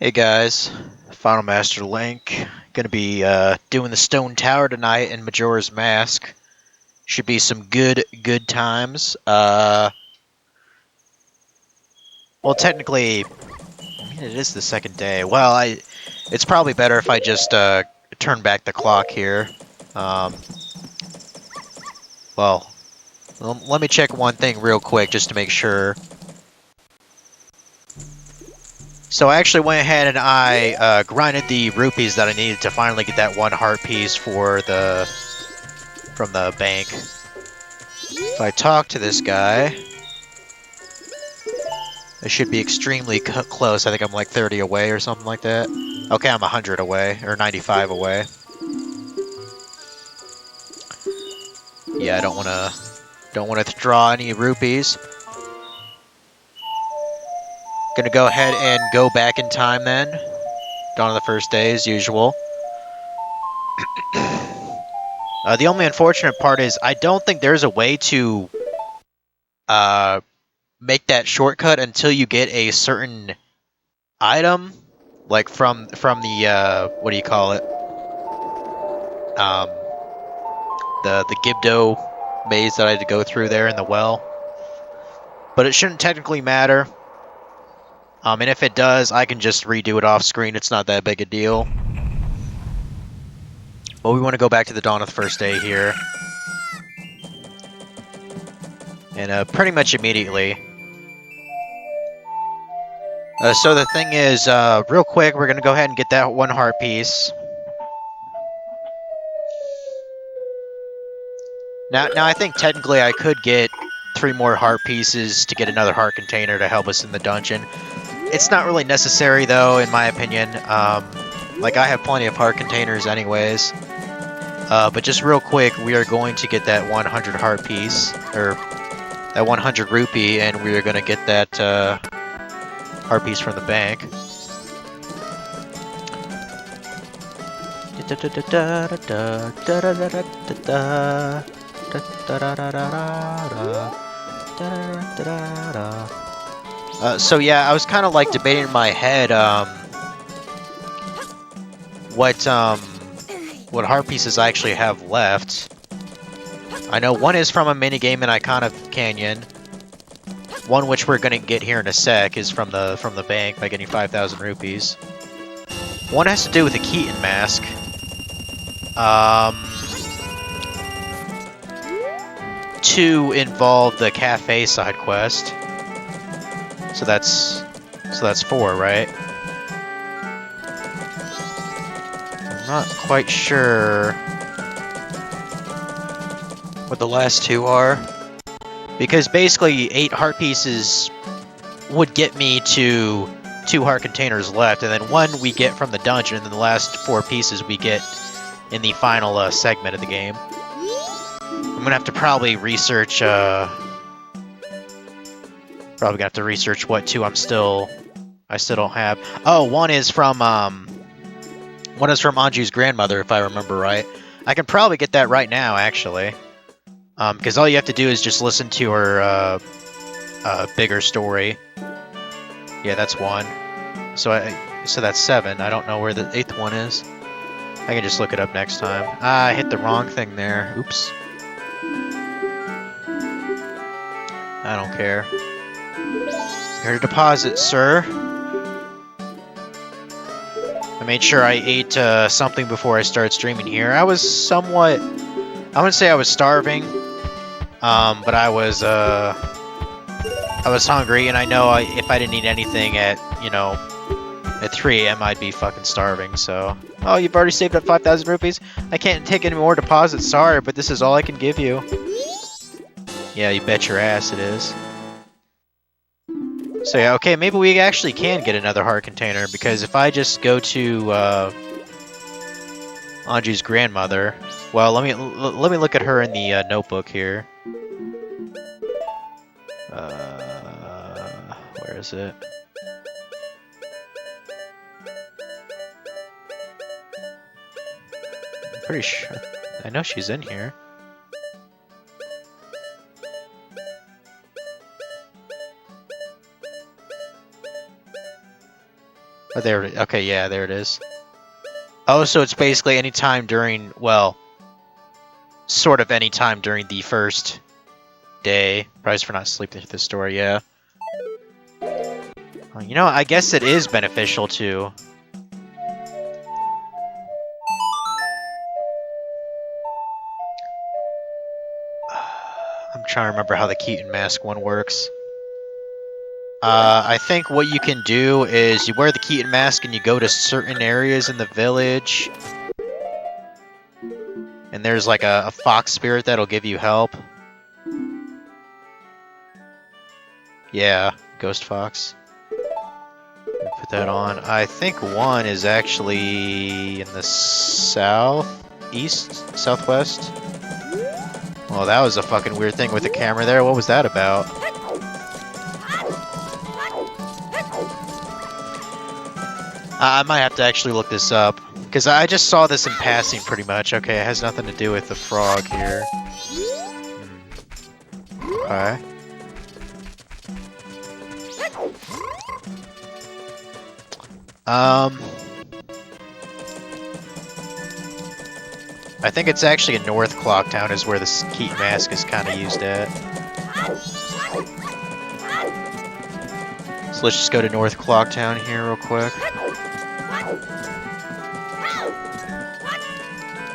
Hey guys, Final Master Link. Gonna be doing the Stone Tower tonight in Majora's Mask. Should be some good times. Well, technically, I mean it is the second day. Well, it's probably better if I just turn back the clock here. Um, well, let me check one thing real quick just to make sure. So I actually went ahead and I grinded the rupees that I needed to finally get that one heart piece for from the bank. If I talk to this guy, I should be extremely close. I think I'm like 30 away or something like that. Okay, I'm 100 away, or 95 away. Yeah, I don't want to draw any rupees. Gonna go ahead and go back in time then. Dawn of the first day as usual. The only unfortunate part is I don't think there's a way to make that shortcut until you get a certain item, like from the what do you call it? The Gibdo maze that I had to go through there in the well. But it shouldn't technically matter. And if it does, I can just redo it off screen. It's not that big a deal. But we want to go back to the dawn of the first day here. And pretty much immediately. So the thing is, real quick, we're going to go ahead and get that one heart piece. Now I think technically I could get 3 more heart pieces to get another heart container to help us in the dungeon. It's not really necessary, though, in my opinion. Like, I have plenty of heart containers anyways. But just real quick, we are going to get that 100 heart piece, or that 100 rupee, and we are going to get that heart piece from the bank. So yeah, I was kind of like debating in my head what heart pieces I actually have left. I know one is from a minigame in Iconic Canyon. One which we're gonna get here in a sec is from the bank by getting 5,000 rupees. One has to do with the Keaton mask. Two involve the cafe side quest. So that's 4, right? I'm not quite sure what the last 2 are. Because basically 8 heart pieces would get me to 2 heart containers left, and then 1 we get from the dungeon, and then the last 4 pieces we get in the final segment of the game. I'm gonna have to probably research, what 2 I still don't have. Oh, one is from Anju's grandmother, if I remember right. I can probably get that right now, actually. Because all you have to do is just listen to her bigger story. Yeah, that's 1. So that's 7. I don't know where the 8th one is. I can just look it up next time. Ah, I hit the wrong thing there. Oops. I don't care. Here to deposit, sir. I made sure I ate something before I started streaming here. I was somewhat... I wouldn't say I was starving. But I was hungry, and I know if I didn't eat anything at 3 a.m. I'd be fucking starving, so... Oh, you've already saved up 5,000 rupees? I can't take any more deposits, sorry, but this is all I can give you. Yeah, you bet your ass it is. So yeah, okay, maybe we actually can get another heart container, because if I just go to Anju's grandmother... Well, let me look at her in the notebook here. Where is it? I'm pretty sure... I know she's in here. Oh, there it is. Okay, yeah, there it is. Oh, so it's basically any time during, well, sort of any time during the first day. Price for not sleeping through the story, yeah. You know, I guess it is beneficial to... I'm trying to remember how the Keaton Mask one works. I think what you can do is you wear the Keaton Mask and you go to certain areas in the village. And there's like a fox spirit that'll give you help. Yeah, Ghost Fox. Put that on. I think one is actually in the southeast, southwest. Oh, that was a fucking weird thing with the camera there. What was that about? I might have to actually look this up. Because I just saw this in passing pretty much. Okay, it has nothing to do with the frog here. Okay. I think it's actually in North Clocktown is where this Keaton Mask is kind of used at. So let's just go to North Clocktown here real quick.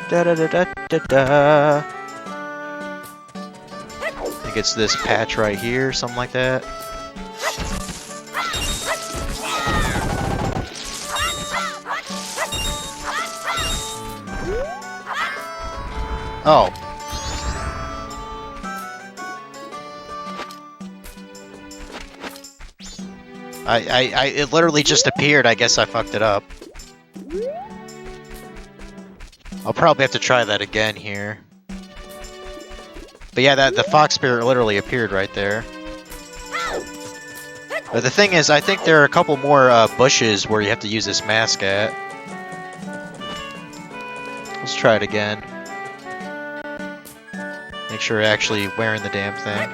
Da da da da da da. I think it's this patch right here, something like that. Oh. It literally just appeared. I guess I fucked it up. I'll probably have to try that again here. But yeah, the fox spirit literally appeared right there. But the thing is, I think there are a couple more bushes where you have to use this mask at. Let's try it again. Make sure you're actually wearing the damn thing.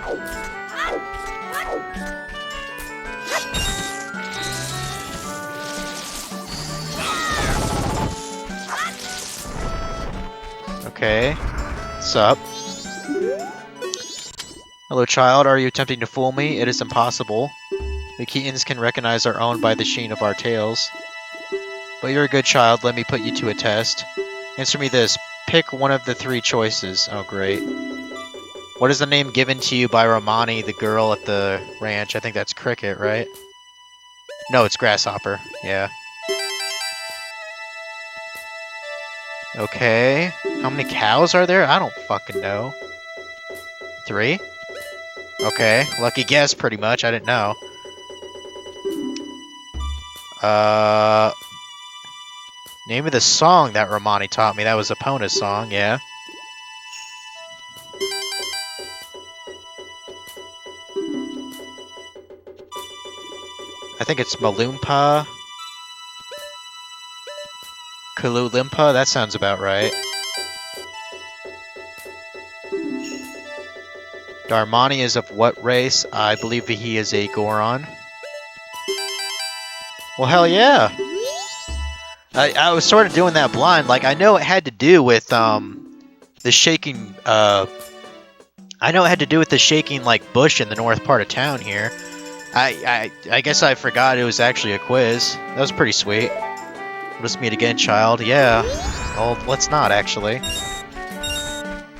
Okay. What's up? Hello, child. Are you attempting to fool me? It is impossible. The Keatons can recognize our own by the sheen of our tails. But you're a good child. Let me put you to a test. Answer me this. Pick one of the three choices. Oh, great. What is the name given to you by Romani, the girl at the ranch? I think that's Cricket, right? No, it's Grasshopper. Yeah. Okay. How many cows are there? I don't fucking know. 3? Okay. Lucky guess, pretty much. I didn't know. Name of the song that Romani taught me. That was Epona's song, yeah. I think it's Malumpa. Kululimpa? That sounds about right. Darmani is of what race? I believe he is a Goron. Well, hell yeah! I was sort of doing that blind. Like, I know it had to do with, the shaking, I know it had to do with the shaking, like, bush in the north part of town here. I guess I forgot it was actually a quiz. That was pretty sweet. Let's meet again, child. Yeah. Well, let's not, actually.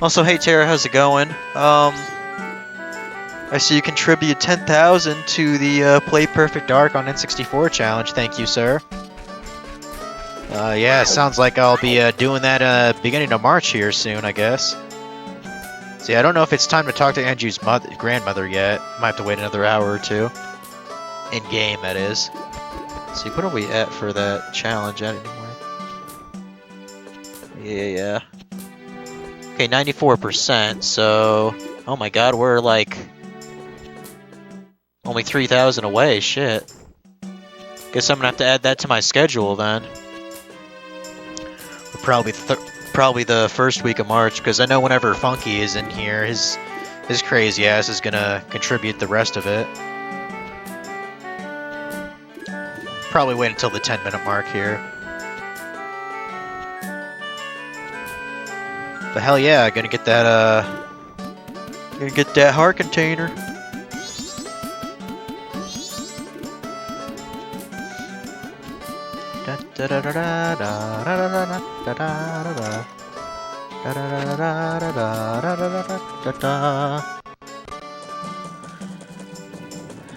Also, hey, Tara, how's it going? I see you contributed 10,000 to the Play Perfect Dark on N64 challenge. Thank you, sir. Yeah, sounds like I'll be doing that beginning of March here soon, I guess. See, I don't know if it's time to talk to Andrew's grandmother yet. Might have to wait another hour or two. In-game, that is. See, what are we at for that challenge anyway? Yeah. Okay, 94%, so... Oh my god, we're like... only 3,000 away, shit. Guess I'm gonna have to add that to my schedule then. Probably the first week of March, because I know whenever Funky is in here, his crazy ass is gonna contribute the rest of it. probably wait until the 10-minute mark here. But hell yeah, gonna get that heart container.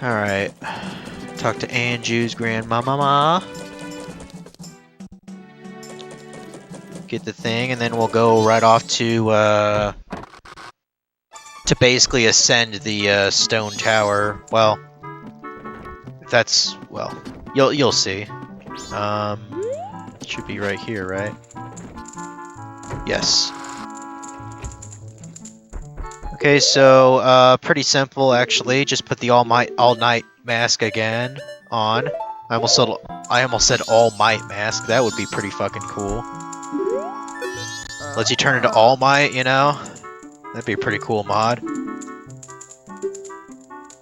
Alright. Talk to Anju's grandmama. Get the thing, and then we'll go right off to basically ascend the stone tower. Well, that's, well, you'll see. It should be right here, right? Yes. Okay, so pretty simple actually. Just put the all night mask again on. I almost said all might mask. That would be pretty fucking cool. Lets you turn into All Might, you know? That'd be a pretty cool mod.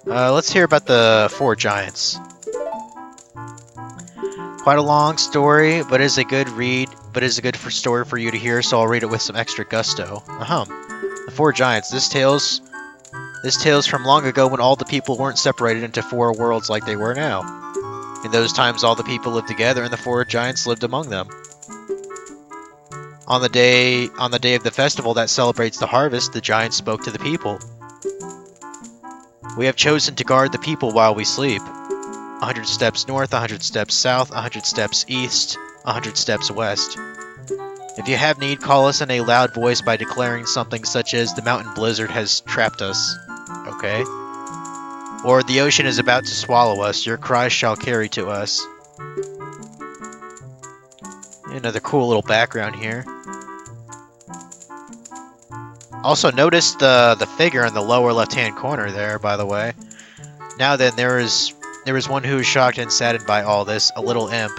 Let's hear about the 4 giants. Quite a long story, but is a good read, story for you to hear, so I'll read it with some extra gusto. The 4 giants. This tale's from long ago when all the people weren't separated into 4 worlds like they were now. In those times all the people lived together and the 4 giants lived among them. On the day of the festival that celebrates the harvest, the giants spoke to the people. We have chosen to guard the people while we sleep. 100 steps north, 100 steps south, 100 steps east, 100 steps west. If you have need, call us in a loud voice by declaring something such as the mountain blizzard has trapped us. Okay? Or the ocean is about to swallow us. Your cries shall carry to us. Another cool little background here. Also, notice the figure in the lower left-hand corner there, by the way. Now then, there was one who was shocked and saddened by all this, a little imp.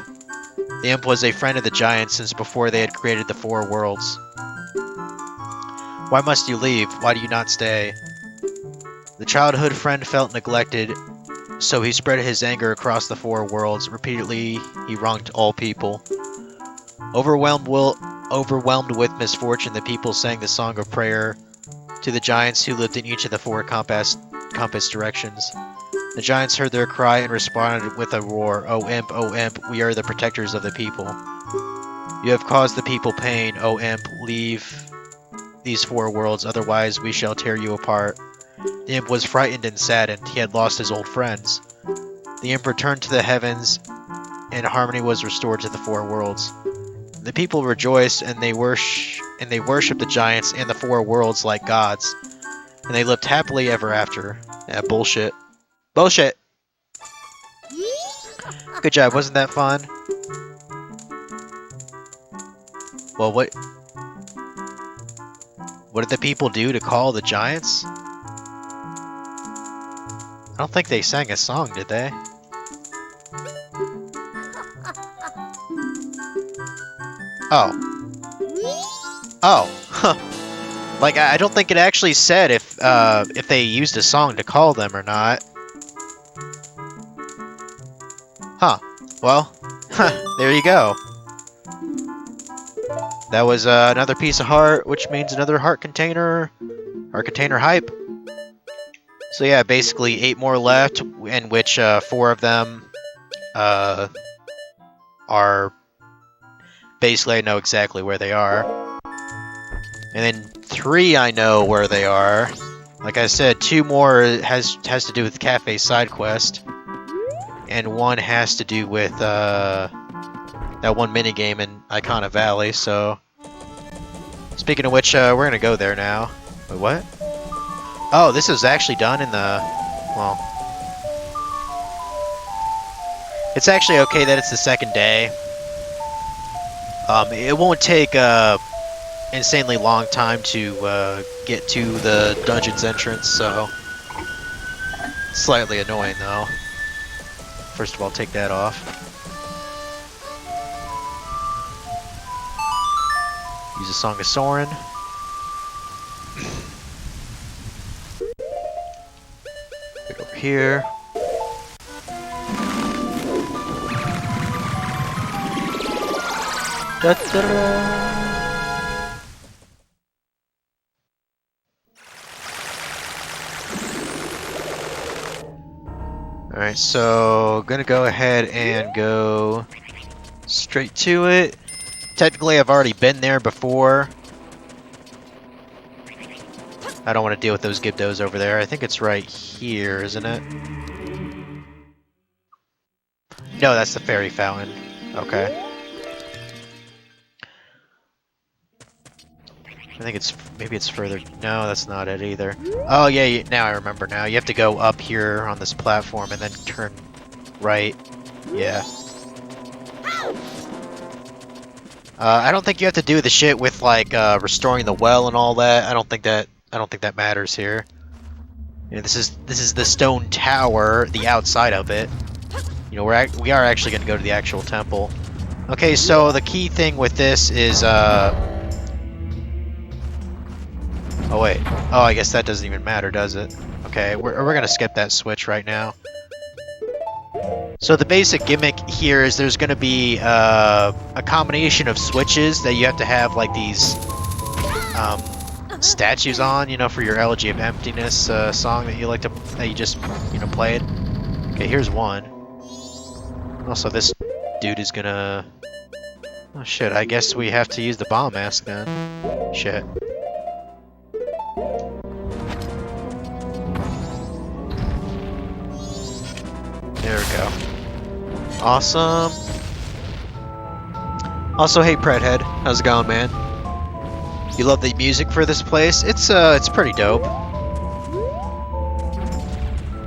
The imp was a friend of the giants since before they had created the 4 worlds. Why must you leave? Why do you not stay? The childhood friend felt neglected, so he spread his anger across the 4 worlds. Repeatedly, he wronged all people. Overwhelmed with misfortune, the people sang the song of prayer to the giants who lived in each of the 4 compass directions. The giants heard their cry and responded with a roar. O imp, we are the protectors of the people. You have caused the people pain. O imp, leave these 4 worlds, otherwise we shall tear you apart. The imp was frightened and saddened. He had lost his old friends. The imp returned to the heavens, and harmony was restored to the 4 worlds. The people rejoiced, and they worshipped the giants and the 4 worlds like gods, and they lived happily ever after. Yeah, bullshit. Bullshit! Good job, wasn't that fun? Well, what did the people do to call the giants? I don't think they sang a song, did they? Oh. Oh. Huh. Like, I don't think it actually said if they used a song to call them or not. Huh. Well, there you go. That was another piece of heart, which means another heart container. Heart container hype. So yeah, basically 8 more left, in which 4 of them are... Basically, I know exactly where they are. And then 3 I know where they are. Like I said, 2 more has to do with the cafe side quest. And 1 has to do with that one minigame in Icona Valley, so... Speaking of which, we're gonna go there now. Wait, what? Oh, this is actually done in the... Well... It's actually okay that it's the 2nd day. It won't take insanely long time to get to the dungeon's entrance, so... Slightly annoying, though. First of all, take that off. Use a Song of Soren. Right over here. Alright, so gonna go ahead and go straight to it. Technically, I've already been there before. I don't want to deal with those Gibdos over there. I think it's right here, isn't it? No, that's the fairy fountain. Okay. I think it's... maybe it's further... no, that's not it either. Oh, yeah, now I remember now. You have to go up here on this platform and then turn right. Yeah. I don't think you have to do the shit with, like, restoring the well and all that. I don't think that matters here. You know, this is the stone tower, the outside of it. You know, we are actually going to go to the actual temple. Okay, so the key thing with this is, oh, wait. Oh, I guess that doesn't even matter, does it? Okay, we're going to skip that switch right now. So the basic gimmick here is there's going to be a combination of switches that you have to have, like, these statues on, you know, for your Elegy of Emptiness song that you just, you know, played. Okay, here's one. Also, this dude is gonna... oh shit, I guess we have to use the bomb mask then. Shit. There we go. Awesome. Also, hey Predhead, how's it going, man? You love the music for this place? It's pretty dope.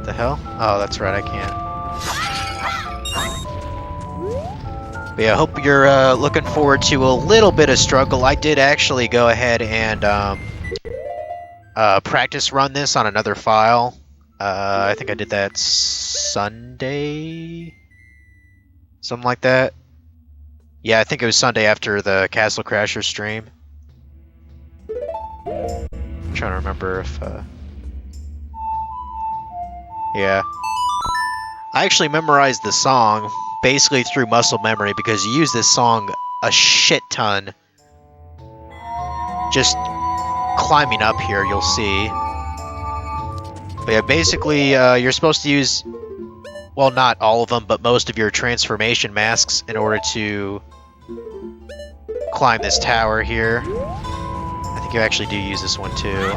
The hell? Oh, that's right, I can't. But yeah, I hope you're looking forward to a little bit of struggle. I did actually go ahead and practice run this on another file. I think I did that Sunday? Something like that. Yeah, I think it was Sunday after the Castle Crasher stream. I'm trying to remember if, yeah. I actually memorized the song basically through muscle memory because you use this song a shit ton. Just climbing up here, you'll see. But yeah, basically, you're supposed to use, well, not all of them, but most of your transformation masks in order to climb this tower here. I think you actually do use this one too.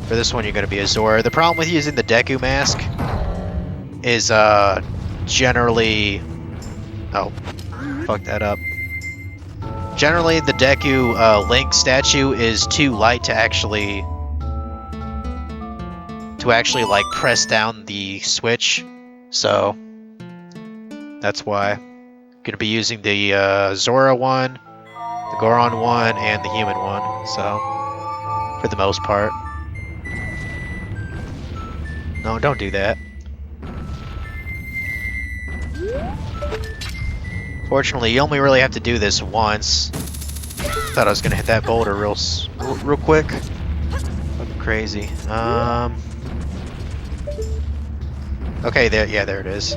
For this one, you're going to be a Zora. The problem with using the Deku mask is generally... oh, fuck that up. Generally, the Deku Link statue is too light to actually like press down the switch. So that's why I'm gonna be using the Zora one, the Goron one, and the human one. So for the most part. No, don't do that. Fortunately, you only really have to do this once. Thought I was gonna hit that boulder real quick. Fucking crazy. Okay, there. Yeah, there it is.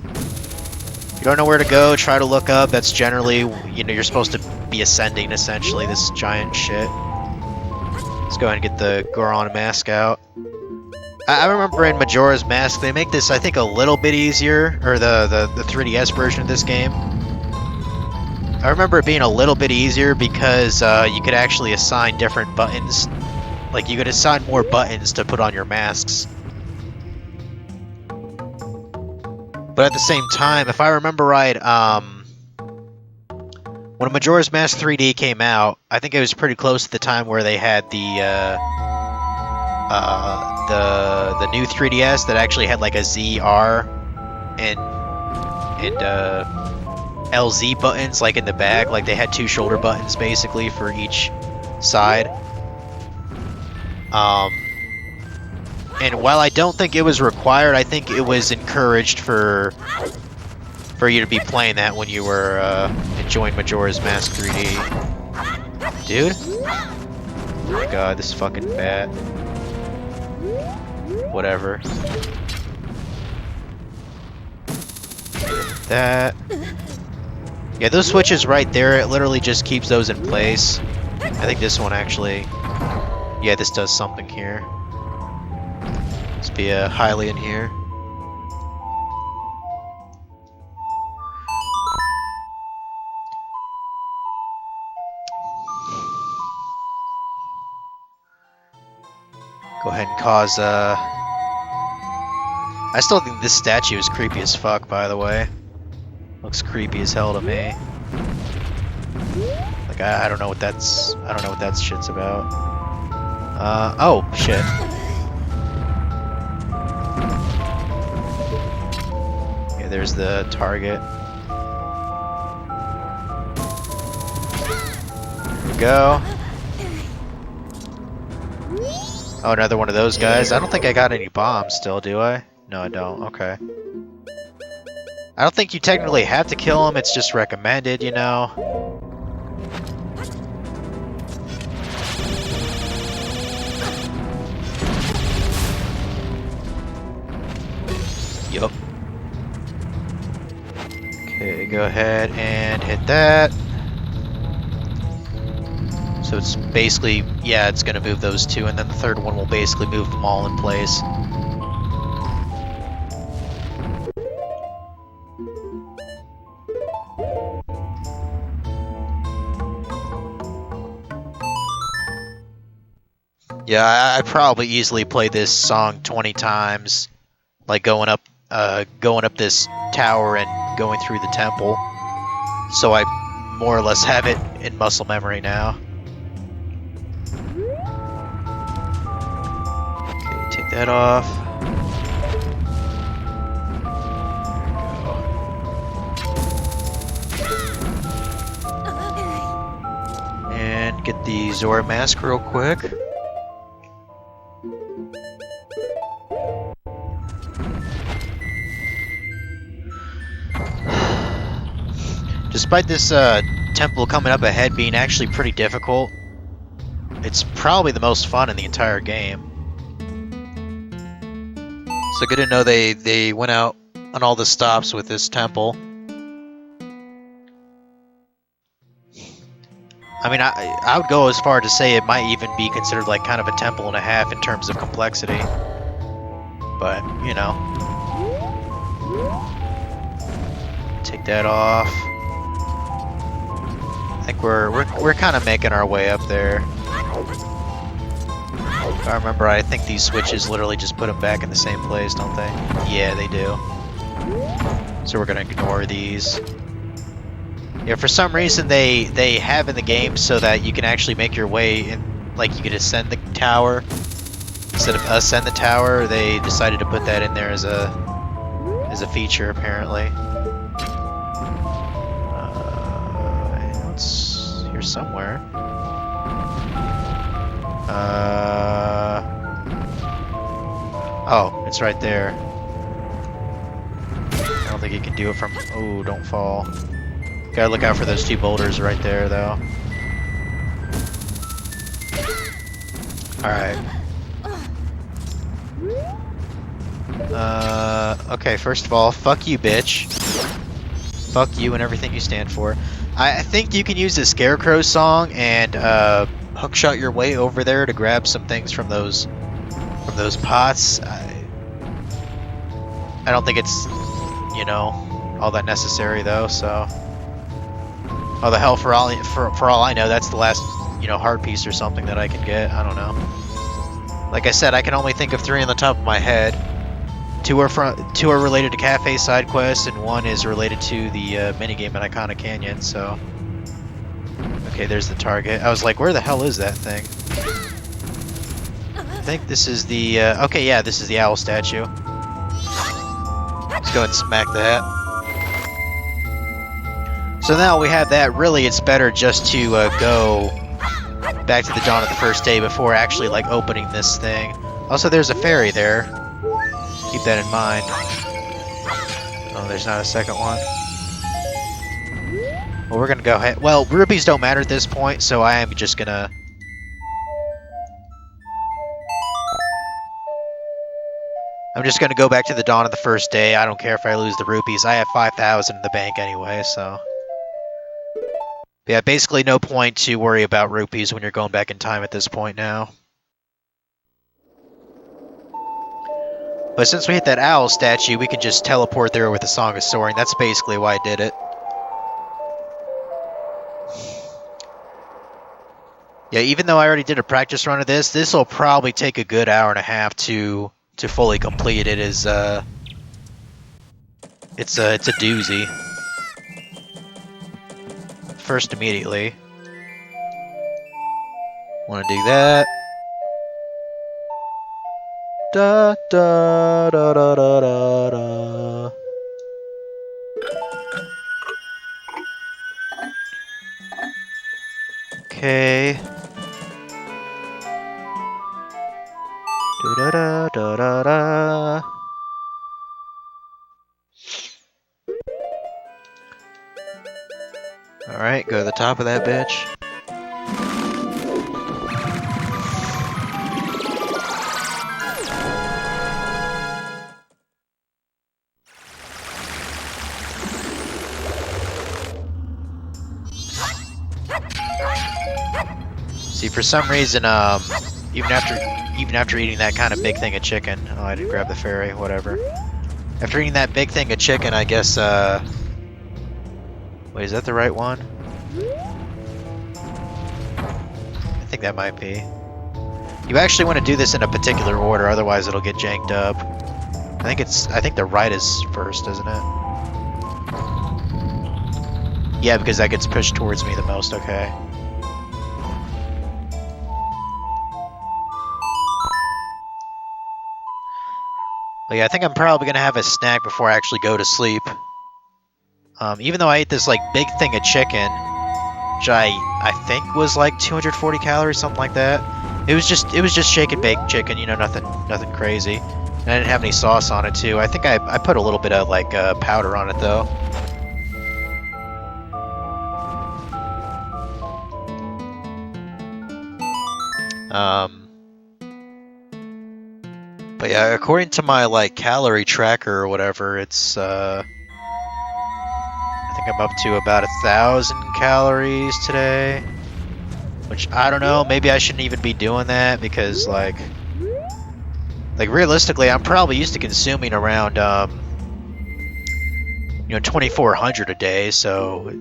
If you don't know where to go, try to look up. That's generally, you know, you're supposed to be ascending essentially this giant shit. Let's go ahead and get the Goron mask out. I remember in Majora's Mask, they make this, I think, a little bit easier, or the 3DS version of this game. I remember it being a little bit easier because you could actually assign different buttons. Like, you could assign more buttons to put on your masks. But at the same time, if I remember right, when Majora's Mask 3D came out, I think it was pretty close to the time where they had the new 3DS that actually had like a ZR and LZ buttons like in the back, like they had two shoulder buttons basically for each side. And while I don't think it was required, I think it was encouraged for you to be playing that when you were enjoying Majora's Mask 3D. Dude? Oh my god, this is fucking bad. Whatever. That. Yeah, those switches right there, it literally just keeps those in place. I think this one actually... Yeah, this does something here. Let's be a highly in here. Go ahead and cause, I still think this statue is creepy as fuck, by the way. Looks creepy as hell to me. Like, I don't know what that's... I don't know what that shit's about. Oh, shit. Yeah, there's the target. There we go. Oh, another one of those guys. I don't think I got any bombs still, do I? No, I don't. Okay. I don't think you technically have to kill him. It's just recommended, you know? Yup. Okay, go ahead and hit that. So it's basically, yeah, it's going to move those two, and then the third one will basically move them all in place. Yeah, I probably easily played this song 20 times, like going up this tower and going through the temple. So I more or less have it in muscle memory now. Take that off. And get the Zora mask real quick. Despite this temple coming up ahead being actually pretty difficult, it's probably the most fun in the entire game. So good to know they went out on all the stops with this temple. I mean, I would go as far to say it might even be considered like kind of a temple and a half in terms of complexity. But, you know. Take that off. I think we're kind of making our way up there. If I remember, I think these switches literally just put them back in the same place, don't they? Yeah, they do. So we're gonna ignore these. Yeah, for some reason they have in the game so that you can actually make your way in, like you could ascend the tower instead of ascend the tower. They decided to put that in there as a feature, apparently. It's here somewhere. Oh, it's right there. I don't think you can do it from... Oh, don't fall. Gotta look out for those two boulders right there, though. Alright. Okay, first of all, fuck you, bitch. Fuck you and everything you stand for. I think you can use the Scarecrow song and hookshot your way over there to grab some things from those pots. I don't think it's, you know, all that necessary though. So, oh the hell, for all I know, that's the last, you know, heart piece or something that I can get. I don't know. Like I said, I can only think of 3 on the top of my head. 2 are related to cafe side quests, and 1 is related to the minigame at Iconic Canyon. So, okay, there's the target. I was like, where the hell is that thing? I think this is the okay, yeah, this is the owl statue. Let's go ahead and smack that. So now we have that. Really, it's better just to go back to the dawn of the first day before actually like opening this thing. Also, there's a fairy there. Keep that in mind. Oh, there's not a second one. Well, we're gonna go ahead. Well, rupees don't matter at this point, so I am just gonna... I'm just gonna go back to the dawn of the first day. I don't care if I lose the rupees. I have 5,000 in the bank anyway, so... Yeah, basically no point to worry about rupees when you're going back in time at this point now. But since we hit that owl statue, we can just teleport there with the Song of Soaring. That's basically why I did it. Yeah, even though I already did a practice run of this will probably take a good hour and a half to fully complete. It is it's a doozy. First, immediately, want to do that. Da da da da da da da. Okay. Da da da da da. All right, go to the top of that bitch. See, for some reason, even after eating that kind of big thing of chicken, oh, I didn't grab the fairy, whatever. After eating that big thing of chicken, I guess, wait, is that the right one? I think that might be. You actually want to do this in a particular order, otherwise it'll get janked up. I think the right is first, isn't it? Yeah, because that gets pushed towards me the most, okay. But yeah, I think I'm probably gonna have a snack before I actually go to sleep. Even though I ate this like big thing of chicken, which I think was like 240 calories, something like that. It was just shake and bake chicken, you know, nothing crazy. And I didn't have any sauce on it too. I think I put a little bit of like powder on it though. But yeah, according to my like calorie tracker or whatever, it's I think I'm up to about 1,000 calories today. Which I don't know, maybe I shouldn't even be doing that because like realistically, I'm probably used to consuming around 2,400 a day. So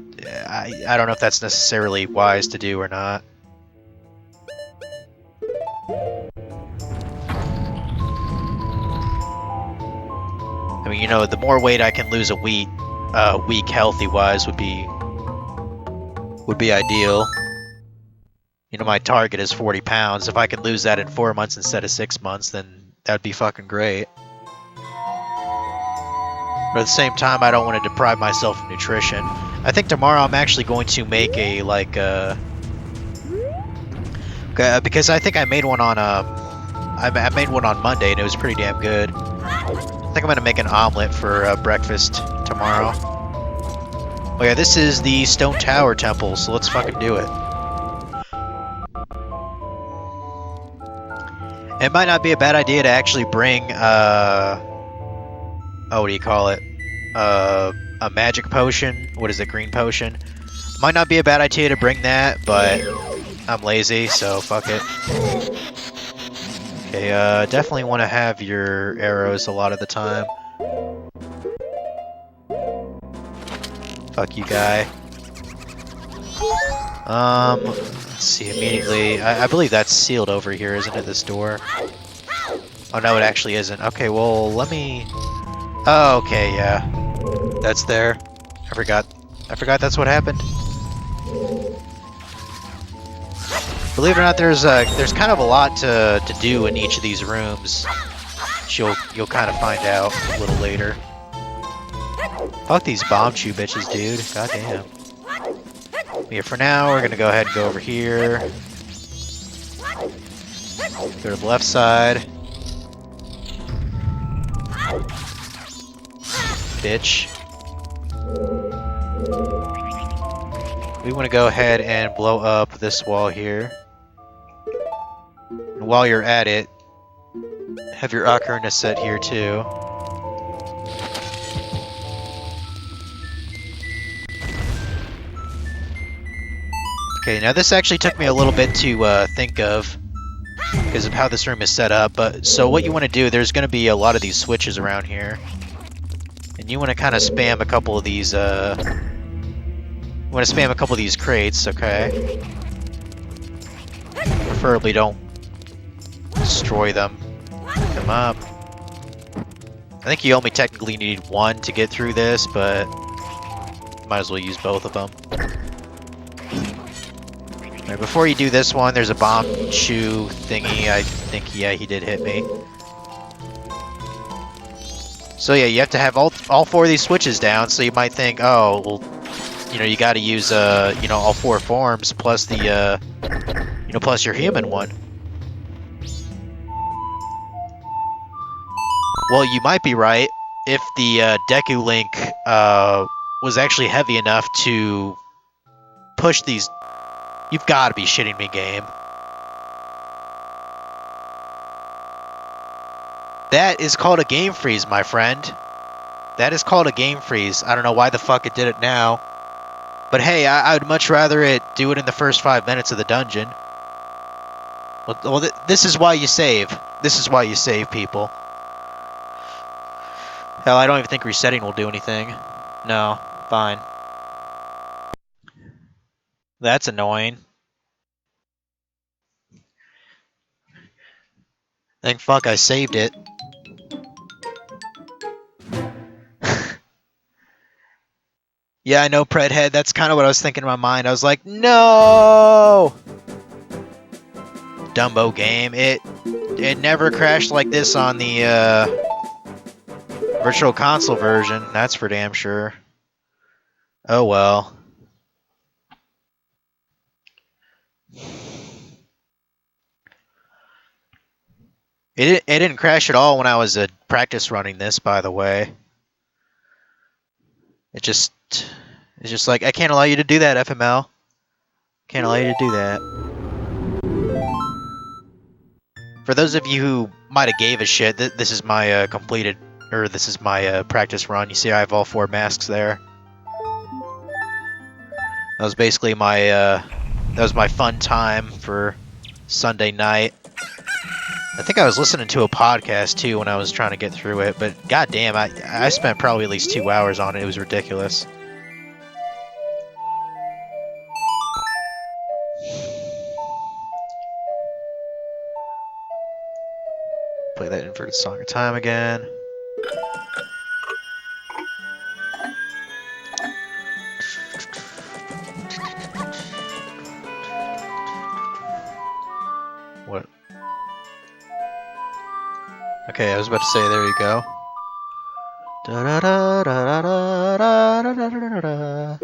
I don't know if that's necessarily wise to do or not. I mean, the more weight I can lose a week healthy-wise would be ideal. My target is 40 pounds. If I could lose that in 4 months instead of 6 months, then that'd be fucking great. But at the same time, I don't want to deprive myself of nutrition. I think tomorrow I'm actually going to make a, because I think I made one on, I made one on Monday and it was pretty damn good. I think I'm gonna make an omelet for breakfast tomorrow. Oh yeah, this is the Stone Tower Temple, so let's fucking do it. It might not be a bad idea to actually bring, what do you call it? A magic potion. What is it? Green potion. Might not be a bad idea to bring that, but I'm lazy, so fuck it. Okay, definitely want to have your arrows a lot of the time. Fuck you, guy. Let's see, immediately. I believe that's sealed over here, isn't it, this door? Oh, no, it actually isn't. Okay, well, let me... Oh, okay, yeah. That's there. I forgot that's what happened. Believe it or not, there's kind of a lot to do in each of these rooms. Which you'll kind of find out a little later. Fuck these bomb chew bitches, dude. Goddamn. Yeah, for now, we're gonna go ahead and go over here. Go to the left side. Bitch. We want to go ahead and blow up this wall here. And while you're at it, Have your ocarina set here too. Okay, now this actually took me a little bit to think of because of how this room is set up, but so what you want to do, there's going to be a lot of these switches around here. And you want to kind of spam a couple of these, you want to spam a couple of these crates, okay? Preferably don't destroy them. Pick them up. I think you only technically need one to get through this, but might as well use both of them. Right, before you do this one, there's a bomb chew thingy. I think, yeah, he did hit me. So yeah, you have to have all four of these switches down, so you might think, oh, well, you know, you gotta use, you know, all four forms plus the, you know, plus your human one. Well, you might be right if the Deku Link was actually heavy enough to push these. You've got to be shitting me, game. That is called a game freeze, my friend. That is called a game freeze. I don't know why the fuck it did it now. But hey, I would much rather it do it in the first 5 minutes of the dungeon. Well, this is why you save. This is why you save, people. Hell, I don't even think resetting will do anything. No, fine. That's annoying. Thank fuck I saved it. Yeah, I know, Predhead. That's kind of what I was thinking in my mind. I was like, no! Dumbo game. It never crashed like this on the Virtual Console version. That's for damn sure. Oh well. It didn't crash at all when I was practice running this, by the way. It's just like, I can't allow you to do that, FML. Can't allow you to do that. For those of you who might have gave a shit, this is my completed, or this is my practice run. You see I have all 4 masks there. That was basically my, that was my fun time for Sunday night. I think I was listening to a podcast too when I was trying to get through it, but goddamn, I spent probably at least 2 hours on it. It was ridiculous. Play that inverted song of time again. What? Okay, I was about to say, there you go. Da da da da da da da da da da.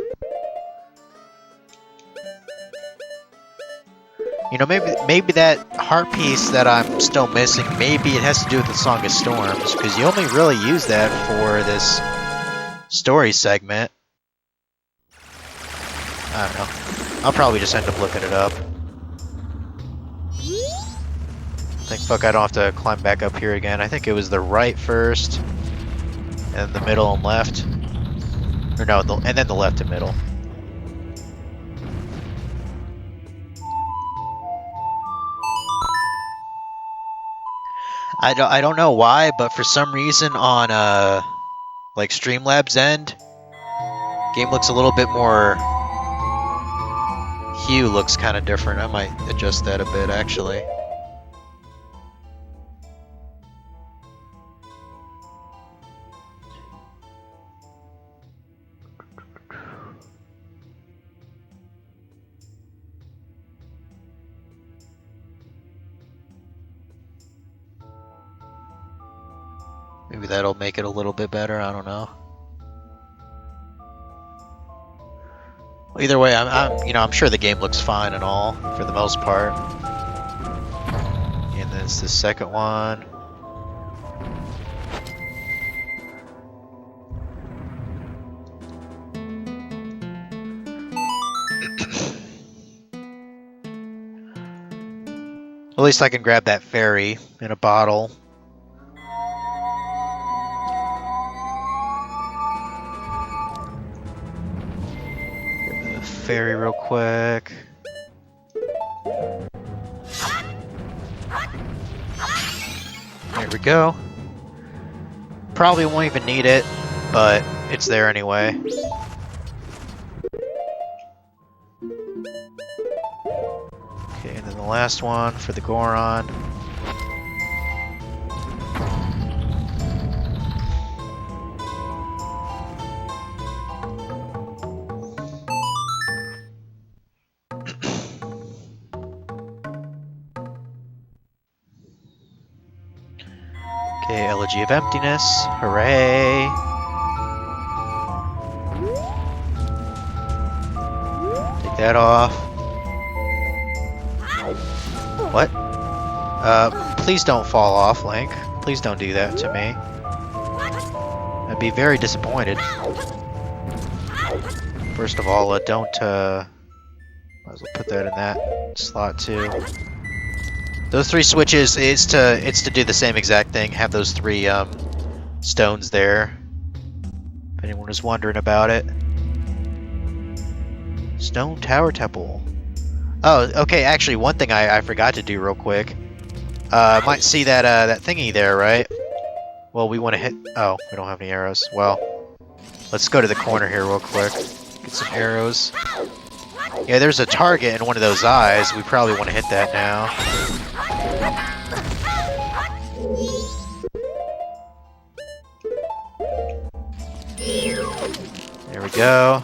You know, maybe that heart piece that I'm still missing, maybe it has to do with the Song of Storms, because you only really use that for this story segment. I don't know. I'll probably just end up looking it up. Thank fuck I don't have to climb back up here again. I think it was the right first, and the middle and left. Or no, and then the left and middle. I don't know why, but for some reason on like Streamlabs end, game looks a little bit more. Hue looks kind of different. I might adjust that a bit actually. Maybe that'll make it a little bit better. I don't know. Well, either way, I'm sure the game looks fine and all for the most part. And then it's the second one. At least I can grab that fairy in a bottle. fairy real quick. There we go. Probably won't even need it, but it's there anyway. Okay, and then the last one for the Goron. Okay, Elegy of Emptiness. Hooray! Take that off. What? Please don't fall off, Link. Please don't do that to me. I'd be very disappointed. First of all, don't, might as well put that in that slot too. Those 3 switches, it's to do the same exact thing. Have those 3 stones there. If anyone was wondering about it. Stone Tower Temple. Oh, okay. Actually, one thing I forgot to do real quick. Might see that that thingy there, right? Well, we want to hit. Oh, we don't have any arrows. Well, let's go to the corner here real quick. Get some arrows. Yeah, there's a target in one of those eyes. We probably want to hit that now. There we go.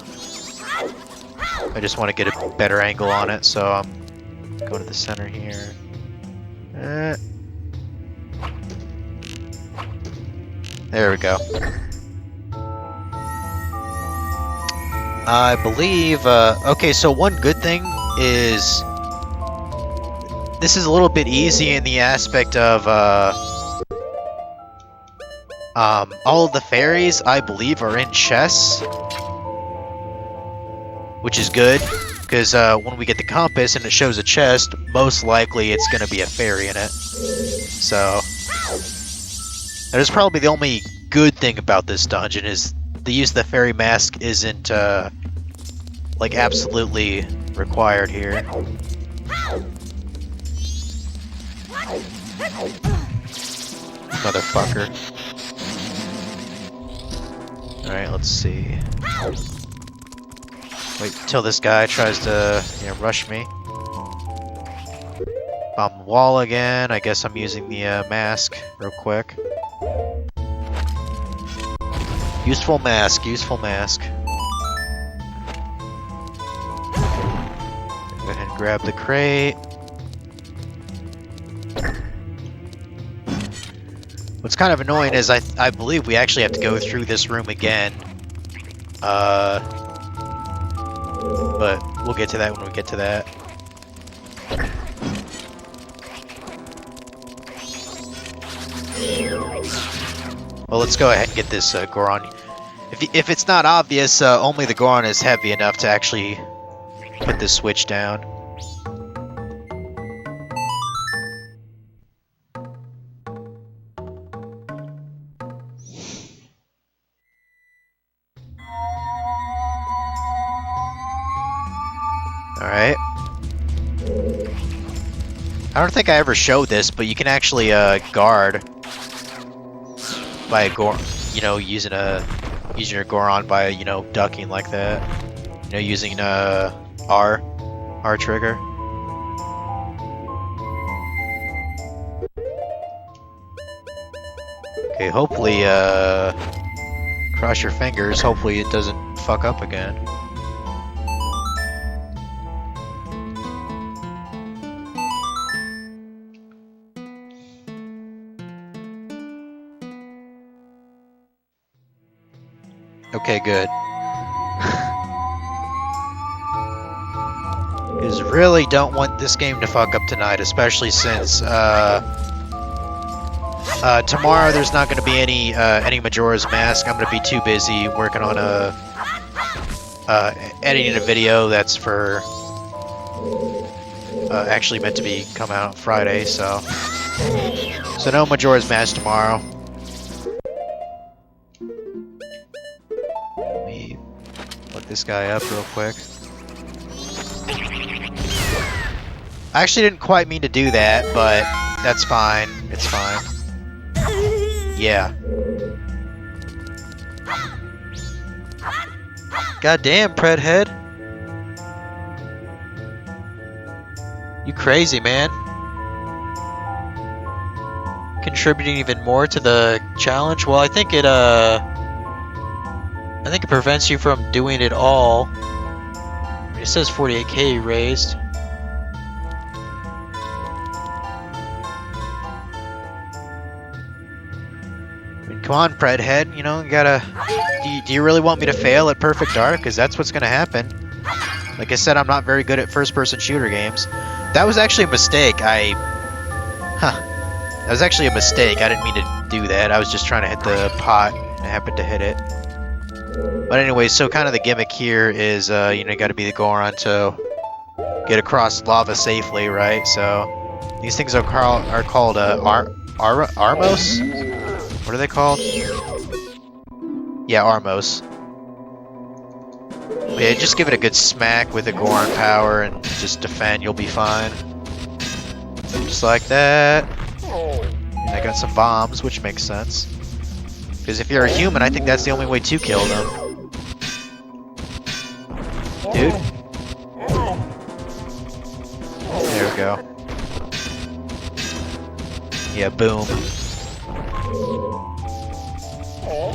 I just want to get a better angle on it, so I'm going to the center here. There we go. I believe, okay, so one good thing is this is a little bit easy in the aspect of, all of the fairies, I believe, are in chests, which is good, because, when we get the compass and it shows a chest, most likely it's going to be a fairy in it. So, that is probably the only good thing about this dungeon, is the use of the fairy mask isn't, like, absolutely required here. Motherfucker. Alright, let's see. Wait till this guy tries to, rush me. Bomb the wall again. I guess I'm using the mask real quick. Useful mask, useful mask. Go ahead and grab the crate. What's kind of annoying is I believe we actually have to go through this room again. But we'll get to that when we get to that. Well, let's go ahead and get this Goron. If it's not obvious, only the Goron is heavy enough to actually put this switch down. Alright. I don't think I ever showed this, but you can actually guard by a Goron, using your Goron by, ducking like that. Using R trigger. Okay, hopefully, cross your fingers, hopefully it doesn't fuck up again. Okay, good. Because really don't want this game to fuck up tonight, especially since tomorrow there's not going to be any Majora's Mask. I'm going to be too busy working on editing a video that's for actually meant to be come out on Friday. So no Majora's Mask tomorrow. Let me look this guy up real quick. I actually didn't quite mean to do that, but that's fine. It's fine. Yeah. Goddamn, Predhead. You crazy, man. Contributing even more to the challenge? Well, I think it prevents you from doing it all. It says 48k raised. I mean, come on, Predhead, you know, you gotta... Do you really want me to fail at Perfect Dark? Because that's what's gonna happen. Like I said, I'm not very good at first-person shooter games. That was actually a mistake. That was actually a mistake. I didn't mean to do that. I was just trying to hit the pot, and I happened to hit it. But anyway, so kind of the gimmick here is, you know, you gotta be the Goron to get across lava safely, right? So, these things are called Armos? What are they called? Yeah, Armos. But yeah, just give it a good smack with the Goron power and just defend, you'll be fine. Just like that. And I got some bombs, which makes sense. Because if you're a human, I think that's the only way to kill them. Dude. There we go. Yeah, boom.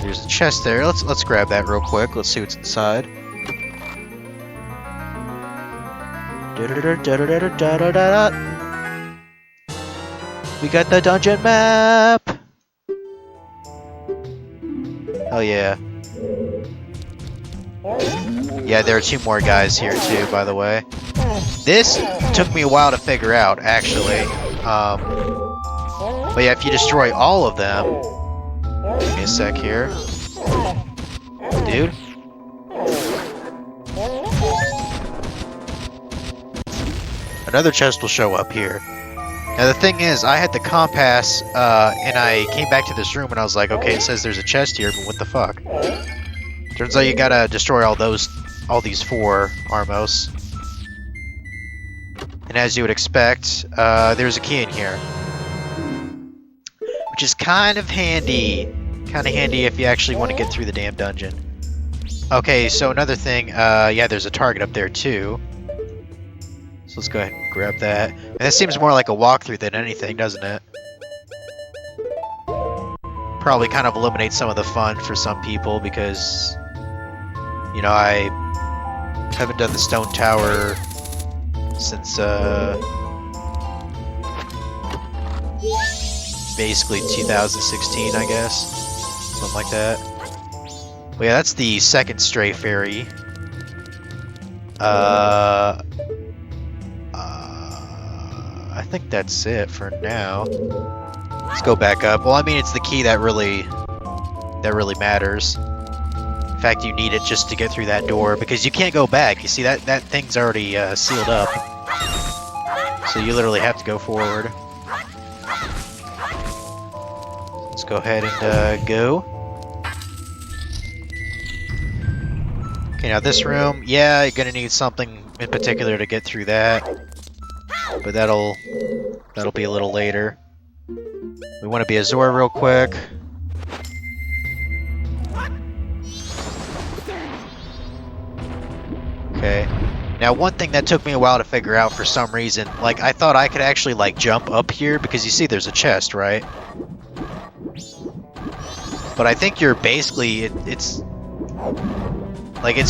There's a chest there. Let's grab that real quick. Let's see what's inside. We got the dungeon map. Hell yeah. Yeah, there are 2 more guys here too, by the way. This took me a while to figure out, actually. But yeah, if you destroy all of them... Give me a sec here. Dude. Another chest will show up here. Now the thing is, I had the compass, and I came back to this room and I was like, okay, it says there's a chest here, but what the fuck? Turns out you gotta destroy all these 4 Armos. And as you would expect, there's a key in here. Which is kind of handy. Kind of handy if you actually want to get through the damn dungeon. Okay, so another thing, yeah, there's a target up there too. So let's go ahead and grab that. And this seems more like a walkthrough than anything, doesn't it? Probably kind of eliminates some of the fun for some people because, you know, I haven't done the stone tower since, basically 2016, I guess. Something like that. Well, yeah, that's the second stray fairy. I think that's it for now. Let's go back up. Well, I mean, it's the key that really matters. In fact, you need it just to get through that door because you can't go back. You see, that thing's already sealed up. So you literally have to go forward. Let's go ahead and go. Okay, now this room, yeah, you're gonna need something in particular to get through that. But that'll be a little later. We want to be Azor real quick. Okay. Now, one thing that took me a while to figure out for some reason, like, I thought I could actually, like, jump up here because you see there's a chest, right? But I think you're basically, it's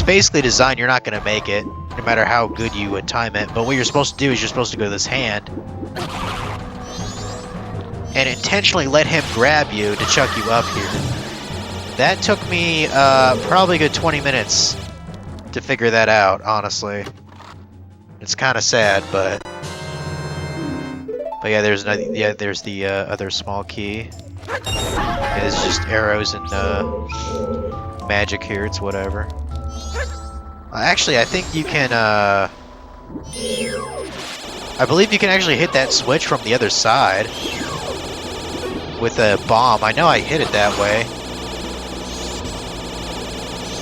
basically designed you're not going to make it, no matter how good you would time it. But what you're supposed to do is you're supposed to go to this hand and intentionally let him grab you to chuck you up here. That took me probably a good 20 minutes to figure that out, honestly. It's kind of sad, but yeah, there's the other small key. Yeah, it's just arrows and magic here. It's whatever. Actually, I think you can, I believe you can actually hit that switch from the other side with a bomb. I know I hit it that way.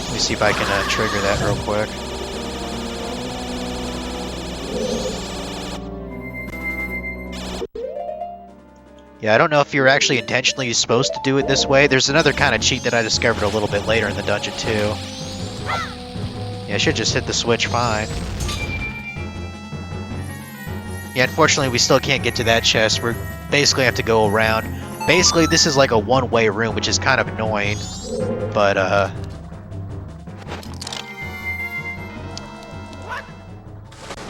Let me see if I can trigger that real quick. Yeah, I don't know if you're actually intentionally supposed to do it this way. There's another kind of cheat that I discovered a little bit later in the dungeon, too. Yeah, I should just hit the switch fine. Yeah, unfortunately, we still can't get to that chest. We basically have to go around. Basically, this is like a one-way room, which is kind of annoying. But,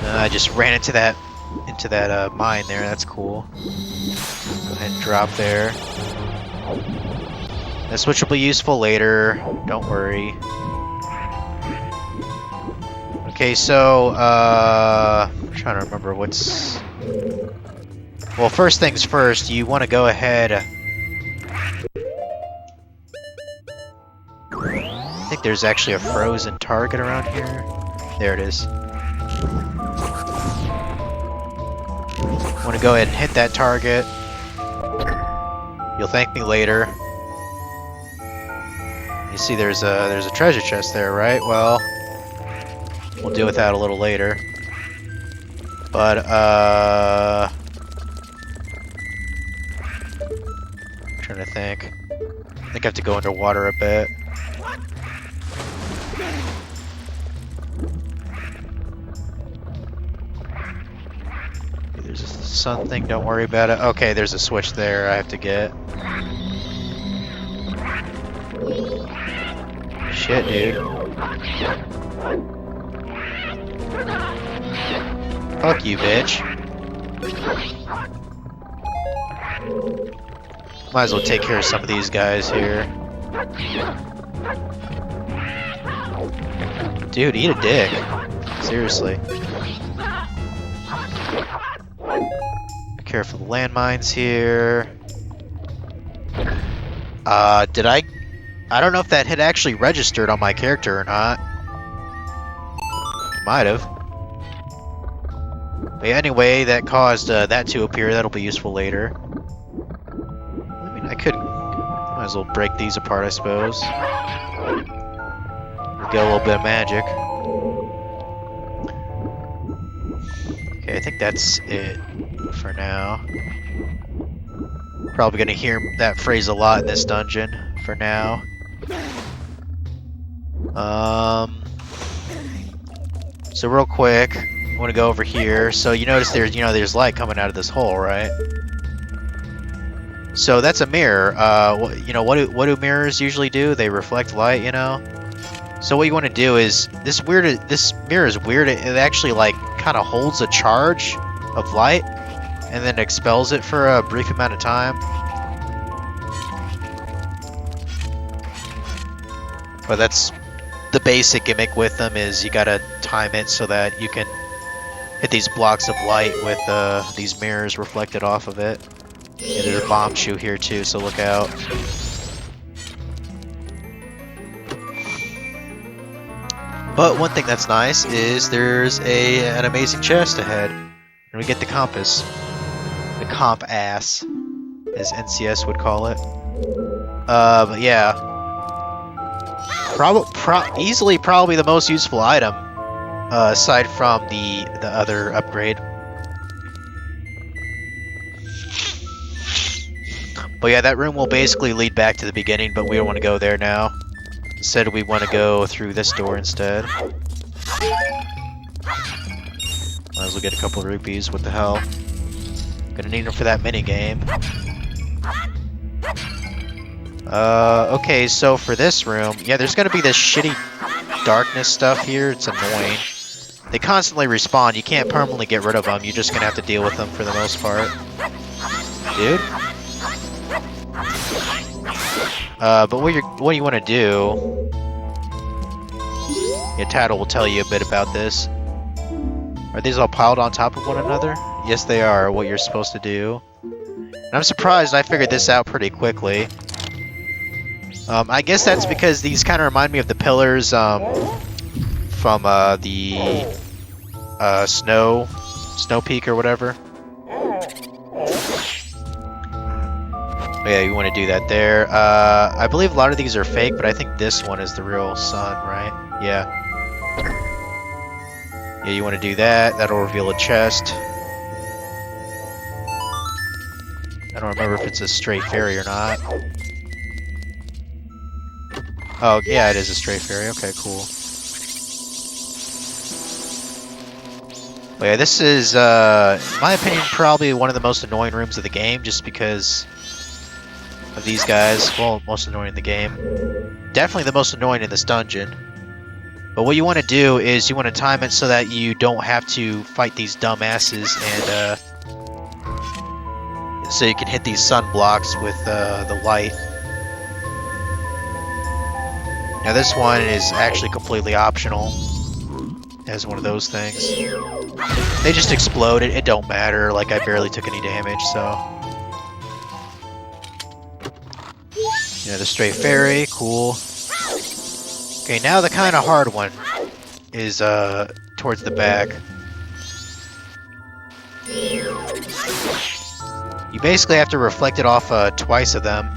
I just ran into that mine there. That's cool. Go ahead and drop there. The switch will be useful later. Don't worry. Okay, so, I'm trying to remember what's... Well, first things first, you want to go ahead... I think there's actually a frozen target around here. There it is. Want to go ahead and hit that target. You'll thank me later. You see there's a treasure chest there, right? Well, we'll deal with that a little later. But, I'm trying to think. I think I have to go underwater a bit. There's something, don't worry about it. Okay, there's a switch there I have to get. Shit, dude. Fuck you, bitch. Might as well take care of some of these guys here. Dude, eat a dick. Seriously. Be careful of the landmines here. I don't know if that had actually registered on my character or not. Might have. But anyway, that caused that to appear. That'll be useful later. I mean, might as well break these apart, I suppose. Get a little bit of magic. Okay, I think that's it for now. Probably gonna hear that phrase a lot in this dungeon for now. So real quick, I want to go over here. So you notice there's light coming out of this hole, right? So that's a mirror. What do mirrors usually do? They reflect light, you know? So what you want to do is, this mirror is weird. It actually like kind of holds a charge of light and then expels it for a brief amount of time. But that's the basic gimmick with them, is you gotta time it so that you can hit these blocks of light with these mirrors reflected off of it. Yeah, there's a bomb shoe here too, so look out. But one thing that's nice is there's an amazing chest ahead. And we get the compass. The comp ass, as NCS would call it. But yeah. Easily probably the most useful item, aside from the other upgrade. But yeah, that room will basically lead back to the beginning, but we don't want to go there now. Instead, we want to go through this door instead. Might as well get a couple rupees, what the hell. Gonna need them for that minigame. Okay, so for this room, yeah, there's gonna be this shitty darkness stuff here. It's annoying. They constantly respawn. You can't permanently get rid of them. You're just gonna have to deal with them for the most part. Dude? But what you want to do... Yeah, Tattle will tell you a bit about this. Are these all piled on top of one another? Yes, they are, what you're supposed to do. And I'm surprised I figured this out pretty quickly. I guess that's because these kind of remind me of the pillars from the Snow Peak or whatever. But yeah, you want to do that there. I believe a lot of these are fake, but I think this one is the real sun, right? Yeah. Yeah, you want to do that. That'll reveal a chest. I don't remember if it's a straight fairy or not. Oh, yeah, it is a straight fairy. Okay, cool. But yeah, this is, in my opinion, probably one of the most annoying rooms of the game, just because of these guys. Well, most annoying in the game. Definitely the most annoying in this dungeon. But what you want to do is you want to time it so that you don't have to fight these dumbasses, and so you can hit these sun blocks with the light. Now this one is actually completely optional. It has one of those things. They just exploded. It don't matter. Like, I barely took any damage, so. You know, the straight fairy, cool. Okay, now the kind of hard one is towards the back. You basically have to reflect it off twice of them.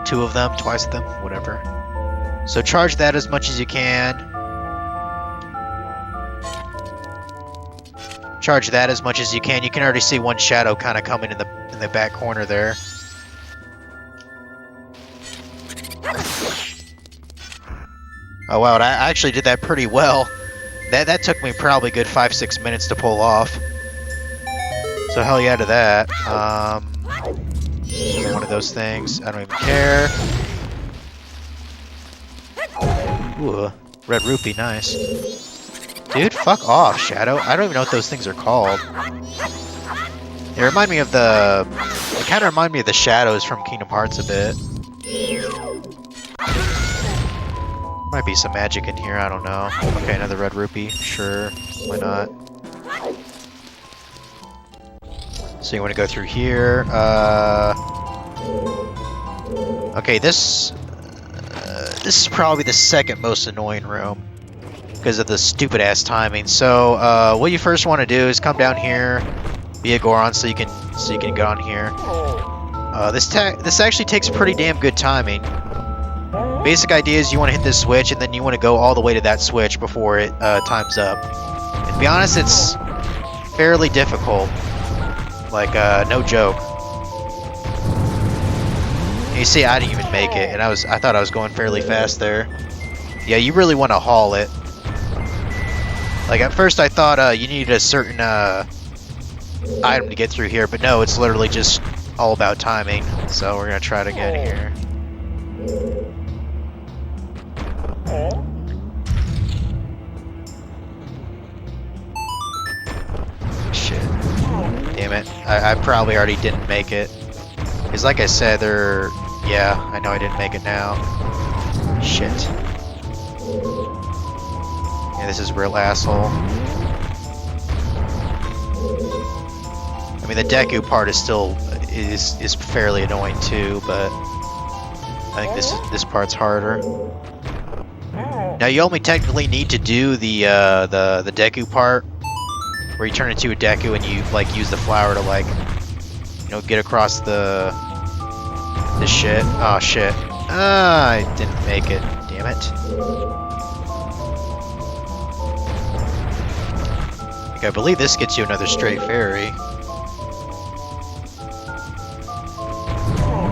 Two of them, twice of them, whatever. So charge that as much as you can. Charge that as much as you can. You can already see one shadow kind of coming in the back corner there. Oh wow, I actually did that pretty well. That took me probably a good 5-6 minutes to pull off. So hell yeah to that. One of those things. I don't even care. Ooh, red rupee, nice. Dude, fuck off, Shadow. I don't even know what those things are called. They remind me of the... They kind of remind me of the shadows from Kingdom Hearts a bit. Might be some magic in here, I don't know. Okay, another red rupee. Sure, why not? So you want to go through here. Okay, this is probably the second most annoying room because of the stupid ass timing. So what you first want to do is come down here, be a Goron, so you can get on here. This actually takes pretty damn good timing. Basic idea is you want to hit this switch, and then you want to go all the way to that switch before it times up. And to be honest, it's fairly difficult. Like, no joke. And you see, I didn't even make it, and I thought I was going fairly fast there. Yeah, you really want to haul it. Like, at first I thought you needed a certain item to get through here, but no, it's literally just all about timing. So we're gonna try it again here. Shit. Damn it. I probably already didn't make it. Because like I said, they're... Yeah, I know I didn't make it now. Shit. Yeah, this is a real asshole. I mean, the Deku part is still... is fairly annoying too, but... I think this part's harder. Now you only technically need to do the Deku part, where you turn into a Deku and you like use the flower to like, you know, get across the shit. Oh shit! I didn't make it. Damn it! Okay, I believe this gets you another straight fairy.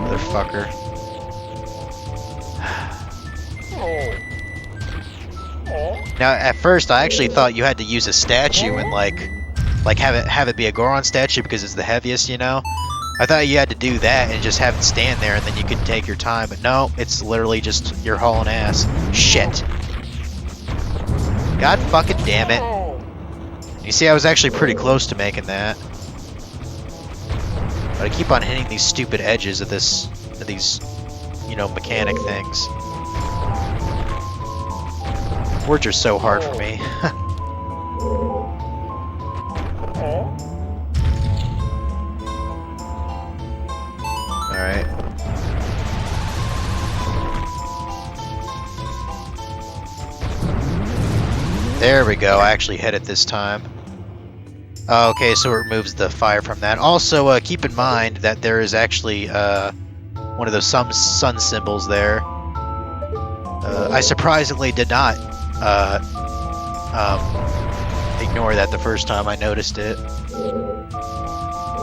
Motherfucker. Now, at first, I actually thought you had to use a statue and like have it be a Goron statue because it's the heaviest, you know. I thought you had to do that and just have it stand there and then you could take your time, but no, it's literally just you're hauling ass. Shit. God fucking damn it. You see, I was actually pretty close to making that, but I keep on hitting these stupid edges of these, you know, mechanic things. Words are so hard for me. Alright. There we go, I actually hit it this time. Okay, so it removes the fire from that. Also, keep in mind that there is actually one of those sun symbols there. I surprisingly did not ignore that the first time I noticed it.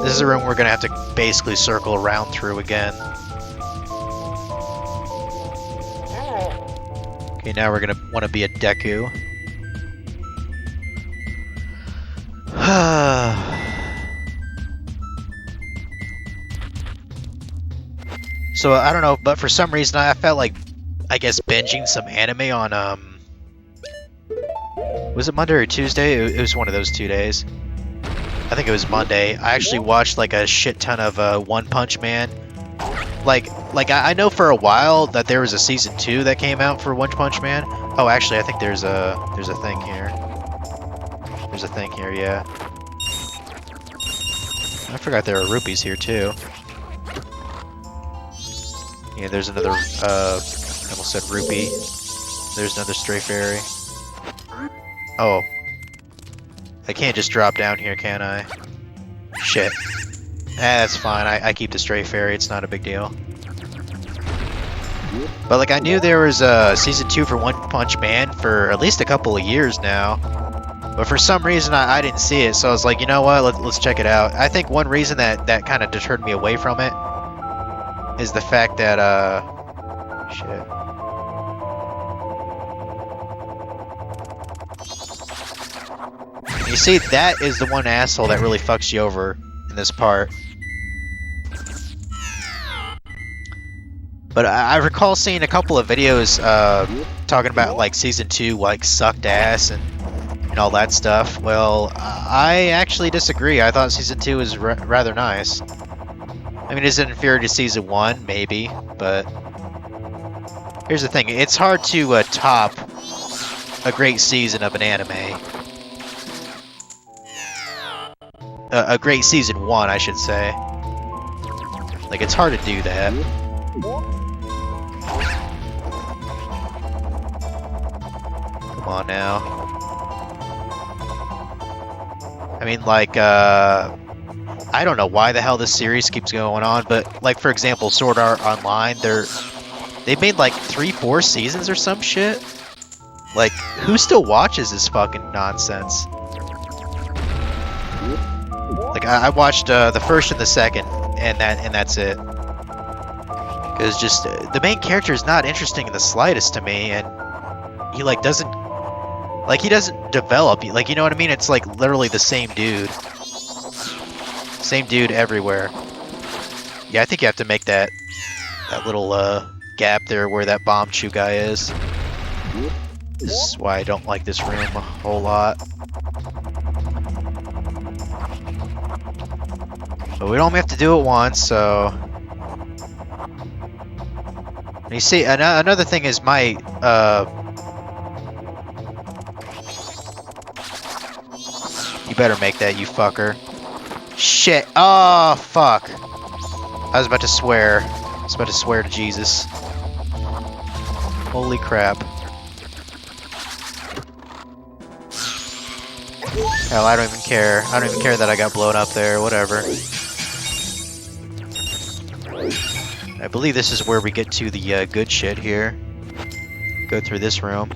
This is a room we're gonna have to basically circle around through again. Okay, now we're gonna want to be a Deku. So I don't know, but for some reason I felt like, I guess, binging some anime on was it Monday or Tuesday? It was one of those 2 days. I think it was Monday. I actually watched like a shit ton of One Punch Man. Like I know for a while that there was a season 2 that came out for One Punch Man. Oh, actually, I think there's a thing here. There's a thing here, yeah. I forgot there were rupees here too. Yeah, there's another, I almost said rupee. There's another stray fairy. Oh. I can't just drop down here, can I? Shit. That's fine, I keep the stray fairy, it's not a big deal. But like, I knew there was a season 2 for One Punch Man for at least a couple of years now. But for some reason, I didn't see it, so I was like, you know what, let's check it out. I think one reason that kind of deterred me away from it is the fact that, shit. You see, that is the one asshole that really fucks you over in this part. But I recall seeing a couple of videos, talking about, like, Season 2, like, sucked ass and all that stuff. Well, I actually disagree. I thought Season 2 was rather nice. I mean, is it inferior to Season 1? Maybe, but here's the thing. It's hard to top a great season of an anime. A great Season 1, I should say. Like, it's hard to do that. Come on now. I mean, like, I don't know why the hell this series keeps going on, but, like, for example, Sword Art Online, they've made, like, 3-4 seasons or some shit? Like, who still watches this fucking nonsense? Like, I watched, the first and the second, and that's it. Because just, the main character is not interesting in the slightest to me, and he, like, doesn't develop. Like, you know what I mean? It's, like, literally the same dude. Same dude everywhere. Yeah, I think you have to make that little gap there where that bomb chew guy is. This is why I don't like this room a whole lot. But we don't have to do it once, so... And you see, another thing is my, You better make that, you fucker. Shit. Oh, fuck. I was about to swear. I was about to swear to Jesus. Holy crap. Hell, I don't even care. I don't even care that I got blown up there. Whatever. I believe this is where we get to the good shit here. Go through this room.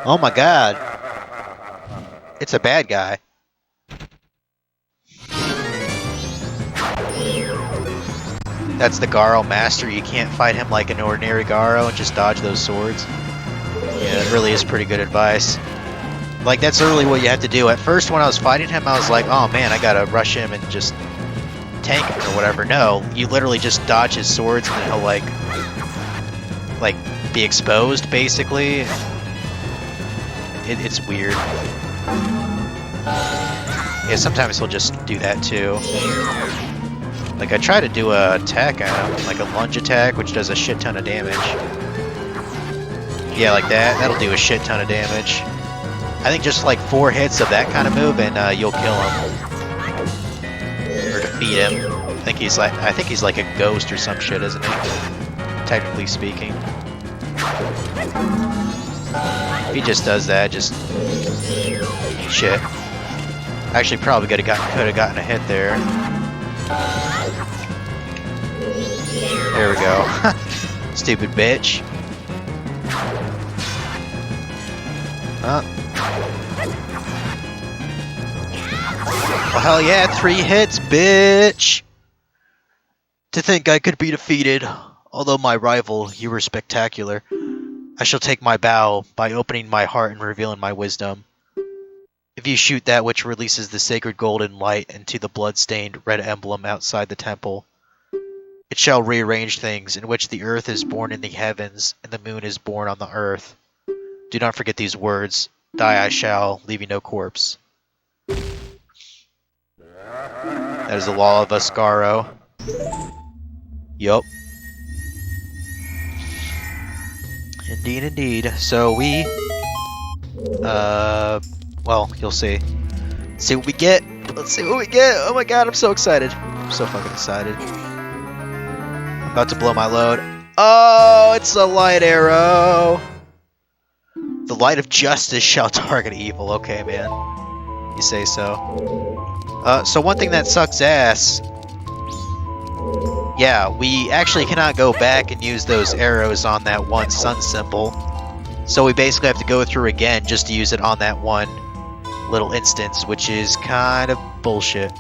Oh my god. It's a bad guy. That's the Garo Master. You can't fight him like an ordinary Garo and just dodge those swords. Yeah, it really is pretty good advice. Like, that's literally what you have to do. At first, when I was fighting him, I was like, oh man, I gotta rush him and just tank him or whatever. No, you literally just dodge his swords and then he'll, like be exposed, basically. It's weird. Yeah, sometimes he'll just do that too. Like, I try to do a attack at him, like a lunge attack, which does a shit ton of damage. Yeah, like that. That'll do a shit ton of damage. I think just like 4 hits of that kind of move and you'll kill him. Or defeat him. I think he's like a ghost or some shit, isn't he? Technically speaking. If he just does that, just... Shit. Actually, probably could have gotten a hit there. There we go. Stupid bitch. Well, hell yeah, 3 hits, bitch! To think I could be defeated. Although my rival, you were spectacular. I shall take my bow by opening my heart and revealing my wisdom. If you shoot that which releases the sacred golden light into the blood-stained red emblem outside the temple, it shall rearrange things in which the earth is born in the heavens and the moon is born on the earth. Do not forget these words. Die I shall, leaving no corpse. That is the law of Ascaro. Yup. Indeed, indeed. So we... well, you'll see. Let's see what we get. Let's see what we get. Oh my god, I'm so excited. I'm so fucking excited. I'm about to blow my load. Oh, it's a light arrow. The light of justice shall target evil. Okay, man. You say so. So one thing that sucks ass... Yeah, we actually cannot go back and use those arrows on that one sun symbol. So we basically have to go through again just to use it on that one little instance, which is kind of bullshit.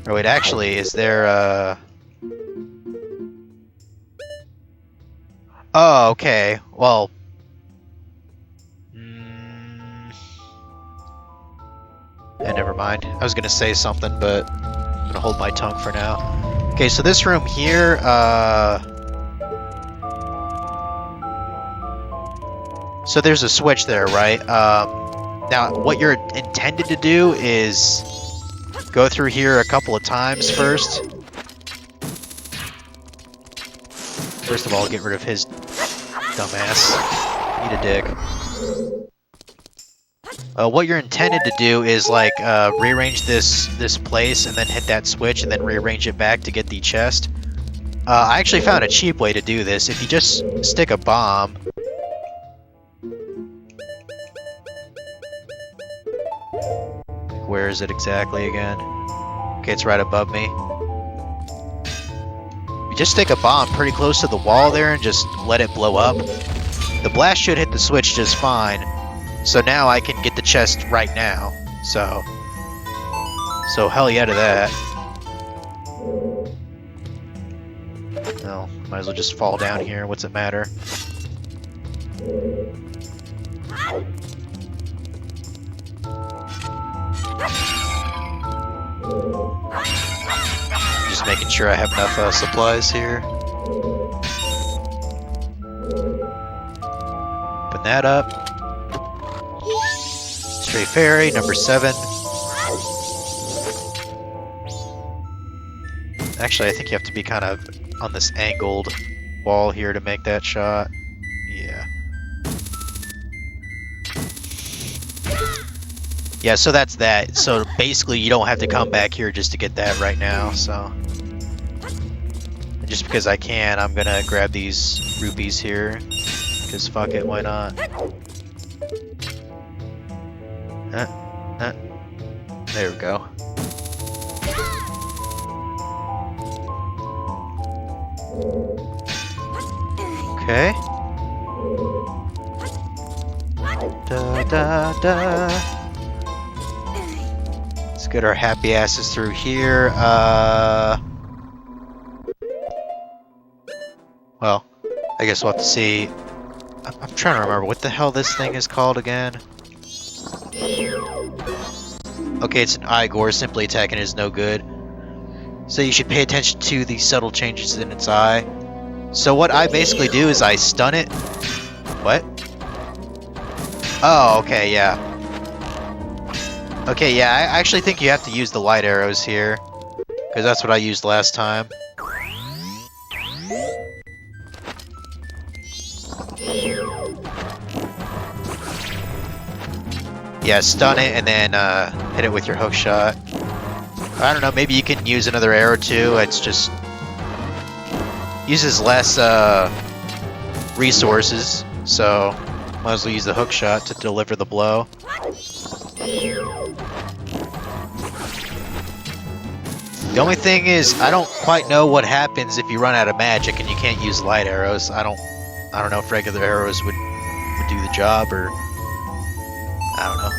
Or wait, actually, is there Oh, okay. Well... Yeah, never mind. I was gonna say something, but I'm gonna hold my tongue for now. Okay, so this room here, so there's a switch there, right? Now, what you're intended to do is go through here a couple of times first. First of all, get rid of his dumbass. Eat a dick. What you're intended to do is, like, rearrange this place and then hit that switch and then rearrange it back to get the chest. I actually found a cheap way to do this. If you just stick a bomb... Where is it exactly again? Okay, it's right above me. You just stick a bomb pretty close to the wall there and just let it blow up. The blast should hit the switch just fine. So now I can get the chest right now. So hell yeah to that. No, might as well just fall down here. What's it matter? Just making sure I have enough supplies here. Open that up. Stray Fairy, number 7. Actually, I think you have to be kind of on this angled wall here to make that shot. Yeah. Yeah, so that's that. So basically, you don't have to come back here just to get that right now, so... And just because I can, I'm gonna grab these rupees here. Because fuck it, why not? There we go. Okay. Da da da. Let's get our happy asses through here. Well, I guess we'll have to see. I'm trying to remember what the hell this thing is called again. Okay, it's an Igor. Simply attacking is no good. So you should pay attention to the subtle changes in its eye. So what I basically do is I stun it. What? Oh, okay, yeah. Okay, yeah, I actually think you have to use the light arrows here. Because that's what I used last time. Yeah, stun it and then hit it with your hook shot. I don't know, maybe you can use another arrow too. It's just uses less resources, so might as well use the hook shot to deliver the blow. The only thing is, I don't quite know what happens if you run out of magic and you can't use light arrows. I don't know if regular arrows would do the job or I don't know.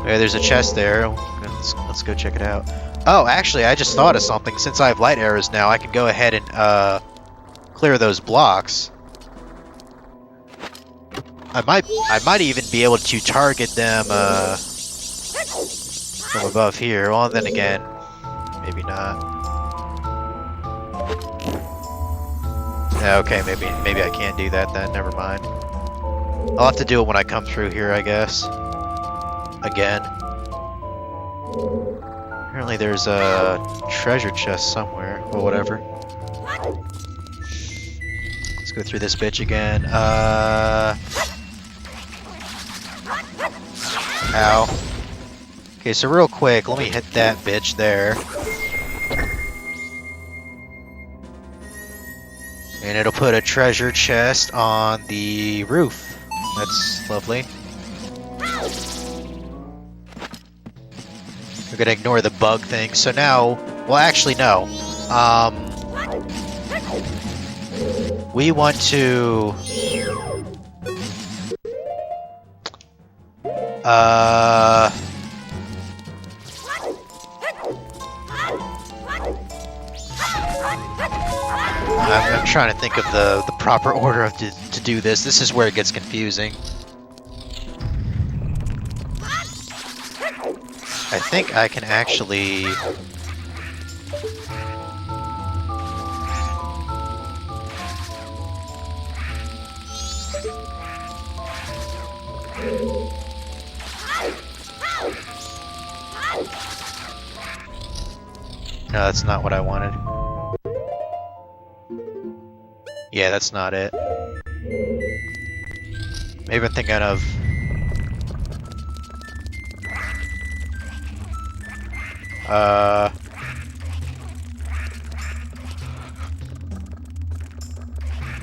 Okay, there's a chest there. Let's go check it out. Oh, actually, I just thought of something. Since I have light arrows now, I can go ahead and clear those blocks. I might even be able to target them from above here. Well, then again, maybe not. Yeah, okay, maybe I can't do that then. Never mind. I'll have to do it when I come through here, I guess. Again. Apparently there's a treasure chest somewhere, or whatever. Let's go through this bitch again. Ow. Okay, so real quick, let me hit that bitch there. And it'll put a treasure chest on the roof. That's lovely. We're gonna ignore the bug thing. So now, well, actually, no. We want to. I'm trying to think of the proper order of to do this. This is where it gets confusing. I think I can actually... No, that's not what I wanted. Yeah, that's not it. Maybe I'm thinking of...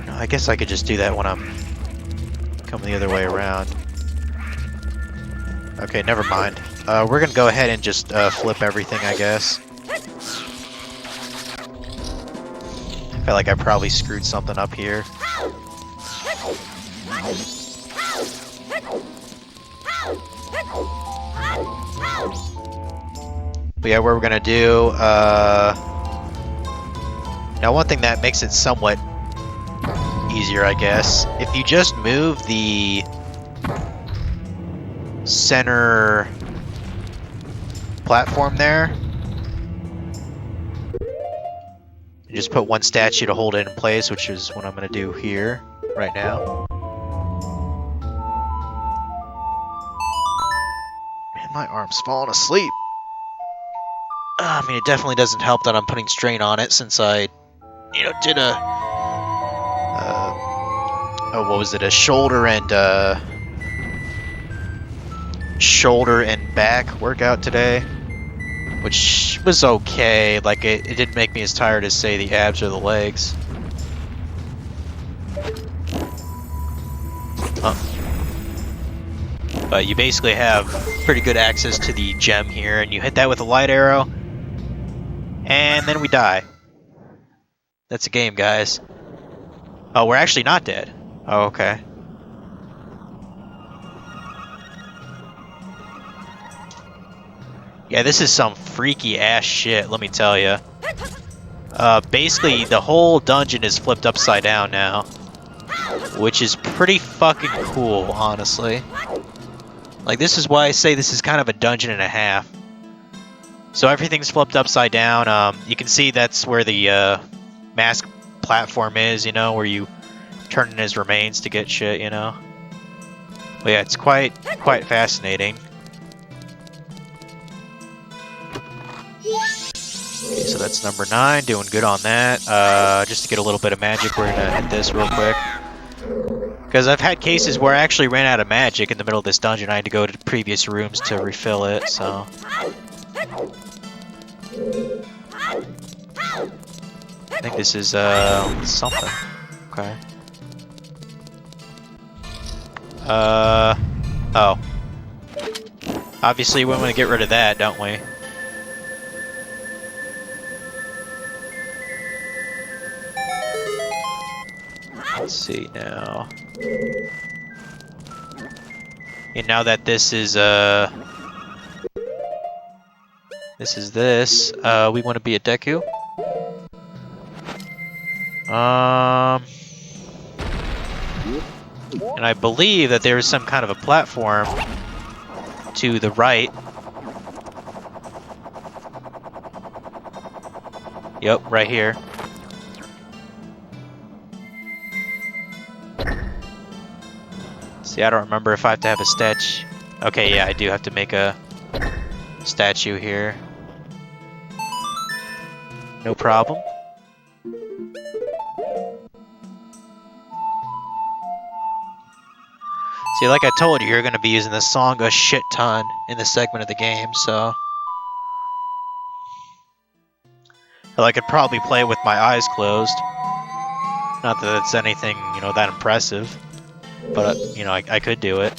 No, I guess I could just do that when I'm coming the other way around. Okay, never mind. We're gonna go ahead and just flip everything, I guess. I feel like I probably screwed something up here. But yeah, what we're gonna do, now one thing that makes it somewhat easier, I guess, if you just move the center platform there, you just put one statue to hold it in place, which is what I'm gonna do here, right now. Man, my arm's falling asleep. I mean, it definitely doesn't help that I'm putting strain on it since I, you know, did a, oh, what was it? A shoulder and back workout today, which was okay. Like, it didn't make me as tired as, say, the abs or the legs. But you basically have pretty good access to the gem here, and you hit that with a light arrow, and then we die. That's a game, guys. Oh, we're actually not dead. Oh, okay. Yeah, this is some freaky ass shit, let me tell you. Basically, the whole dungeon is flipped upside down now, which is pretty fucking cool, honestly. Like, this is why I say this is kind of a dungeon and a half. So everything's flipped upside down. You can see that's where the mask platform is, you know, where you turn in his remains to get shit, you know. But yeah, it's quite fascinating. Okay, so that's number 9, doing good on that. Just to get a little bit of magic, we're gonna hit this real quick. Because I've had cases where I actually ran out of magic in the middle of this dungeon. I had to go to previous rooms to refill it, so... I think this is, something. Okay. Oh. Obviously we want to get rid of that, don't we? Let's see now. And now that this is we want to be a Deku. And I believe that there is some kind of a platform to the right. Yep, right here. See, I don't remember if I have to have a statue. Okay, yeah, I do have to make a statue here. No problem. See, like I told you, you're going to be using this song a shit ton in this segment of the game, so... Hell, I could probably play it with my eyes closed. Not that it's anything, you know, that impressive. But, you know, I could do it.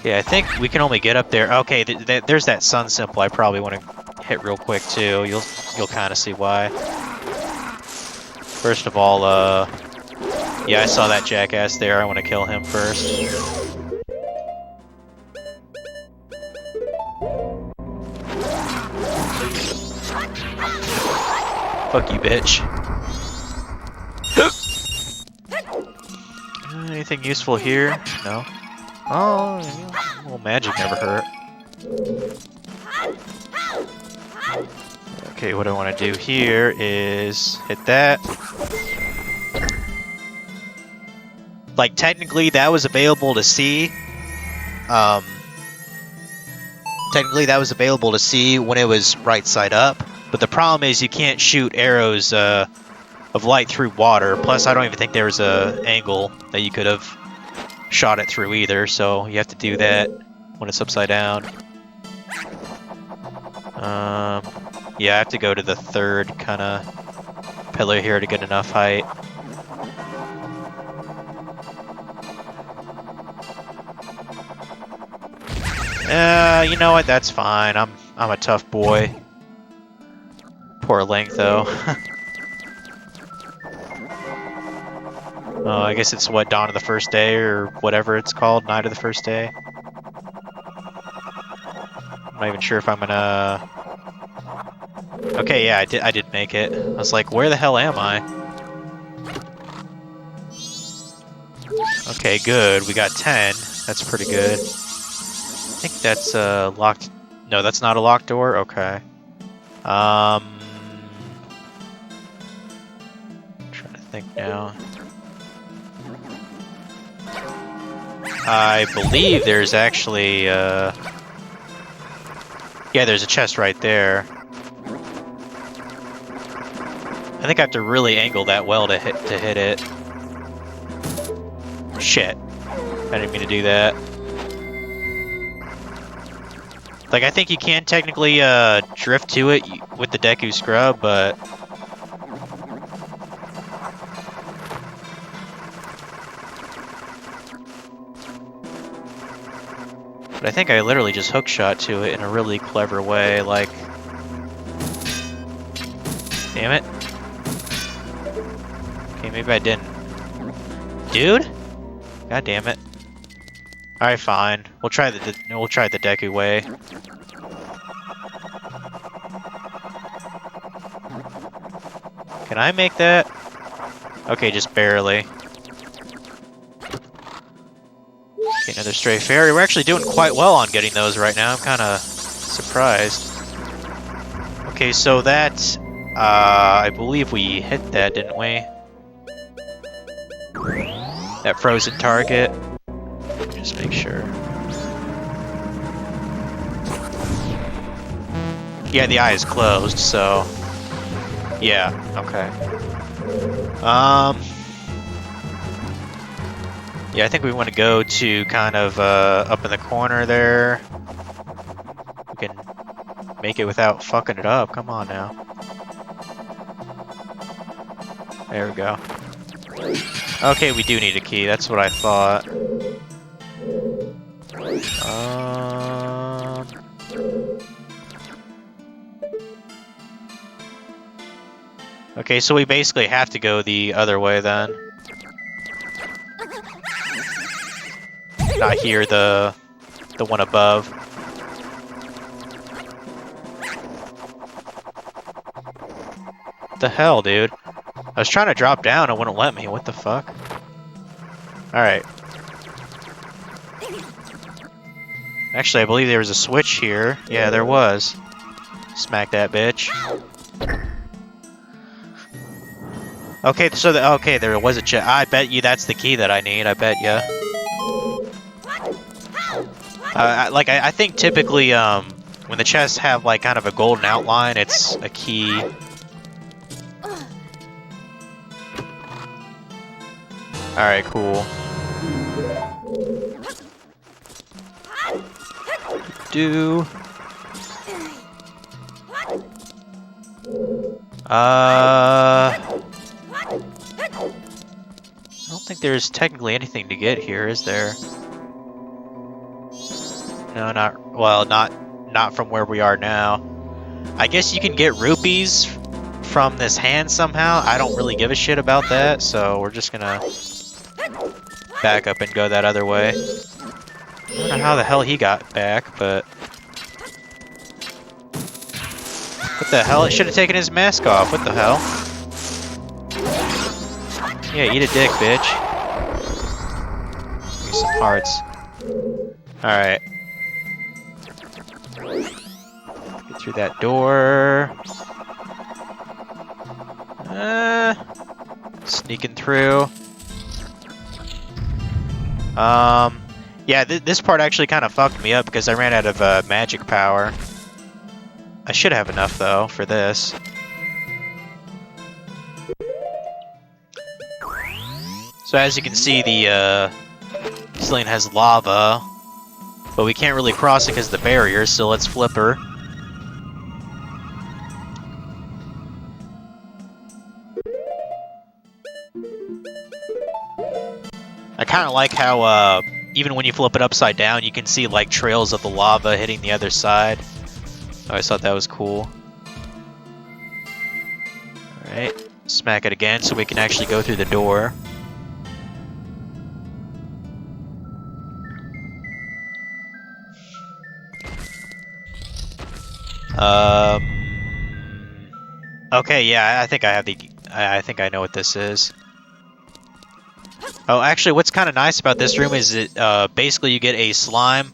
Yeah, I think we can only get up there. Okay, there's that sun symbol I probably want to hit real quick, too. You'll kind of see why. First of all, yeah, I saw that jackass there. I want to kill him first. Fuck you, bitch. Anything useful here? No. Oh, a little magic never hurt. Okay, what I want to do here is hit that. Like, technically, that was available to see. Technically, that was available to see when it was right side up. But the problem is you can't shoot arrows of light through water. Plus, I don't even think there was a angle that you could have shot it through either. So you have to do that when it's upside down. Yeah, I have to go to the third kind of pillar here to get enough height. You know what? That's fine. I'm a tough boy. Poor Link, though. Oh, I guess it's what, Dawn of the First Day or whatever it's called, Night of the First Day. I'm not even sure if I'm gonna. Okay, yeah, I did make it. I was like, where the hell am I? Okay, good. We got 10. That's pretty good. I think that's locked. No, that's not a locked door. Okay. I'm trying to think now. I believe there's actually yeah, there's a chest right there. I think I have to really angle that well to hit it. Shit. I didn't mean to do that. Like, I think you can technically drift to it with the Deku Scrub, but... But I think I literally just hookshot to it in a really clever way, like... Damn it. Okay, maybe I didn't. Dude? God damn it. Alright, fine. We'll try the Deku way. Can I make that? Okay, just barely. Okay, another stray fairy. We're actually doing quite well on getting those right now. I'm kind of surprised. Okay, so that... I believe we hit that, didn't we? That frozen target. Just make sure. Yeah, the eye is closed, so... Yeah, okay. Yeah, I think we want to go to kind of up in the corner there. We can make it without fucking it up. Come on now. There we go. Okay, we do need a key. That's what I thought. Okay, so we basically have to go the other way then. not hear the one above. What the hell, dude? I was trying to drop down, it wouldn't let me. What the fuck? Alright. Actually, I believe there was a switch here. Yeah, there was. Smack that bitch. Okay, so okay, there was a chest. I bet you that's the key that I need. I bet you. I think typically, when the chests have like kind of a golden outline, it's a key. All right, cool. I don't think there's technically anything to get here, is there? No, not from where we are now. I guess you can get rupees from this hand somehow. I don't really give a shit about that, so we're just gonna back up and go that other way. I don't know how the hell he got back, but... What the hell? It should have taken his mask off. What the hell? Yeah, eat a dick, bitch. Give me some hearts. Alright. Get through that door. Sneaking through. Yeah, this part actually kind of fucked me up because I ran out of magic power. I should have enough, though, for this. So as you can see, the this lane has lava, but we can't really cross it because of the barrier, so let's flip her. I kind of like how, even when you flip it upside down, you can see, like, trails of the lava hitting the other side. I always thought that was cool. Alright, smack it again so we can actually go through the door. Okay, yeah, I think I have the... I think I know what this is. Oh, actually, what's kind of nice about this room is that, basically you get a slime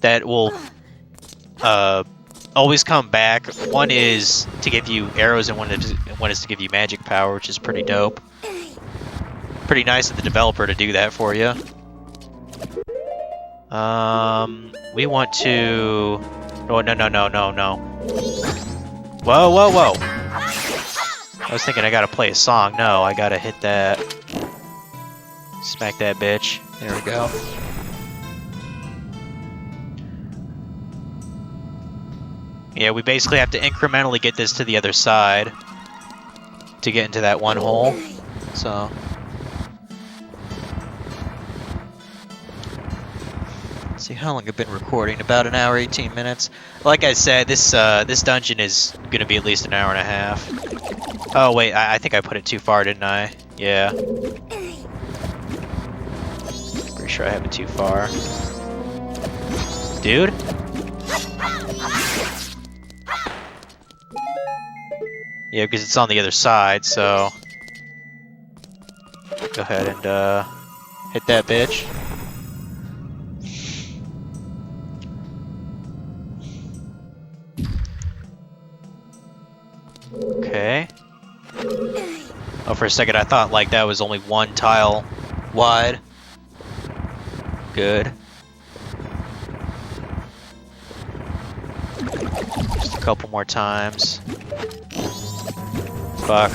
that will, always come back. One is to give you arrows and one is to give you magic power, which is pretty dope. Pretty nice of the developer to do that for you. We want to... Oh, no. Whoa, whoa, whoa! I was thinking I gotta play a song. No, I gotta hit that. Smack that bitch. There we go. Yeah, we basically have to incrementally get this to the other side to get into that one hole. So... Let's see how long I've been recording. About an hour, 18 minutes. Like I said, this dungeon is gonna be at least an hour and a half. Oh wait, I think I put it too far, didn't I? Yeah. Pretty sure I have it too far. Dude? Yeah, because it's on the other side, so... Go ahead and, hit that bitch. Okay. Oh, for a second I thought, like, that was only one tile wide. Good. Just a couple more times. Fuck.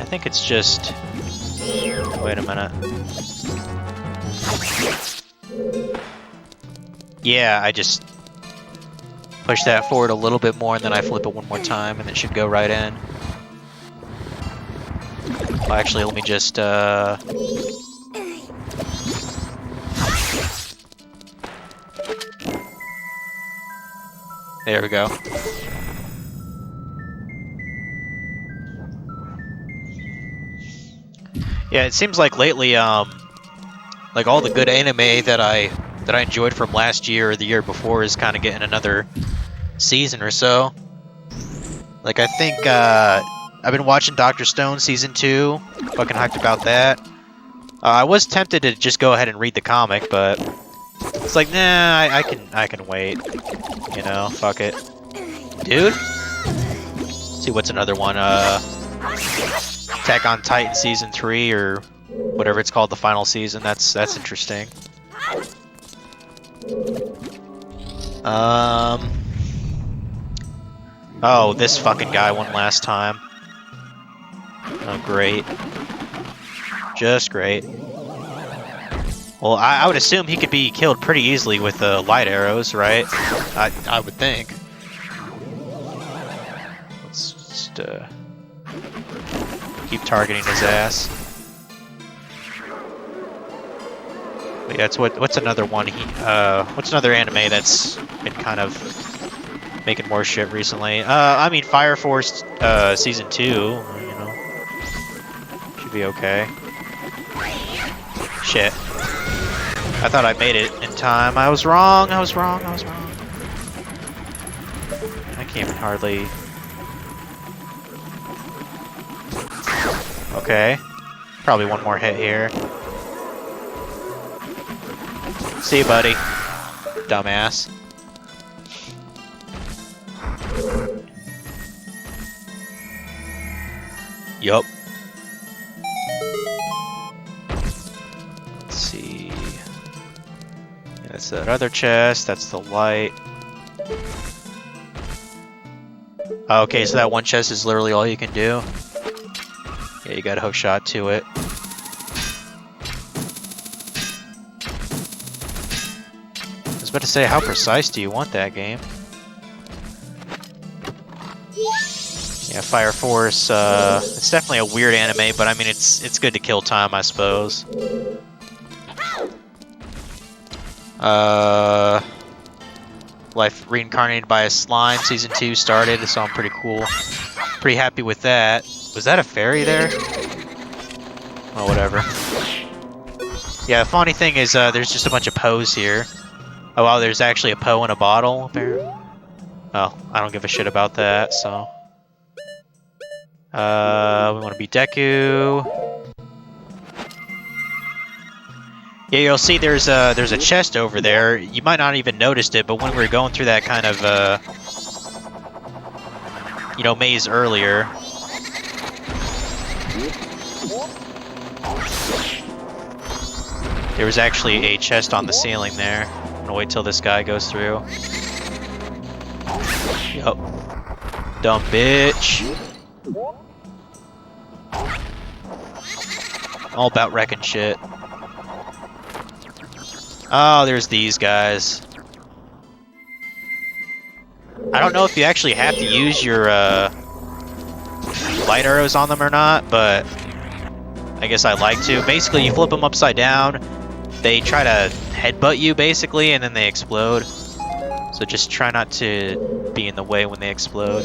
I think it's just... Wait a minute. Yeah, I just push that forward a little bit more and then I flip it one more time and it should go right in. Well, actually, let me just, There we go. Yeah, it seems like lately, like all the good anime that I enjoyed from last year or the year before is kind of getting another season or so. Like I think I've been watching Dr. Stone season 2. Fucking hyped about that. I was tempted to just go ahead and read the comic, but it's like, nah, I can wait. You know, fuck it, dude. Let's see what's another one. Attack on Titan season 3 or whatever it's called, the final season. That's interesting. Oh, this fucking guy won last time. Oh, great. Just great. Well, I would assume he could be killed pretty easily with light arrows, right? I would think. Let's just keep targeting his ass. But yeah, what's another one? What's another anime that's been kind of making more shit recently? I mean, Fire Force season 2. You know, should be okay. Shit. I thought I made it in time. I was wrong. I can't even hardly. Okay. Probably one more hit here. See you, buddy. Dumbass. Yup. Let's see. Yeah, that's that other chest. That's the light. Okay, so that one chest is literally all you can do. Yeah, you got a hook shot to it. I was about to say, how precise do you want that game? Yeah, Fire Force, it's definitely a weird anime, but I mean, it's good to kill time, I suppose. Life Reincarnated by a Slime, Season 2 started, so I'm pretty cool. Pretty happy with that. Was that a fairy there? Oh, whatever. Yeah, the funny thing is, there's just a bunch of Poes here. Oh, wow, there's actually a Poe in a bottle, apparently. Oh, I don't give a shit about that, so... we want to be Deku. Yeah, you'll see there's a chest over there. You might not even noticed it, but when we were going through that kind of you know, maze earlier, there was actually a chest on the ceiling there. I'm gonna wait till this guy goes through. Yup. Dumb bitch. All about wrecking shit. Oh, there's these guys. I don't know if you actually have to use your light arrows on them or not, but I guess I like to. Basically, you flip them upside down, they try to headbutt you, basically, and then they explode. So just try not to be in the way when they explode.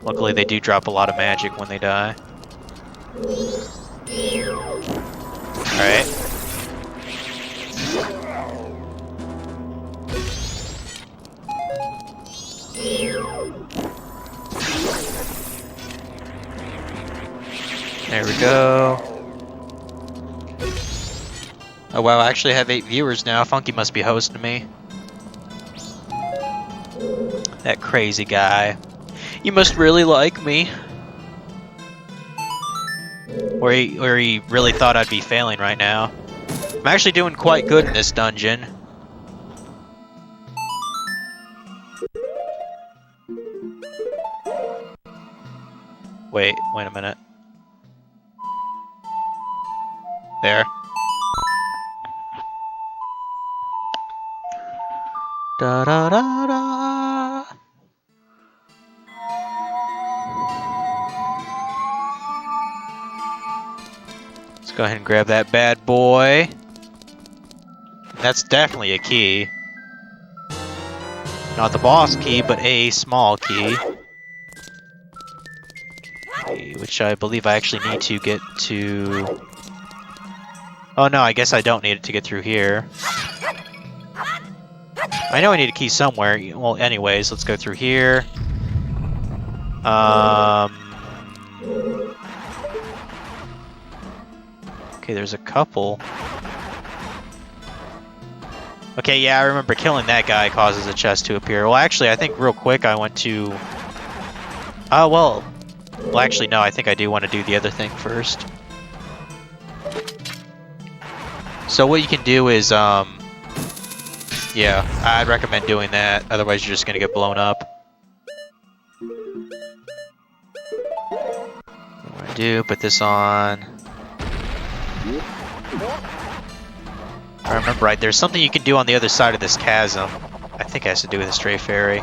Luckily, they do drop a lot of magic when they die. Alright. There we go. Oh wow, I actually have 8 viewers now. Funky must be hosting me. That crazy guy. You must really like me. Or he really thought I'd be failing right now. I'm actually doing quite good in this dungeon. Wait a minute. There. Da da da da. go ahead and grab that bad boy. That's definitely a key. Not the boss key, but a small key. Okay, which I believe I actually need to get to... Oh no, I guess I don't need it to get through here. I know I need a key somewhere. Well, anyways, let's go through here. Okay, there's a couple. Okay, yeah, I remember killing that guy causes a chest to appear. Well, actually, I think real quick I went to... Oh, well... Well, actually, no, I think I do want to do the other thing first. So what you can do is, yeah, I'd recommend doing that. Otherwise, you're just going to get blown up. What I do, put this on. I remember right, there's something you can do on the other side of this chasm. I think it has to do with a stray fairy.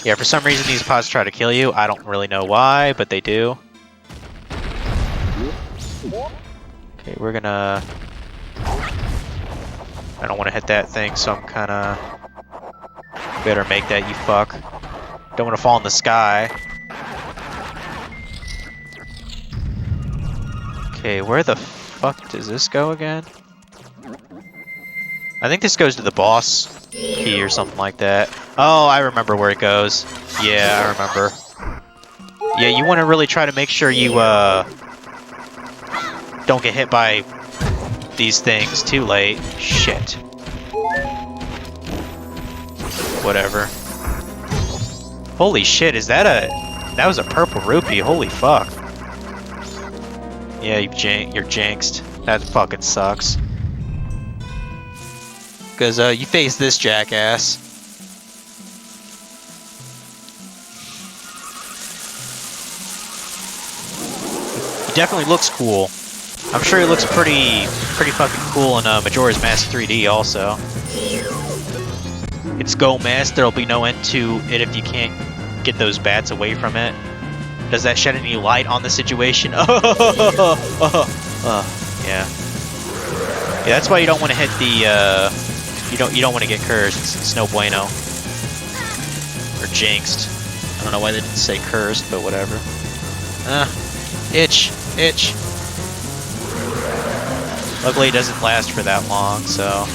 Yeah, for some reason these pods try to kill you. I don't really know why, but they do. Okay, we're gonna... I don't want to hit that thing, so I'm kinda... Better make that, you fuck. Don't want to fall in the sky. Okay, where the fuck does this go again? I think this goes to the boss key or something like that. Oh, I remember where it goes. Yeah, I remember. Yeah, you want to really try to make sure you don't get hit by these things too late. Shit. Whatever. Holy shit, is that a... That was a purple rupee, holy fuck. Yeah, you're jinxed. That fucking sucks. Because you face this jackass. He definitely looks cool. I'm sure he looks pretty fucking cool in Majora's Mask 3D also. It's Go Mask, there'll be no end to it if you can't get those bats away from it. Does that shed any light on the situation? Yeah. Yeah, that's why you don't want to hit the, you don't want to get cursed. It's no bueno. Or jinxed. I don't know why they didn't say cursed, but whatever. Itch. Luckily it doesn't last for that long, so...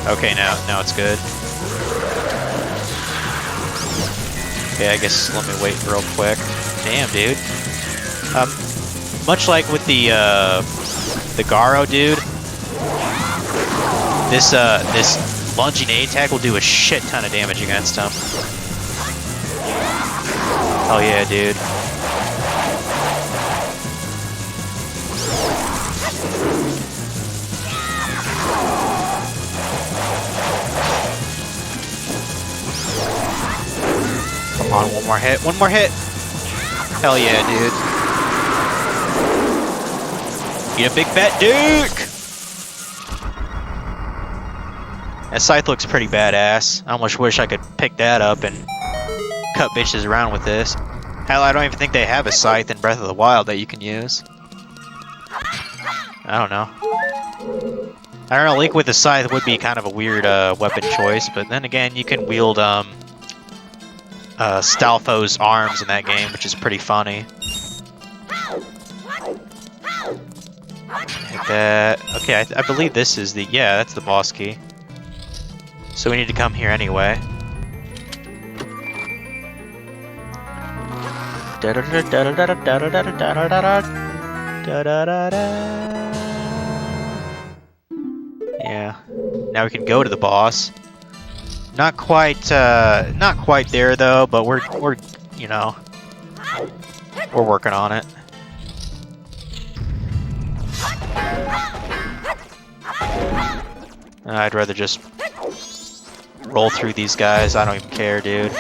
Okay, now it's good. Okay, I guess let me wait real quick. Damn, dude. Much like with the Garo dude, this lunging A attack will do a shit ton of damage against him. Oh yeah, dude. Come on, one more hit. One more hit! Hell yeah, dude. Get a big fat Duke! That scythe looks pretty badass. I almost wish I could pick that up and cut bitches around with this. Hell, I don't even think they have a scythe in Breath of the Wild that you can use. I don't know. I don't know, Link with a scythe would be kind of a weird weapon choice, but then again, you can wield Stalfo's arms in that game, which is pretty funny. Hit that. Okay, I believe this is the... Yeah, that's the boss key. So we need to come here anyway. Yeah. Now we can go to the boss. Not quite there though, but we're you know, we're working on it. I'd rather just roll through these guys. I don't even care, dude.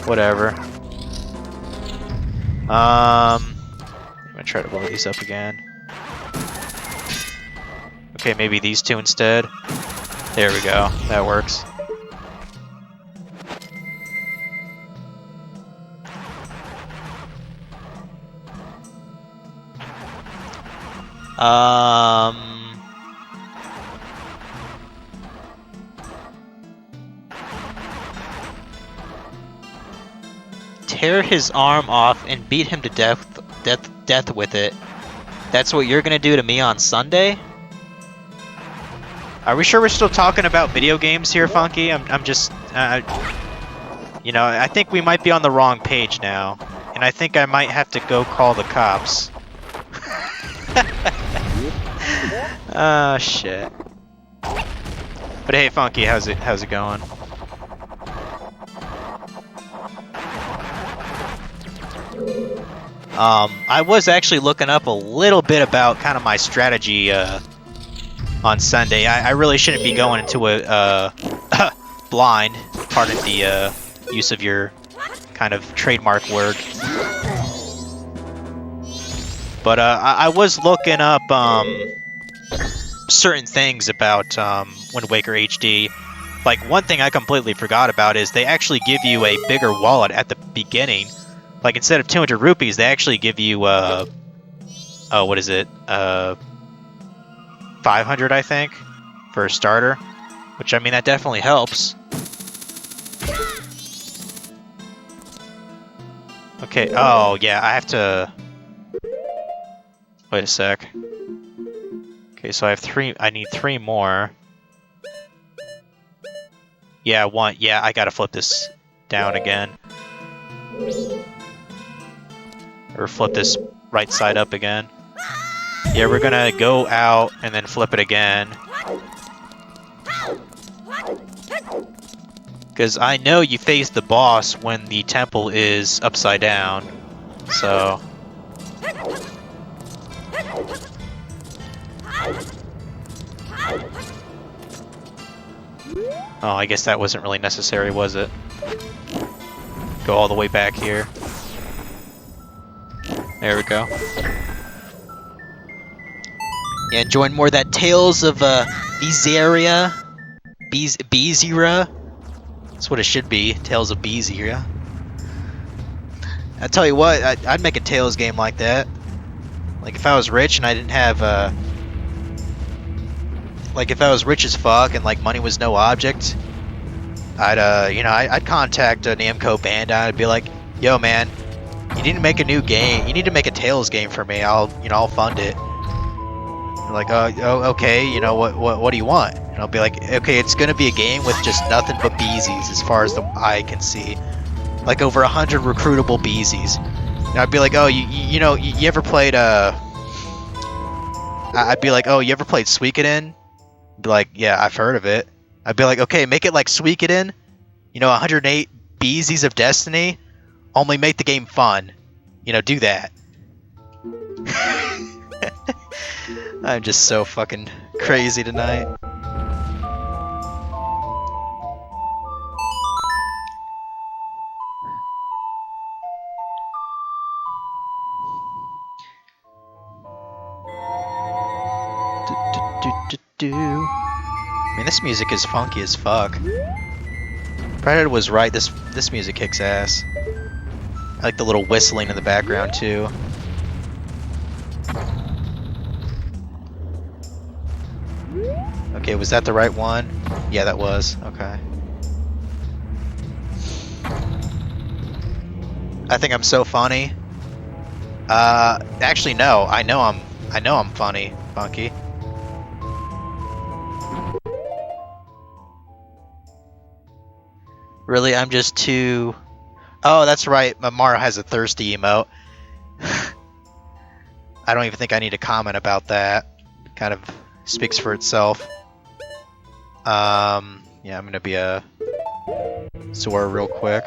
Whatever. I'm gonna try to blow these up again. Okay, maybe these two instead. There we go. That works. Um... Tear his arm off and beat him to death with it. That's what you're gonna do to me on Sunday? Are we sure we're still talking about video games here, Funky? I'm just, you know, I think we might be on the wrong page now, and I think I might have to go call the cops. Oh shit. But hey, Funky, how's it going? I was actually looking up a little bit about kind of my strategy on Sunday. I really shouldn't be going into a blind, pardon the use of your kind of trademark word. But I was looking up certain things about Wind Waker HD. Like, one thing I completely forgot about is they actually give you a bigger wallet at the beginning. Like, instead of 200 rupees, they actually give you, what is it? 500, I think, for a starter. Which, I mean, that definitely helps. Okay, oh, yeah, I have to... Wait a sec. Okay, so I have 3... I need 3 more. Yeah, 1. Yeah, I gotta flip this down again. Or flip this right side up again. Yeah, we're gonna go out and then flip it again. Because I know you face the boss when the temple is upside down. So... Oh, I guess that wasn't really necessary, was it? Go all the way back here. There we go. Yeah, enjoying more of that Tales of Beezera. Beezera. That's what it should be. Tales of Beezera. I tell you what, I'd make a Tales game like that. Like, if I was rich and I didn't have like, if I was rich as fuck and like money was no object, I'd you know, I'd contact Namco Bandai. I'd be like, yo man, you need to make a new game. You need to make a Tales game for me. I'll fund it. They're like, oh, okay. You know what do you want? And I'll be like, okay, it's gonna be a game with just nothing but beezies as far as the eye can see, like over 100 recruitable beezies. And I'd be like, oh, you know, you ever played I'd be like, oh, you ever played Suikoden? Be like, yeah, I've heard of it. I'd be like, okay, make it like Suikoden. You know, 108 beezies of destiny. Only make the game fun. You know, do that. I'm just so fucking crazy tonight. I mean, this music is funky as fuck. Predator was right. This music kicks ass. I like the little whistling in the background too. Okay, was that the right one? Yeah, that was. Okay. I think I'm so funny. Actually, no. I know I'm funny, Funky. Really, I'm just too... Oh, that's right. Mario has a thirsty emote. I don't even think I need to comment about that. It kind of speaks for itself. Yeah, I'm gonna be a Zora real quick.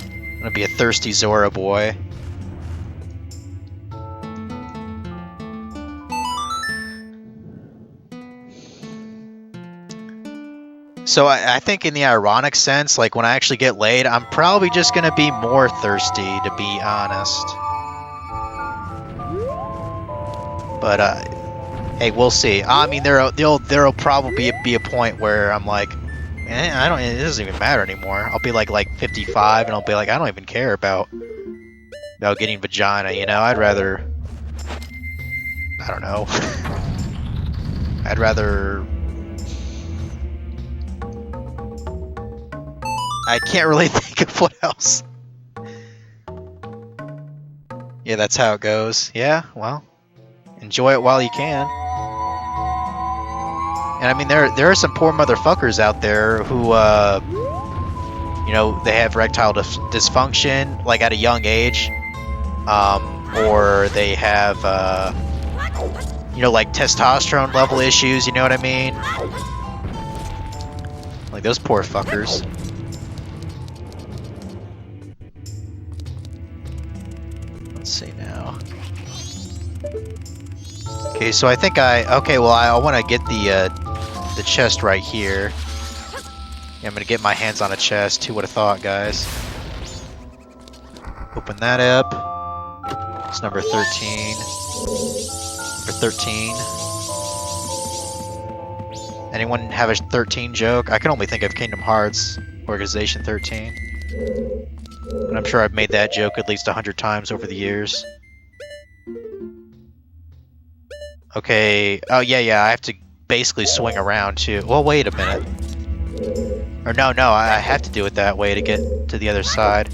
I'm gonna be a thirsty Zora boy. So I think in the ironic sense, like when I actually get laid, I'm probably just gonna be more thirsty, to be honest. But hey, we'll see. I mean, there'll probably be a point where I'm like, it doesn't even matter anymore. I'll be like 55, and I'll be like, I don't even care about about getting vagina, you know? I'd rather... I don't know. I'd rather... I can't really think of what else. Yeah, that's how it goes. Yeah, well, enjoy it while you can. And I mean, there are some poor motherfuckers out there who, you know, they have erectile dysfunction, like at a young age, or they have, you know, like testosterone level issues. You know what I mean? Like those poor fuckers. Let's see now. Okay, so I think okay, well, I want to get the chest right here. Yeah, I'm gonna get my hands on a chest. Who would have thought, guys? Open that up. It's number 13. Number 13. Anyone have a 13 joke? I can only think of Kingdom Hearts Organization 13. And I'm sure I've made that joke at least 100 times over the years. Okay. Oh, yeah, I have to basically swing around too. Well, wait a minute. Or no, I have to do it that way to get to the other side.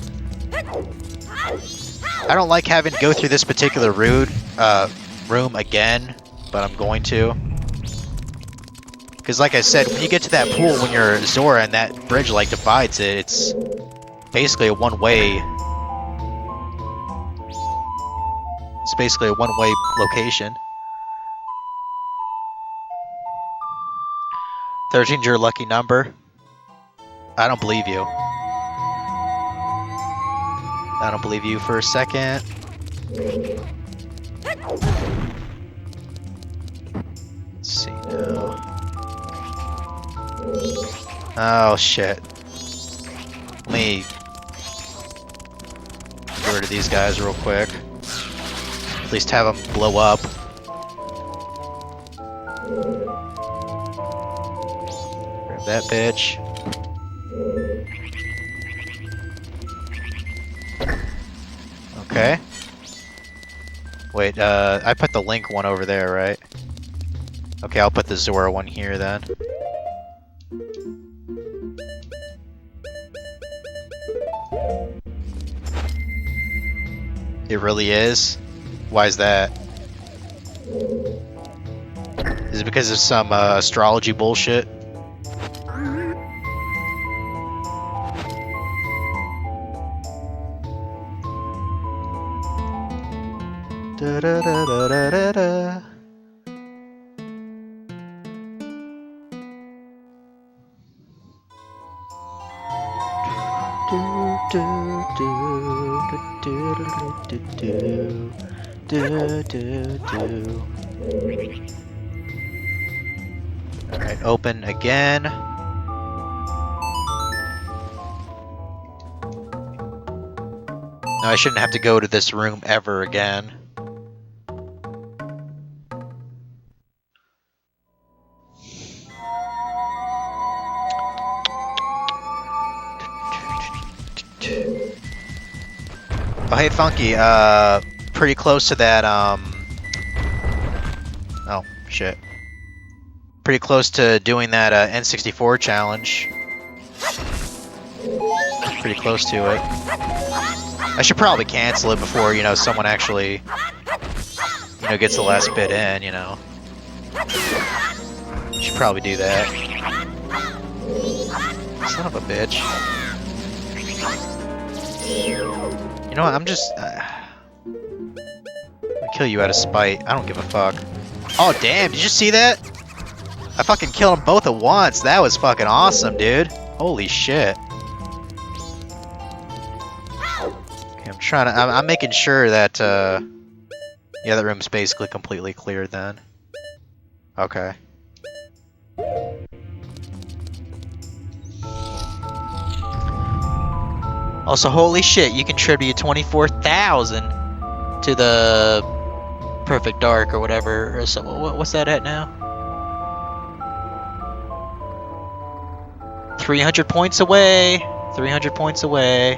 I don't like having to go through this particular room again, but I'm going to. Because like I said, when you get to that pool when you're Zora and that bridge like divides it, it's basically a one-way. It's basically a one-way location. 13's your lucky number. I don't believe you. I don't believe you for a second. Let's see now. Oh shit. Let me get rid of these guys real quick. At least have them blow up. Grab that bitch. Okay. Wait, I put the Link one over there, right? Okay, I'll put the Zora one here then. It really is? Why is that? Is it because of some astrology bullshit? Da da da da da da da. Alright, open again. Now I shouldn't have to go to this room ever again. Oh, hey, Funky, pretty close to that, oh, shit. Pretty close to doing that, N64 challenge. Pretty close to it. I should probably cancel it before, you know, someone actually, you know, gets the last bit in, you know. Should probably do that. Son of a bitch. You know what, I'm just... I'll kill you out of spite. I don't give a fuck. Oh, damn, did you see that? I fucking killed them both at once. That was fucking awesome, dude. Holy shit. Okay, I'm trying to... I'm making sure that, yeah, that room's basically completely cleared then. Okay. Also, holy shit, you contribute 24,000 to the Perfect Dark or whatever. Or so, what's that at now? 300 points away. 300 points away.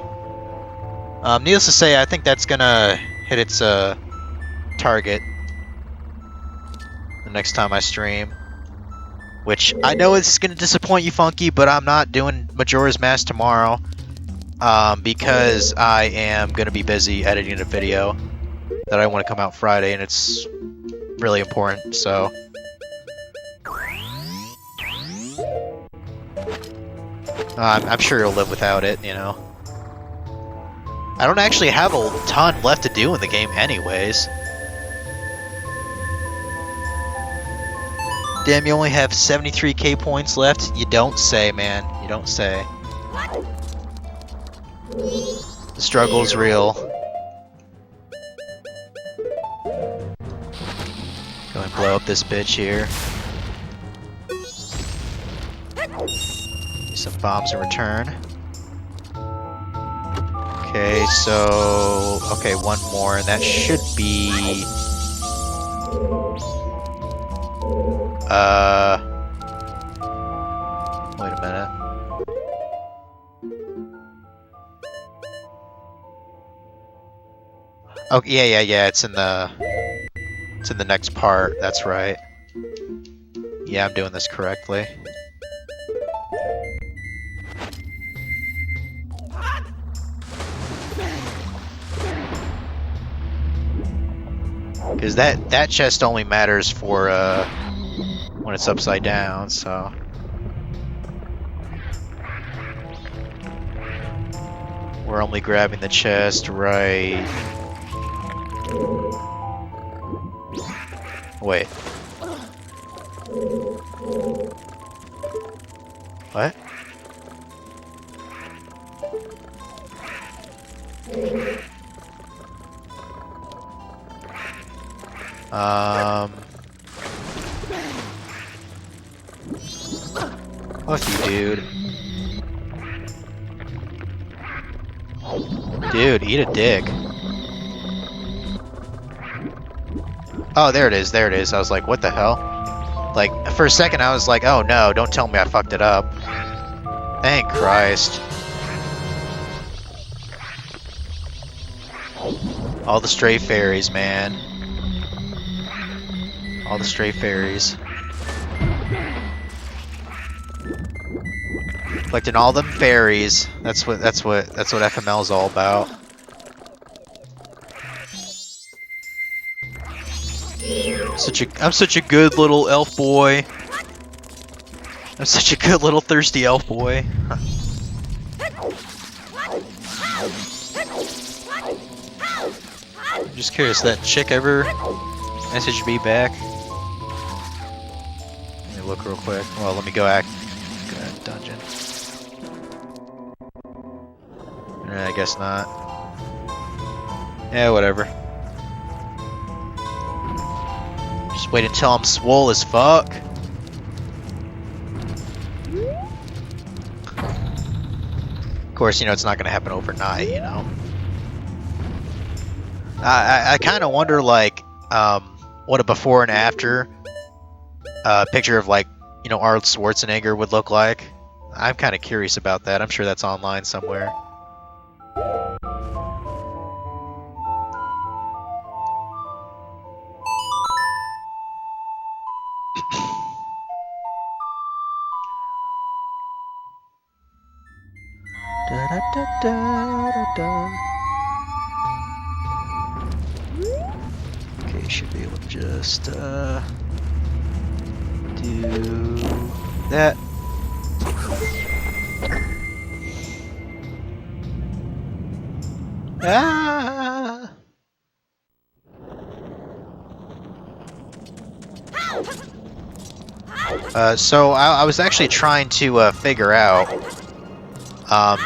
Needless to say, I think that's gonna hit its target the next time I stream. Which I know it's gonna disappoint you, Funky, but I'm not doing Majora's Mask tomorrow. Because I am gonna be busy editing a video that I want to come out Friday, and it's really important, so. I'm sure you'll live without it, you know. I don't actually have a ton left to do in the game anyways. Damn, you only have 73k points left? You don't say, man. You don't say. The struggle's real. Go and blow up this bitch here. Some bombs in return. Okay, so... Okay, one more, and that should be... Wait a minute. Oh, yeah, it's in the... It's in the next part, that's right. Yeah, I'm doing this correctly. Because that chest only matters for when it's upside down, so. We're only grabbing the chest, right? Wait. What? Fuck you, dude. Dude, eat a dick. Oh, there it is, there it is. I was like, what the hell? Like, for a second I was like, oh no, don't tell me I fucked it up. Thank Christ. All the stray fairies, man. All the stray fairies. Collecting all them fairies. That's what FML is all about. I'm such a good little elf boy. I'm such a good little thirsty elf boy. I'm just curious, that chick ever messaged me back? Let me look real quick. Well, let me go act. Go ahead, dungeon. I guess not. Yeah, whatever. Just wait until I'm swole as fuck. Of course, you know, it's not gonna happen overnight, you know. I kind of wonder, like, what a before and after picture of, like, you know, Arnold Schwarzenegger would look like. I'm kind of curious about that. I'm sure that's online somewhere. Da, da, da, da, da, da. Okay, should be able to just do that. Ah! So I was actually trying to figure out,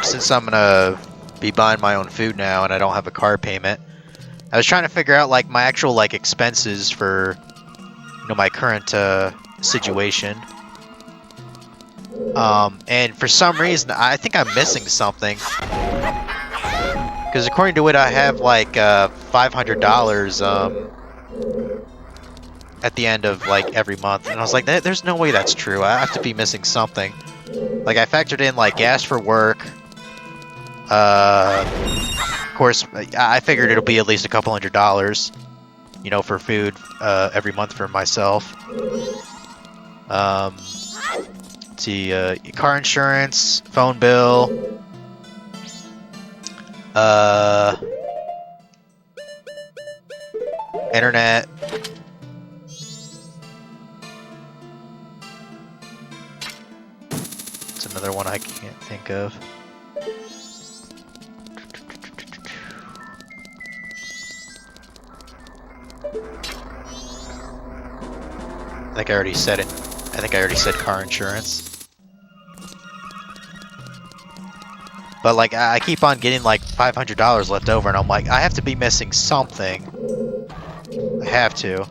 since I'm gonna be buying my own food now and I don't have a car payment, I was trying to figure out, like, my actual, like, expenses for, you know, my current situation. And for some reason, I think I'm missing something. Because according to it, I have, like, $500 at the end of, like, every month. And I was like, there's no way that's true. I have to be missing something. Like, I factored in, like, gas for work, Of course, I figured it'll be at least a couple $100, you know, for food every month for myself. Let's see, car insurance, phone bill, internet. It's another one I can't think of. I think I already said it. I think I already said car insurance. But like, I keep on getting like $500 left over, and I'm like, I have to be missing something. I have to.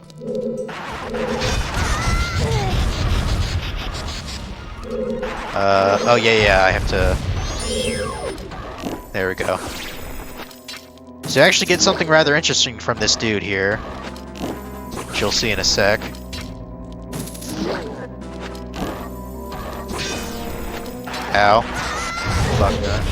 Oh yeah, I have to. There we go. So you actually get something rather interesting from this dude here, which you'll see in a sec. Ow. Fuck that.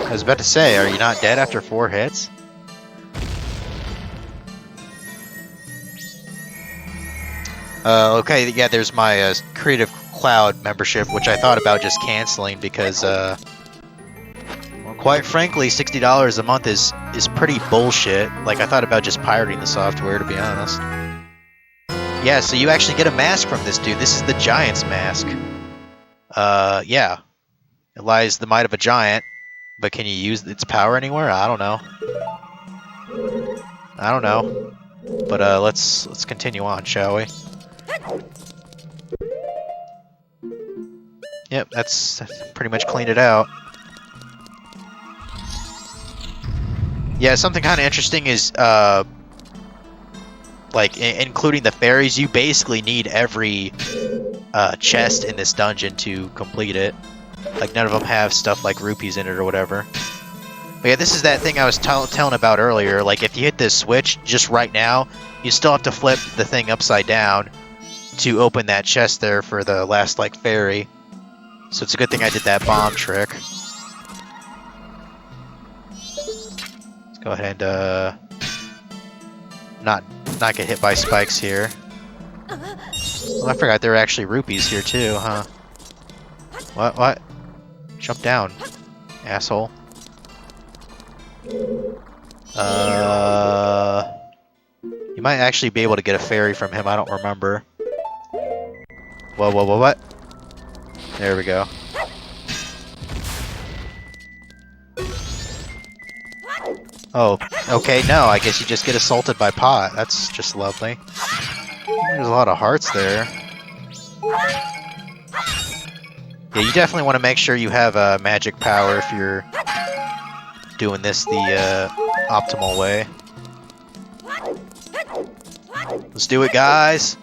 I was about to say, are you not dead after 4 hits? Okay, yeah, there's my Creative Cloud membership, which I thought about just canceling because, well, quite frankly, $60 a month is pretty bullshit. Like, I thought about just pirating the software, to be honest. Yeah, so you actually get a mask from this dude. This is the Giant's mask. Yeah. It lies the might of a giant, but can you use its power anywhere? I don't know. I don't know. But let's continue on, shall we? Yep, that's pretty much cleaned it out. Yeah, something kind of interesting is like including the fairies, you basically need every chest in this dungeon to complete it. Like, none of them have stuff like rupees in it or whatever. But yeah, this is that thing I was telling about earlier. Like, if you hit this switch just right now, you still have to flip the thing upside down to open that chest there for the last, like, fairy. So it's a good thing I did that bomb trick. Let's go ahead and not get hit by spikes here. Oh, I forgot there were actually rupees here too, huh? What? Jump down, asshole. You might actually be able to get a fairy from him, I don't remember. Whoa, what? There we go. Oh, okay, no, I guess you just get assaulted by pot. That's just lovely. There's a lot of hearts there. Yeah, you definitely want to make sure you have magic power if you're doing this the optimal way. Let's do it, guys!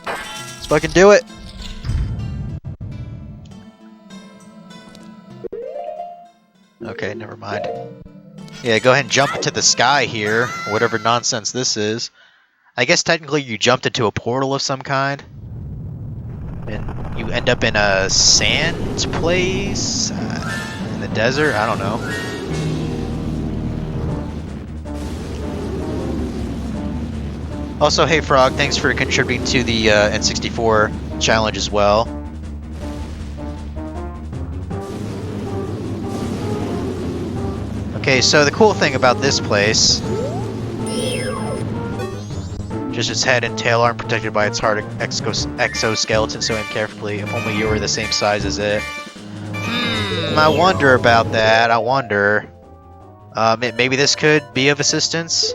Let's fucking do it! Okay, never mind. Yeah, go ahead and jump into the sky here, whatever nonsense this is. I guess technically you jumped into a portal of some kind. And you end up in a sand place? In the desert? I don't know. Also, hey Frog, thanks for contributing to the N64 challenge as well. Okay, so the cool thing about this place, just its head and tail aren't protected by its hard exoskeleton, so aim carefully. If only you were the same size as it. I wonder about that. I wonder. Maybe this could be of assistance.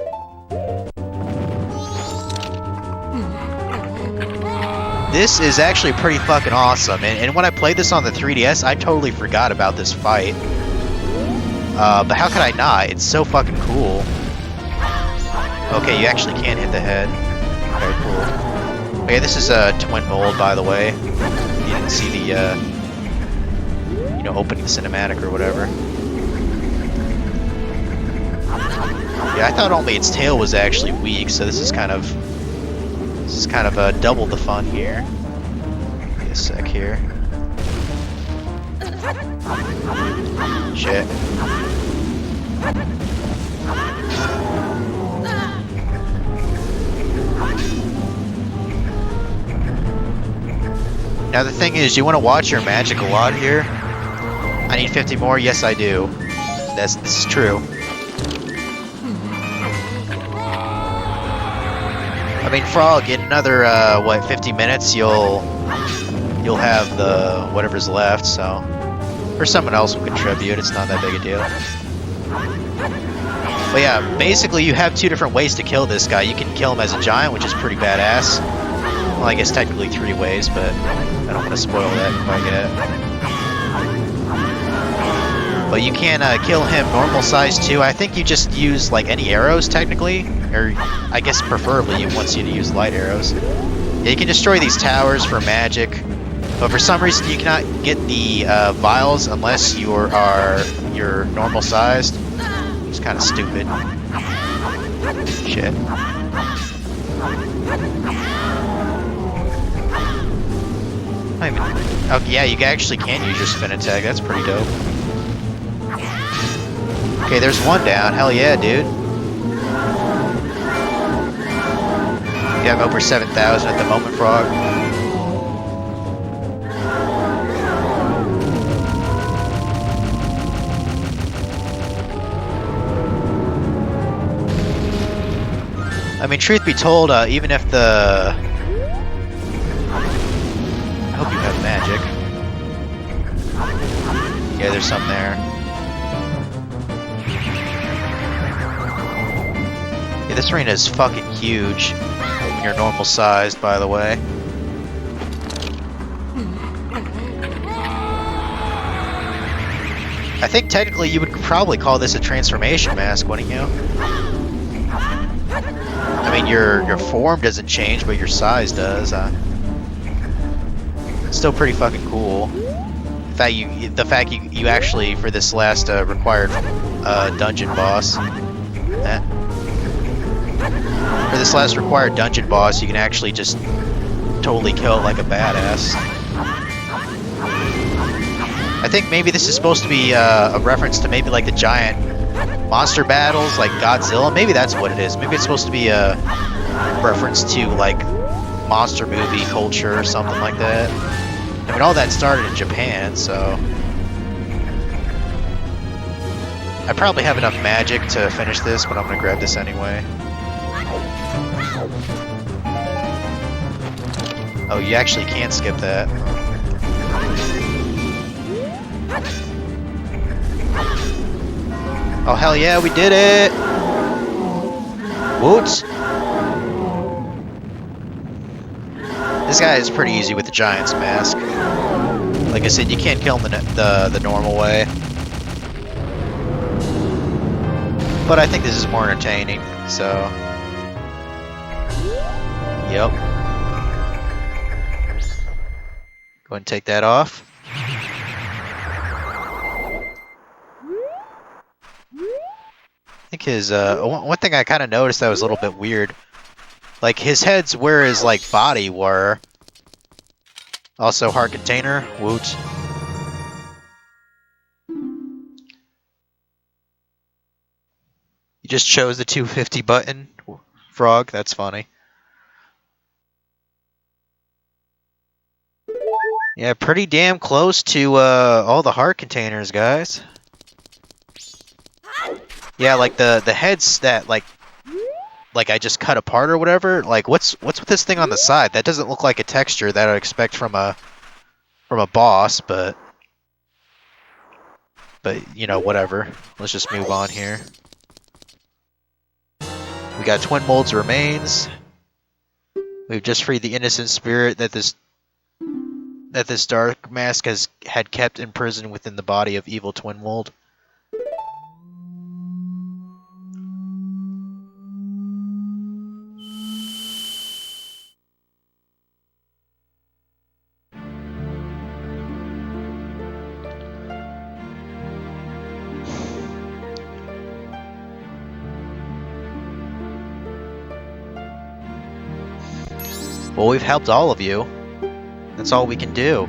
This is actually pretty fucking awesome, and when I played this on the 3DS, I totally forgot about this fight. But how could I not? It's so fucking cool. Okay, you actually can't hit the head. Very cool. Okay, this is a twin mold, by the way. You didn't see the, you know, opening cinematic or whatever. Yeah, I thought only its tail was actually weak, so this is kind of double the fun here. Give me a sec here. Shit. Now the thing is, you want to watch your magic a lot here. I need 50 more. Yes, I do. This is true. I mean, Frog, in another what 50 minutes, you'll have the whatever's left. So, or someone else will contribute. It's not that big a deal. But yeah, basically, you have two different ways to kill this guy. You can kill him as a giant, which is pretty badass. Well, I guess technically 3 ways, but I don't want to spoil that quite yet. But you can kill him normal size too. I think you just use like any arrows technically, or I guess preferably it wants you to use light arrows. Yeah, you can destroy these towers for magic, but for some reason you cannot get the vials unless you're normal sized. It's kind of stupid. Shit. Oh yeah, you actually can use your spin attack. That's pretty dope. Okay, there's one down. Hell yeah, dude. You have over 7,000 at the moment, Frog. I mean, truth be told, even if the... I hope you have magic. Yeah, there's some there. Yeah, this arena is fucking huge when you're normal sized, by the way. I think technically you would probably call this a transformation mask, wouldn't you? I mean, your form doesn't change, but your size does. It's still pretty fucking cool. The fact you actually, for this last required dungeon boss, for this last required dungeon boss, you can actually just totally kill it like a badass. I think maybe this is supposed to be a reference to maybe like the giant monster battles, like Godzilla. Maybe that's what it is. Maybe it's supposed to be a reference to like monster movie culture or something like that. I mean, all that started in Japan, so I probably have enough magic to finish this, but I'm gonna grab this anyway. Oh, you actually can't skip that. Oh, hell yeah, we did it! Whoops! This guy is pretty easy with the Giant's Mask. Like I said, you can't kill him the normal way. But I think this is more entertaining, so... Yep. Go ahead and take that off. I think his, one thing I kind of noticed that was a little bit weird. Like, his head's where his, like, body were. Also, heart container. Woot. You just chose the 250 button, Frog. That's funny. Yeah, pretty damn close to, all the heart containers, guys. Yeah, like the heads that like I just cut apart or whatever. Like what's with this thing on the side? That doesn't look like a texture that I'd expect from a boss, but you know, whatever. Let's just move on here. We got Twin Mold's remains. We've just freed the innocent spirit that this dark mask had kept imprisoned within the body of evil Twin Mold. Well, we've helped all of you. That's all we can do.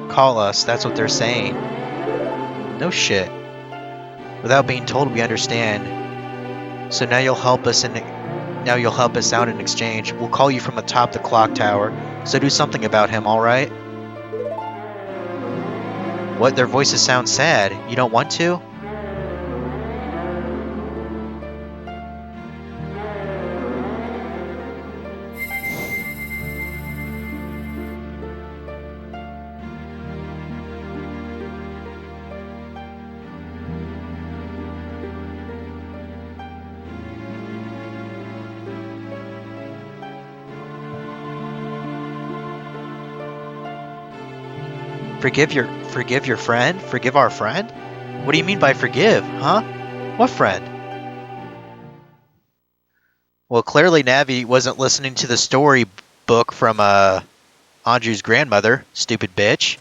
Call us, that's what they're saying. No shit. Without being told, we understand. So now you'll help us out in exchange. We'll call you from atop the clock tower. So do something about him, alright? What? Their voices sound sad. You don't want to? Forgive your friend? Forgive our friend? What do you mean by forgive, huh? What friend? Well, clearly Navi wasn't listening to the story book from Andrew's grandmother, stupid bitch.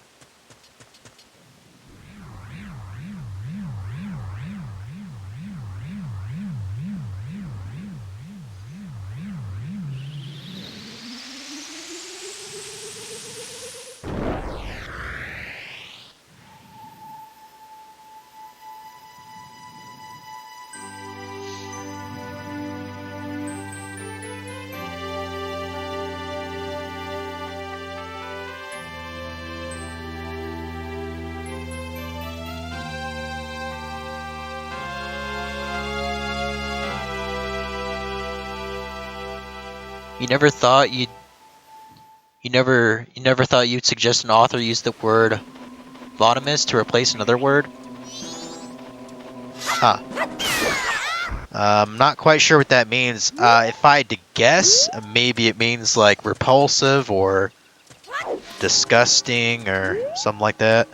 You never thought you'd suggest an author use the word Vonomus to replace another word? Huh. I'm not quite sure what that means. If I had to guess, maybe it means like repulsive or disgusting or something like that.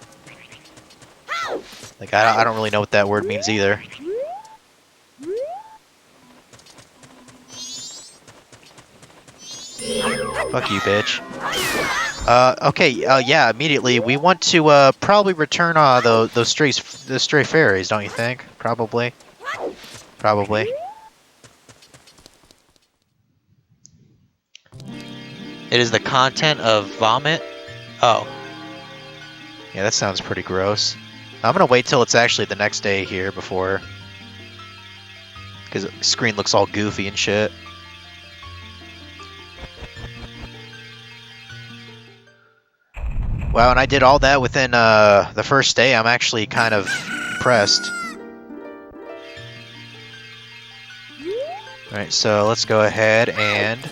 Like, I don't really know what that word means either. Fuck you, bitch. Okay, yeah, immediately. We want to, probably return, those stray fairies, don't you think? Probably. Probably. It is the content of vomit? Oh. Yeah, that sounds pretty gross. I'm gonna wait till it's actually the next day here before... because the screen looks all goofy and shit. Wow, and I did all that within the first day. I'm actually kind of impressed. Alright, so let's go ahead and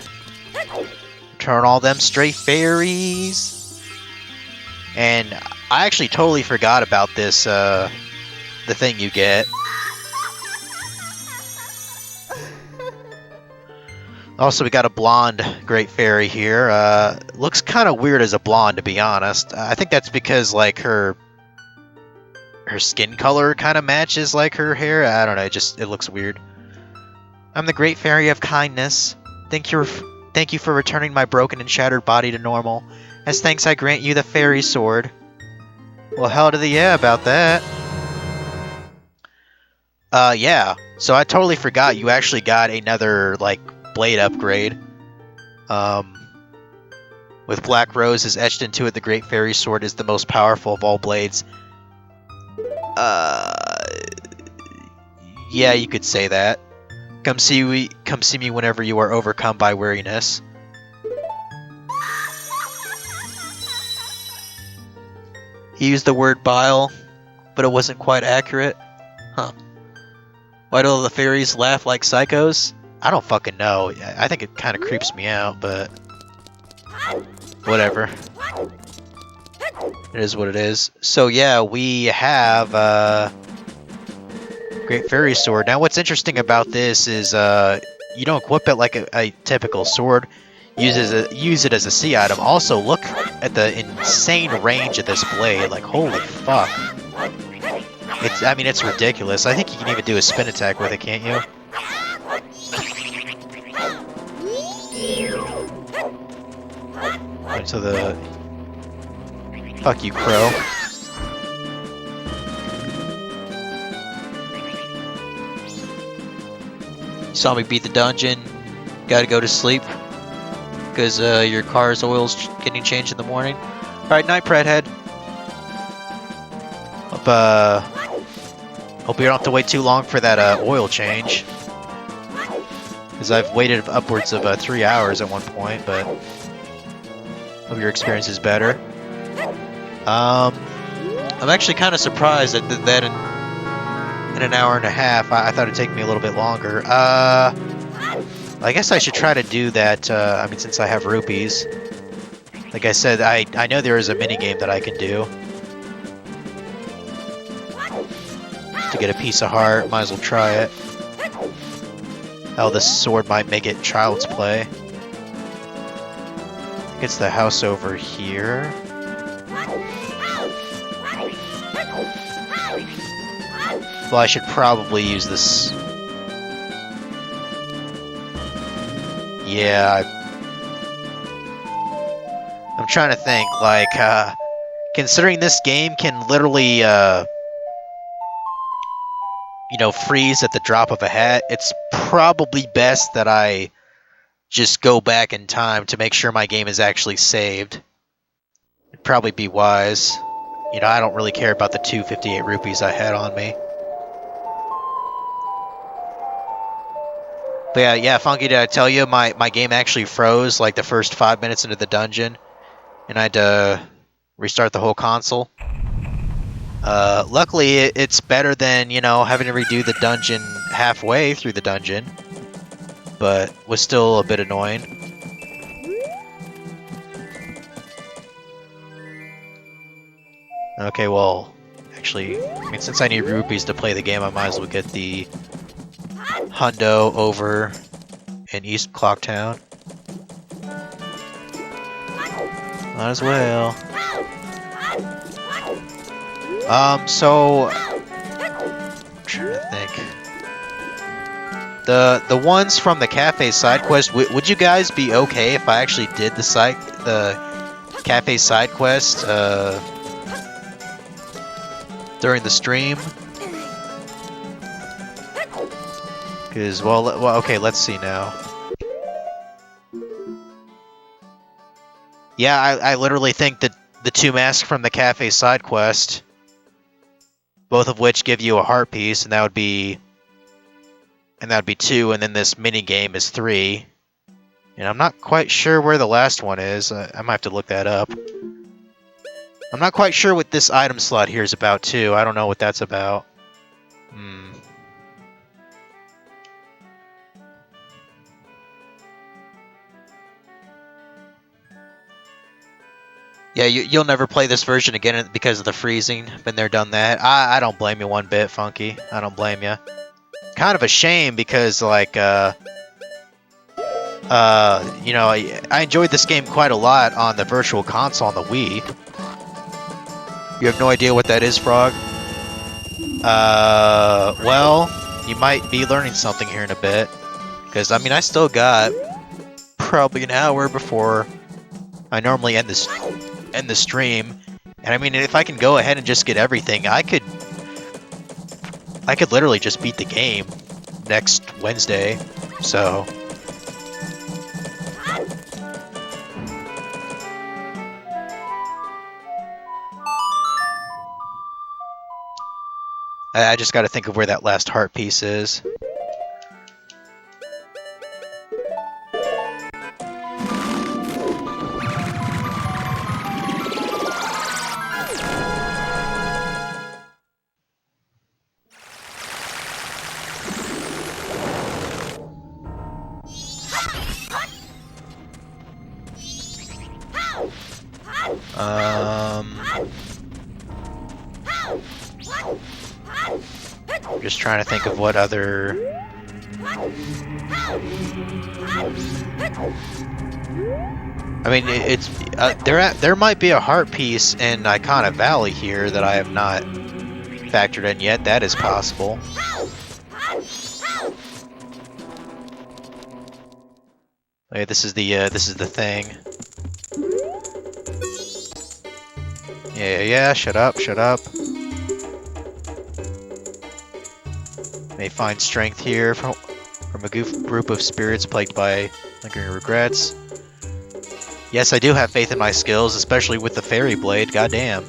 turn all them stray fairies. And I actually totally forgot about this, the thing you get. Also, we got a blonde Great Fairy here. Looks kind of weird as a blonde, to be honest. I think that's because, like, her skin color kind of matches, like, her hair. I don't know, it looks weird. I'm the Great Fairy of Kindness. Thank you for returning my broken and shattered body to normal. As thanks, I grant you the Fairy Sword. Well, hell to the yeah about that. Yeah. So I totally forgot you actually got another, like, blade upgrade. With black roses etched into it, the Great Fairy Sword is the most powerful of all blades. Yeah, you could say that. Come see me whenever you are overcome by weariness. He used the word bile, but it wasn't quite accurate. Huh. Why do all the fairies laugh like psychos? I don't fucking know. I think it kind of creeps me out, but... whatever. It is what it is. So yeah, we have, Great Fairy Sword. Now what's interesting about this is, you don't equip it like a typical sword. Use it as a C item. Also, look at the insane range of this blade. Like, holy fuck. It's ridiculous. I think you can even do a spin attack with it, can't you? So the... fuck you, Crow. Saw me beat the dungeon. Gotta go to sleep. Because your car's oil's getting changed in the morning. Alright, night, Predhead. Hope you don't have to wait too long for that oil change. Because I've waited upwards of 3 hours at one point, but hope your experience is better. I'm actually kind of surprised that that in an hour and a half. I thought it'd take me a little bit longer. I guess I should try to do that. I mean, since I have rupees. Like I said, I know there is a mini game that I can do to get a piece of heart. Might as well try it. Oh, this sword might make it child's play. It's the house over here. Well, I should probably use this. Yeah, I'm trying to think, like, considering this game can literally, you know, freeze at the drop of a hat, it's probably best that I just go back in time to make sure my game is actually saved. It'd probably be wise. You know, I don't really care about the 258 rupees I had on me. But yeah, Funky, did I tell you my game actually froze like the first 5 minutes into the dungeon, and I had to restart the whole console. Luckily, it's better than, you know, having to redo the dungeon halfway through the dungeon, but was still a bit annoying. Okay, well, actually, I mean, since I need rupees to play the game, I might as well get the hundo over in East Clocktown. Might as well. So I'm trying to think. The ones from the cafe side quest, would you guys be okay if I actually did the cafe side quest during the stream? Because, well, okay, let's see now. Yeah, I literally think that the 2 masks from the cafe side quest, both of which give you a heart piece, and that would be 2, and then this mini game is 3. And I'm not quite sure where the last one is. I might have to look that up. I'm not quite sure what this item slot here is about, too. I don't know what that's about. Yeah, you'll never play this version again because of the freezing. Been there, done that. I don't blame you one bit, Funky. I don't blame you. Kind of a shame because, like, you know, I enjoyed this game quite a lot on the Virtual Console on the Wii. You have no idea what that is, Frog? Well, you might be learning something here in a bit. Because, I mean, I still got probably an hour before I normally end the stream. And I mean, if I can go ahead and just get everything, I could literally just beat the game next Wednesday. So I just got to think of where that last heart piece is. I'm just trying to think of what other... I mean, it's there might be a heart piece in Icona Valley here that I have not factored in yet. That is possible. Okay, this is the thing. Yeah, shut up. May find strength here. From a group of spirits plagued by lingering regrets. Yes, I do have faith in my skills, especially with the fairy blade, goddamn.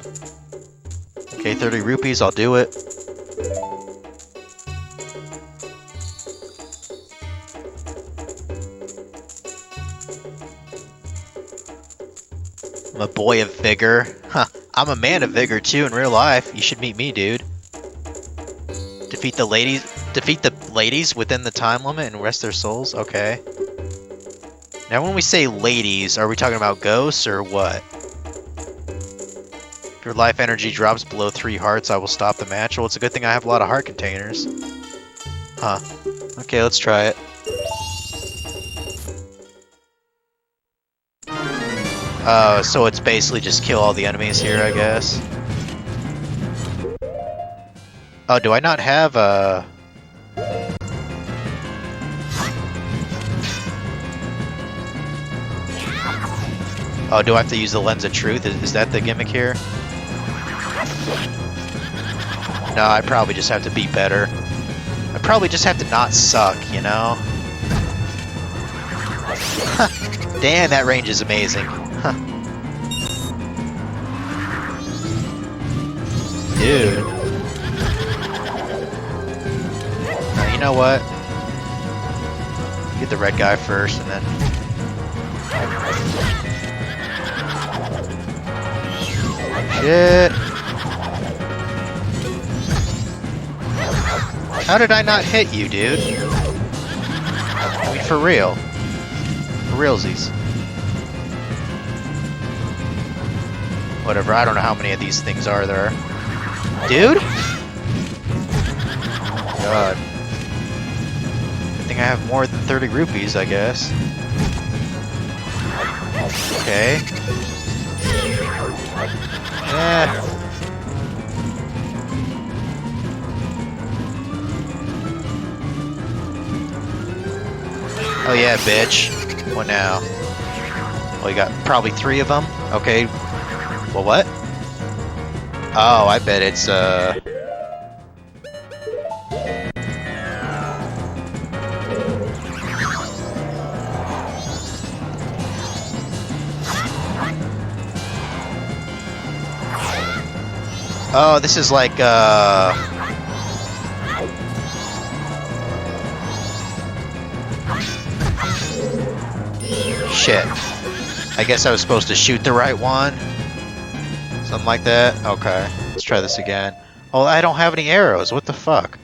Okay, 30 rupees, I'll do it. I'm a boy of vigor. Huh, I'm a man of vigor too in real life. You should meet me, dude. Defeat the ladies within the time limit and rest their souls? Okay. Now when we say ladies, are we talking about ghosts or what? If your life energy drops below 3 hearts, I will stop the match. Well, it's a good thing I have a lot of heart containers. Huh. Okay, let's try it. So it's basically just kill all the enemies here, I guess. Oh, do I not have a... Oh, do I have to use the Lens of Truth? Is that the gimmick here? No, I probably just have to be better. I probably just have to not suck, you know? Damn, that range is amazing. Dude. You know what? Get the red guy first, and then... Shit! How did I not hit you, dude? I mean, for real. For realsies. Whatever, I don't know how many of these things are there. Dude? God. Good thing I have more than 30 rupees, I guess. Okay. Yeah. Oh yeah, bitch. What now? Well, you got probably 3 of them. Okay. Well, what? Oh, I bet it's, Oh, this is like, Shit. I guess I was supposed to shoot the right one. Something like that? Okay. Let's try this again. Oh, I don't have any arrows. What the fuck?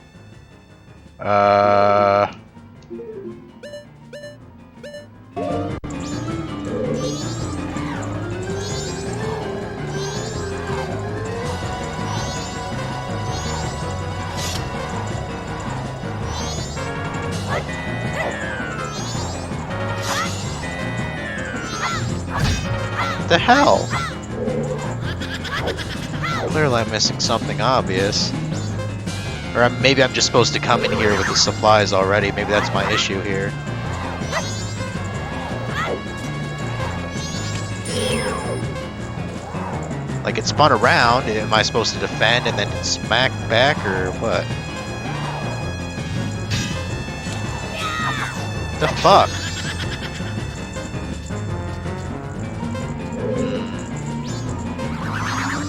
The hell? Clearly I'm missing something obvious. Or maybe I'm just supposed to come in here with the supplies already. Maybe that's my issue here. Like it spun around. Am I supposed to defend and then smack back or what? The fuck?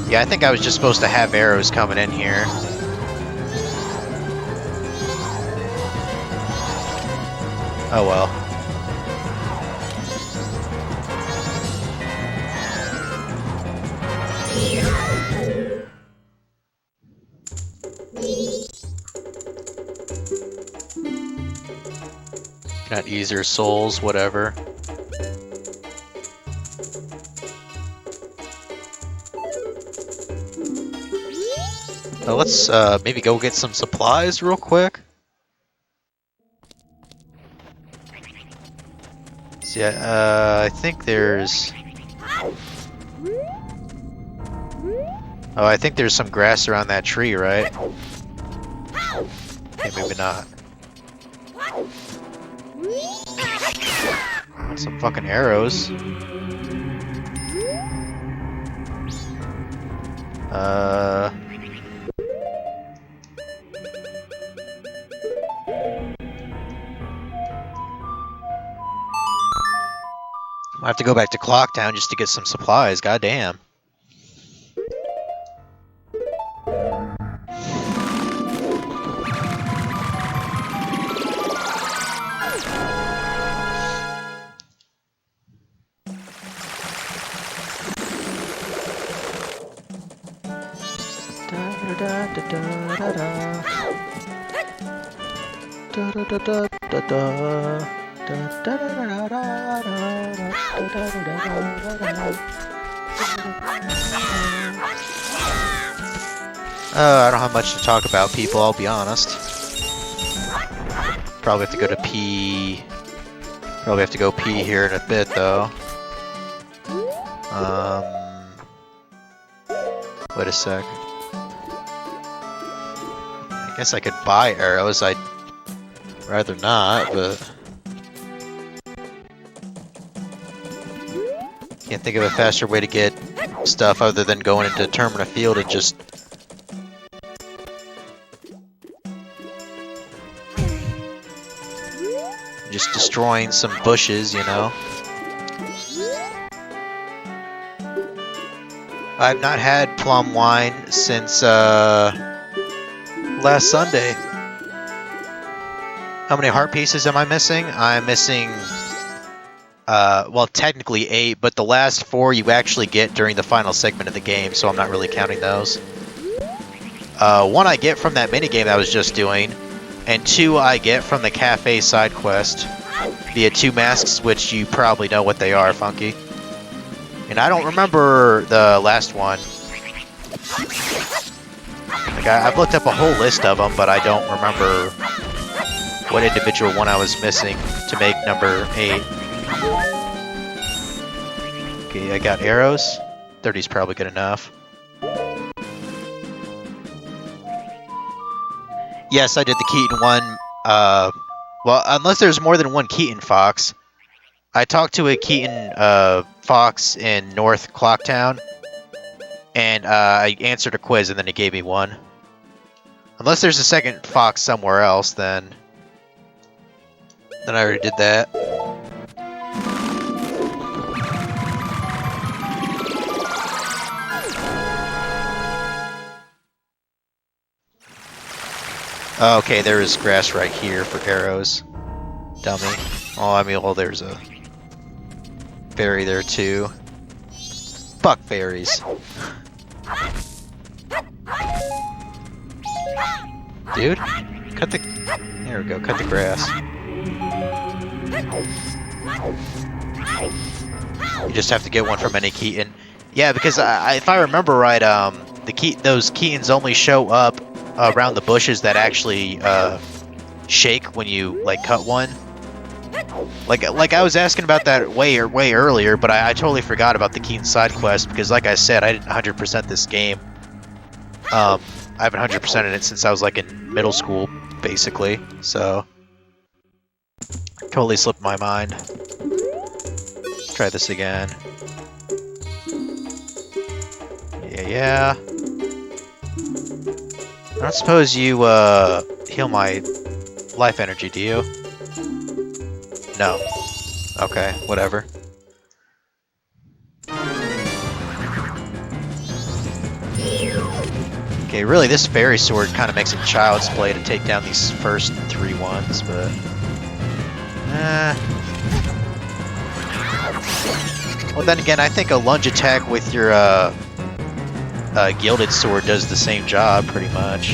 Yeah, I think I was just supposed to have arrows coming in here. Oh well. Not easier souls, whatever. Let's maybe go get some supplies real quick. So, yeah, I think there's... Oh, I think there's some grass around that tree, right? Okay, maybe not. Some fucking arrows. I have to go back to Clocktown just to get some supplies. Goddamn. I don't have much to talk about, people, I'll be honest. Probably have to go to pee. Probably have to go pee here in a bit, though. Wait a sec. I guess I could buy arrows. I'd rather not, but... Can't think of a faster way to get stuff other than going into Termina Field and just... Just destroying some bushes, you know? I've not had plum wine since, last Sunday. How many heart pieces am I missing? I'm missing, well, technically 8, but the last 4 you actually get during the final segment of the game, so I'm not really counting those. 1 I get from that minigame I was just doing, and 2 I get from the cafe side quest via 2 masks, which you probably know what they are, Funky. And I don't remember the last one. Like, I've looked up a whole list of them, but I don't remember what individual one I was missing to make number 8. Okay, I got arrows. 30's probably good enough. Yes, I did the Keaton one. Well, unless there's more than one Keaton Fox. I talked to a Keaton Fox in North Clocktown, and I answered a quiz, and then he gave me one. Unless there's a second Fox somewhere else, then I already did that. Okay, there is grass right here for arrows. Dummy. Oh, I mean, well, there's a fairy there too. Fuck fairies. Dude, cut the... There we go, cut the grass. You just have to get one from any Keaton. Yeah, because if I remember right, those Keatons only show up around the bushes that actually shake when you like cut one. Like I was asking about that way earlier, but I totally forgot about the Keaton side quest because, like I said, I didn't 100% this game. I haven't 100% in it since I was like in middle school, basically. So totally slipped my mind. Let's try this again. Yeah. I don't suppose you heal my life energy, do you? No. Okay, whatever. Okay, really, this fairy sword kind of makes it child's play to take down these first 3 ones, but... Well, then again, I think a lunge attack with your gilded sword does the same job, pretty much.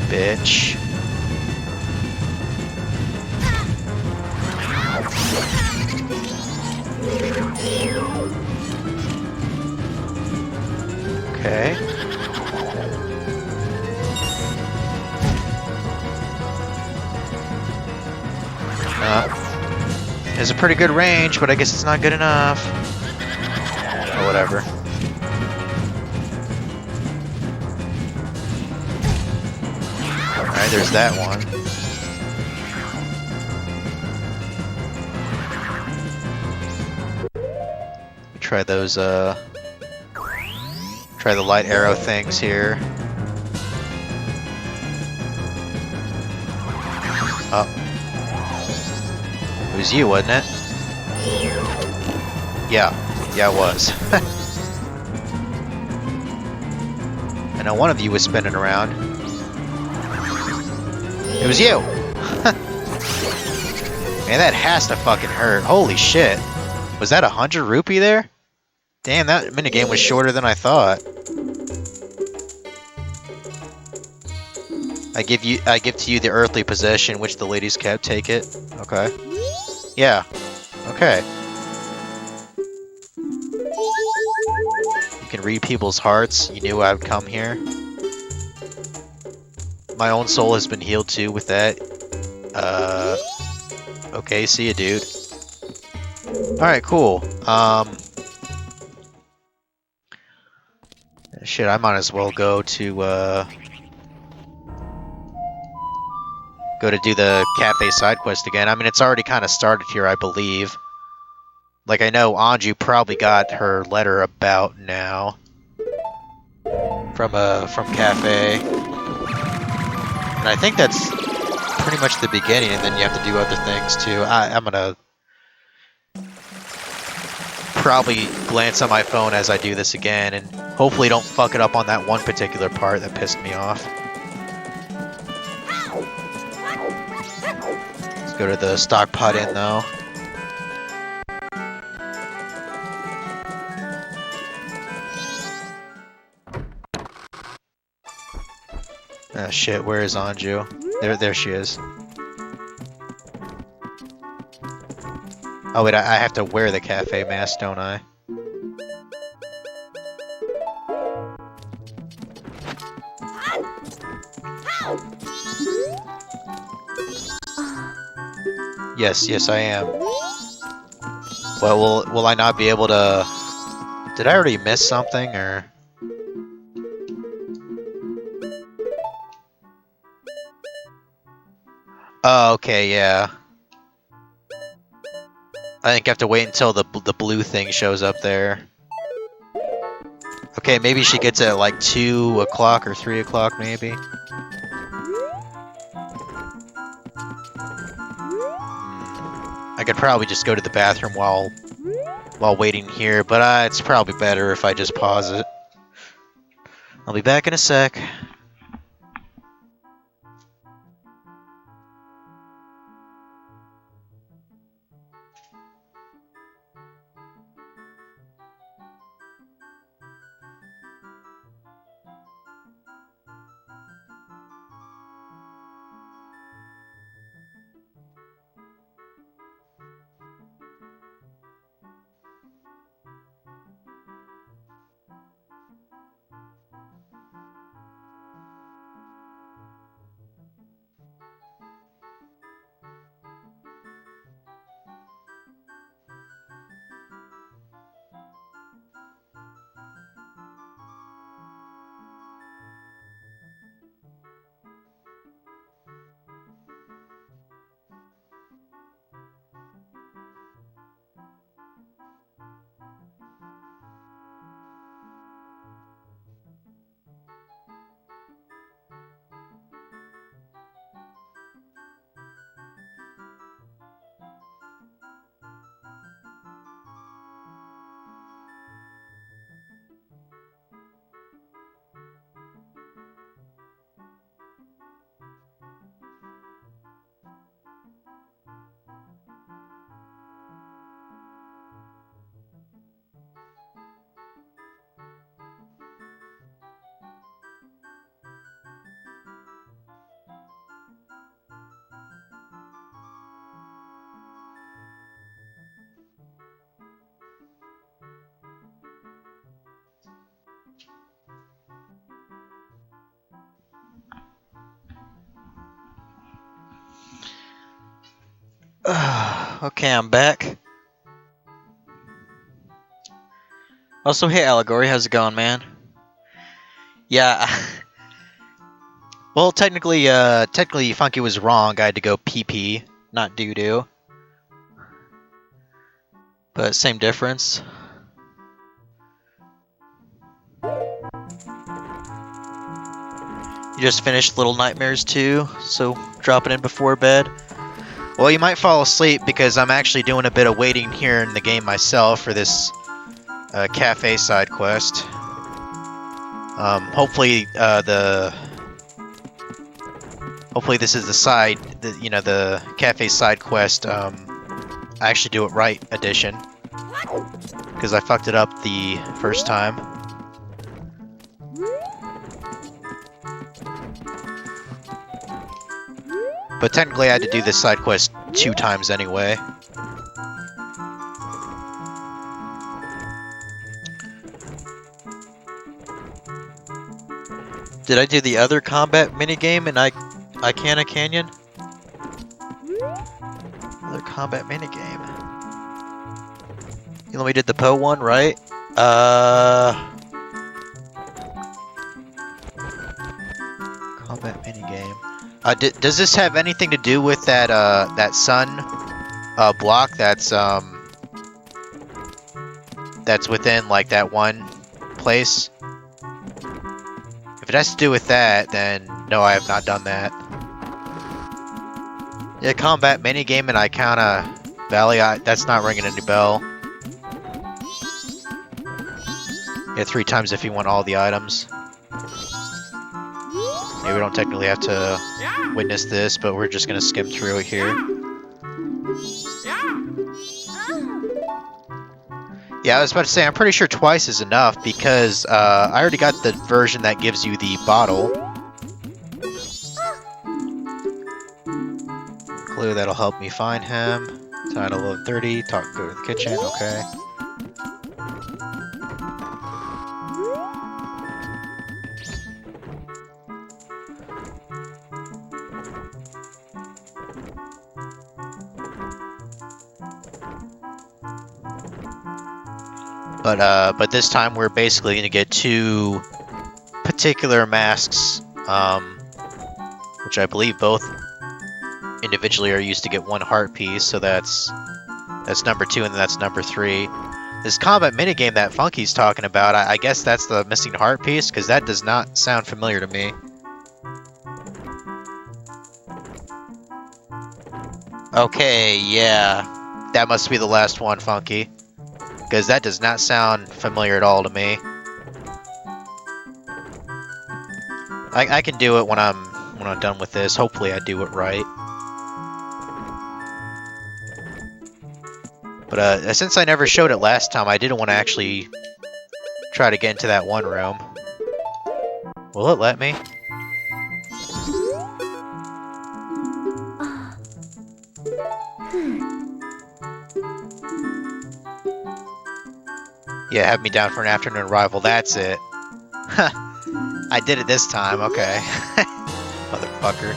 Bitch. Okay. It's a pretty good range, but I guess it's not good enough. Or whatever. Alright, there's that one. Try those, try the light arrow things here. Oh. was you, wasn't it? Yeah. Yeah, it was. I know one of you was spinning around. It was you! Man, that has to fucking hurt. Holy shit. Was that 100 rupee there? Damn, that minigame was shorter than I thought. I give to you the earthly possession which the ladies kept. Take it. Okay. Yeah. Okay. You can read people's hearts. You knew I would come here. My own soul has been healed too with that. Okay, see ya, dude. Alright, cool. Shit, I might as well go to do the cafe side quest again. I mean, it's already kind of started here, I believe. Like, I know Anju probably got her letter about now. From cafe. And I think that's pretty much the beginning, and then you have to do other things too. I'm gonna probably glance on my phone as I do this again, and hopefully don't fuck it up on that one particular part that pissed me off. Let's go to the stock pot inn, though. Ah, shit, where is Anju? There she is. Oh wait, I have to wear the cafe mask, don't I? Yes, I am. Well, will I not be able to... Did I already miss something, or... Oh, okay, yeah. I think I have to wait until the blue thing shows up there. Okay, maybe she gets it at like 2 o'clock or 3 o'clock, maybe. I could probably just go to the bathroom while waiting here, but it's probably better if I just pause it. I'll be back in a sec. Okay, I'm back. Also, hey Allegory, how's it going, man? Yeah. Well, technically, Funky was wrong. I had to go pee, not doo-doo. But same difference. You just finished Little Nightmares 2, so dropping in before bed. Well, you might fall asleep because I'm actually doing a bit of waiting here in the game myself for this cafe side quest. Hopefully hopefully this is the side, the cafe side quest. I actually do it right edition because I fucked it up the first time. But technically I had to do this side quest 2 times anyway. Did I do the other combat minigame in Icana Canyon? Other combat minigame. You know, we did the Poe one, right? Combat minigame. Does this have anything to do with that that sun block that's within like that one place? If it has to do with that, then no, I have not done that. Yeah, combat minigame in Icana Valley, that's not ringing any bell. Yeah, 3 times if you want all the items. Yeah, we don't technically have to witness this, but we're just gonna skim through it here. Yeah, I was about to say, I'm pretty sure twice is enough because I already got the version that gives you the bottle. Clue that'll help me find him. Title of 30, go to the kitchen, okay. But this time we're basically going to get 2 particular masks, which I believe both individually are used to get 1 heart piece, so that's number 2 and then that's number 3. This combat minigame that Funky's talking about, I guess that's the missing heart piece, because that does not sound familiar to me. Okay, yeah, that must be the last one, Funky. Because that does not sound familiar at all to me. I can do it when I'm done with this. Hopefully I do it right. But since I never showed it last time, I didn't want to actually try to get into that one room. Will it let me? Yeah, have me down for an afternoon arrival. That's it. I did it this time. Okay. Motherfucker.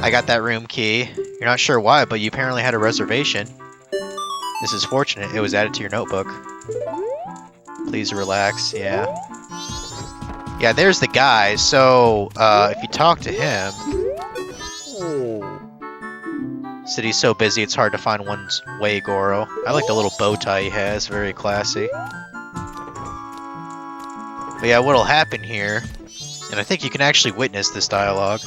I got that room key. You're not sure why, but you apparently had a reservation. This is fortunate. It was added to your notebook. Please relax. Yeah. Yeah, there's the guy. So, if you talk to him... Said he's so busy it's hard to find one's way, Goro. I like the little bow tie he has. Very classy. But yeah, what'll happen here, and I think you can actually witness this dialogue.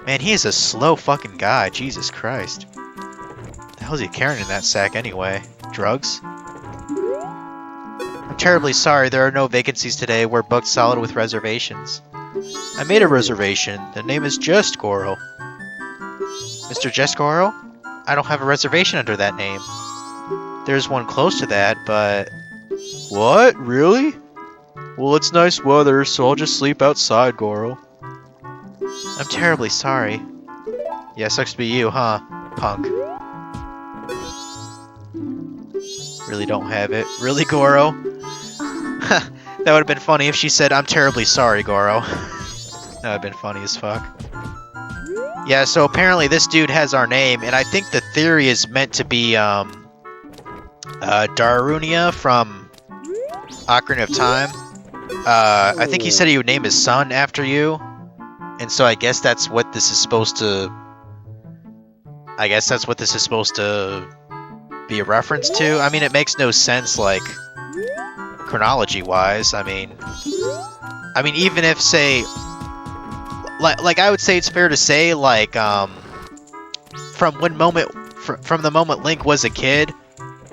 Man, he is a slow fucking guy. Jesus Christ. What the hell is he carrying in that sack anyway? Drugs? I'm terribly sorry, there are no vacancies today. We're booked solid with reservations. I made a reservation. The name is Just Goro. Mr. Just Goro? I don't have a reservation under that name. There's one close to that, but... What? Really? Well, it's nice weather, so I'll just sleep outside, Goro. I'm terribly sorry. Yeah, sucks to be you, huh? Punk. Really don't have it. Really, Goro? That would have been funny if she said, I'm terribly sorry, Goro. That would have been funny as fuck. Yeah, so apparently this dude has our name, and I think the theory is meant to be, Darunia from Ocarina of Time. I think he said he would name his son after you, and so I guess that's what this is supposed to... I guess that's what this is supposed to be a reference to. I mean, it makes no sense, like, chronology-wise. I mean, even if, say... Like I would say it's fair to say, like, from from the moment Link was a kid,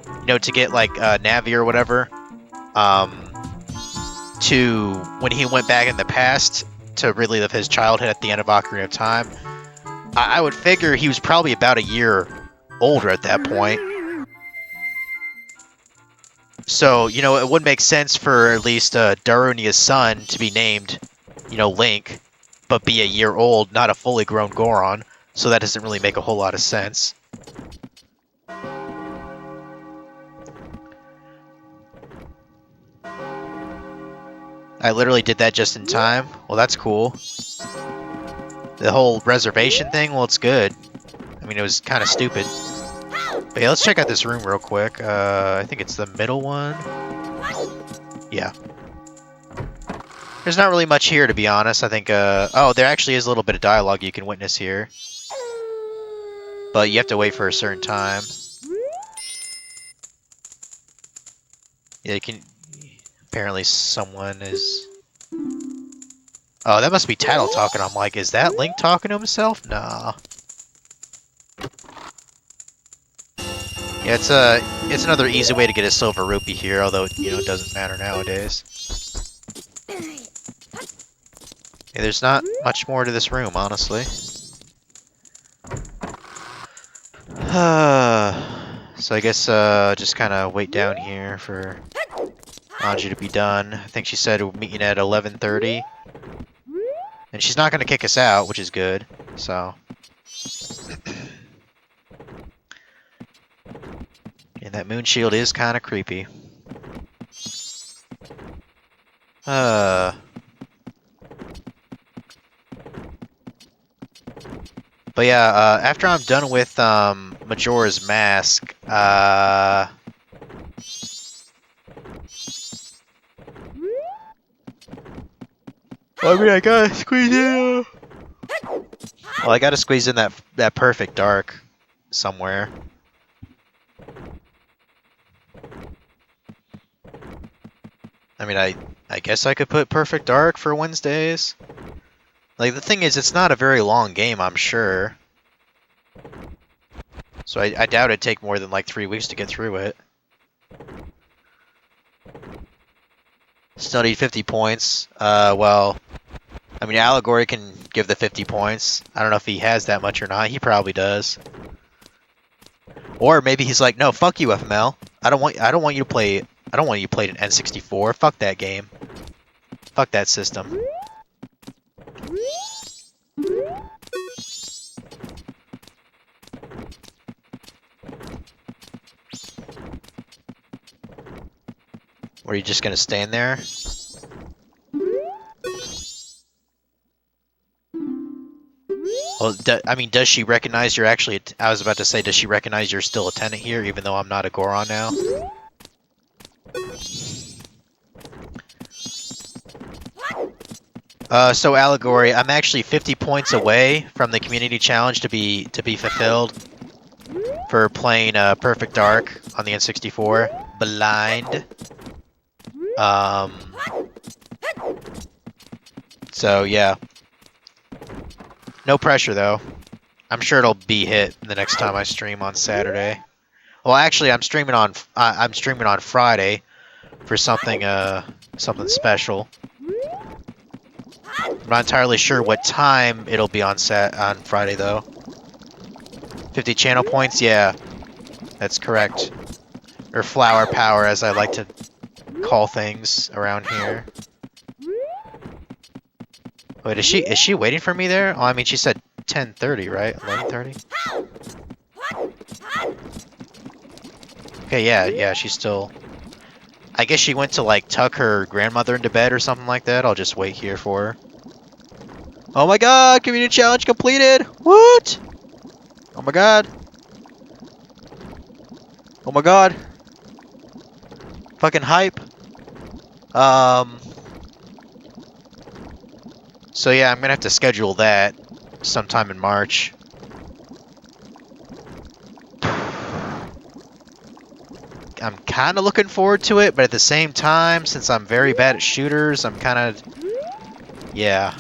you know, to get like Navi or whatever, to when he went back in the past to relive his childhood at the end of Ocarina of Time, I would figure he was probably about a year older at that point. So, you know, it would make sense for at least Darunia's son to be named, you know, Link, but be a year old, not a fully grown Goron. So that doesn't really make a whole lot of sense. I literally did that just in time. Well, that's cool. The whole reservation thing, well, it's good. I mean, it was kind of stupid. But yeah, let's check out this room real quick. I think it's the middle one. Yeah. There's not really much here, to be honest. I think, oh, there actually is a little bit of dialogue you can witness here. But you have to wait for a certain time. Yeah, you can... Apparently someone is... Oh, that must be Tattle talking. I'm like, is that Link talking to himself? Nah. Yeah, it's another easy way to get a silver rupee here, although, you know, it doesn't matter nowadays. Yeah, there's not much more to this room, honestly. So I guess just kind of wait down here for Anju to be done. I think she said we're meeting at 11:30. And she's not going to kick us out, which is good, so... And that moon shield is kind of creepy. But yeah, after I'm done with Majora's Mask, I mean, I gotta squeeze in. Well, I gotta squeeze in that perfect dark somewhere. I mean, I guess I could put perfect dark for Wednesdays. Like, the thing is, it's not a very long game, I'm sure. So I doubt it'd take more than like 3 weeks to get through it. Still need 50 points. Well, I mean, Allegory can give the 50 points. I don't know if he has that much or not. He probably does. Or maybe he's like, no, fuck you, FML. I don't want you to play an N64. Fuck that game. Fuck that system. Or are you just gonna stand there? Well, I mean, does she recognize you're actually... I was about to say, does she recognize you're still a tenant here, even though I'm not a Goron now? So Allegory, I'm actually 50 points away from the community challenge to be fulfilled for playing Perfect Dark on the N64 blind. So yeah, no pressure though. I'm sure it'll be hit the next time I stream on Saturday. Well, actually, I'm streaming on Friday for something something special. I'm not entirely sure what time it'll be on Friday though. 50 channel points, yeah, that's correct. Or flower power, as I like to call things around here. Wait, is she waiting for me there? Oh, I mean, she said 10:30, right? 11:30. Okay, yeah, she's still. I guess she went to like tuck her grandmother into bed or something like that. I'll just wait here for her. Oh my god, community challenge completed! What? Oh my god. Oh my god. Fucking hype. So yeah, I'm gonna have to schedule that sometime in March. I'm kind of looking forward to it, but at the same time, since I'm very bad at shooters, I'm kind of... Yeah.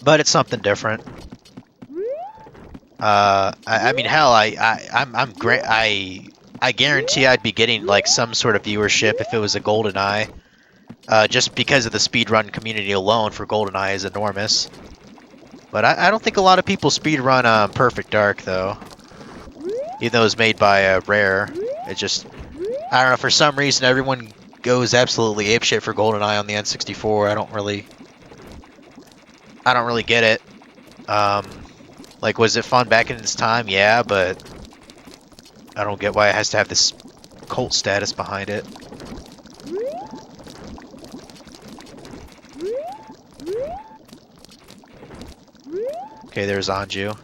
But it's something different. I mean, hell, I guarantee I'd be getting like some sort of viewership if it was a GoldenEye. Just because of the speedrun community alone for GoldenEye is enormous. But I don't think a lot of people speedrun Perfect Dark though. Even though it was made by Rare, it just I don't know, for some reason everyone goes absolutely apeshit for GoldenEye on the N64. I don't really get it. Like, was it fun back in its time? Yeah, but I don't get why it has to have this cult status behind it. Okay, there's Anju.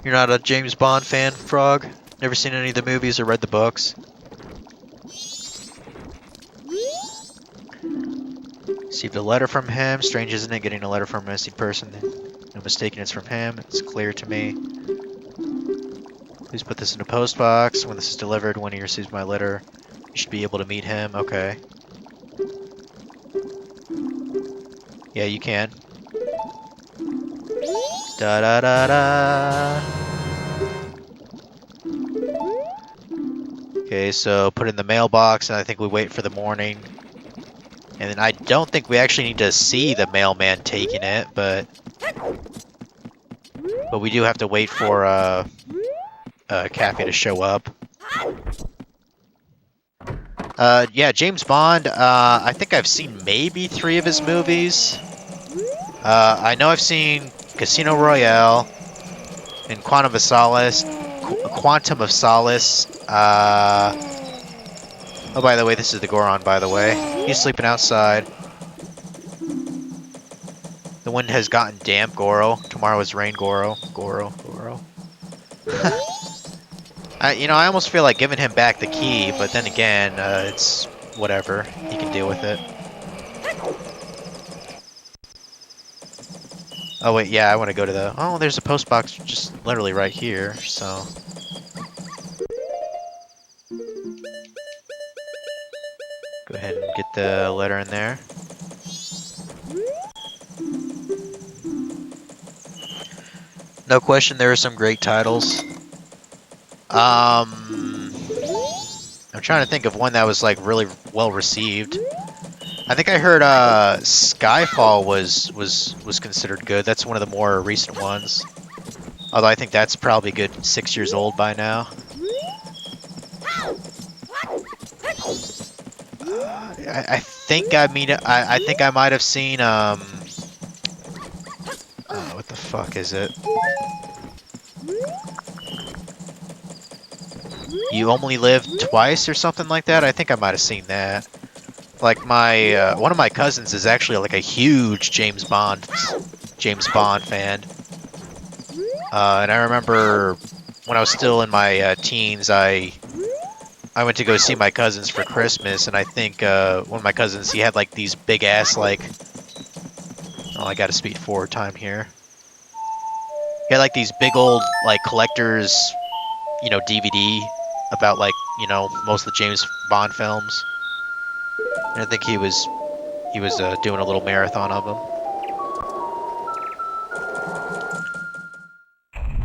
You're not a James Bond fan, Frog? Never seen any of the movies or read the books? Received a letter from him. Strange, isn't it? Getting a letter from a missing person. No mistaking it's from him. It's clear to me. Please put this in a post box. When this is delivered, when he receives my letter, you should be able to meet him. Okay. Yeah, you can. Da da da da. Okay, so put it in the mailbox, and I think we wait for the morning. And then I don't think we actually need to see the mailman taking it, but we do have to wait for Cafe to show up. Yeah, James Bond. I think I've seen maybe 3 of his movies. I know I've seen Casino Royale and Quantum of Solace. Oh, by the way, this is the Goron, by the way. He's sleeping outside. The wind has gotten damp, Goro. Tomorrow is rain, Goro. Goro. I almost feel like giving him back the key, but then again, it's whatever. He can deal with it. Oh, wait, yeah, I want to go to the... Oh, there's a post box just literally right here, so... Go ahead and get the letter in there. No question, there are some great titles. I'm trying to think of one that was like really well received. I think I heard Skyfall was considered good. That's one of the more recent ones. Although I think that's probably good 6 years old by now. I think I think I might have seen what the fuck is it? You Only Live Twice or something like that? I think I might have seen that. Like my one of my cousins is actually like a huge James Bond fan. And I remember when I was still in my teens, I went to go see my cousins for Christmas, and I think one of my cousins, he had like these big ass like, oh, I gotta speed forward time here. He had like these big old like collectors, DVD about like, most of the James Bond films. And I think he was doing a little marathon of them.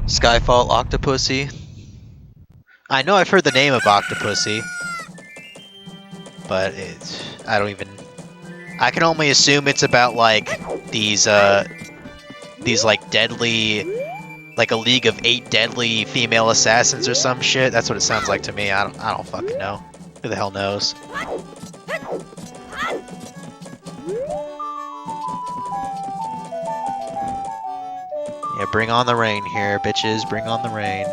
Skyfall Octopussy. I know I've heard the name of Octopussy, but I can only assume it's about like these like deadly, like a league of 8 deadly female assassins or some shit. That's what it sounds like to me. I don't fucking know. Who the hell knows? Yeah, bring on the rain here, bitches. Bring on the rain.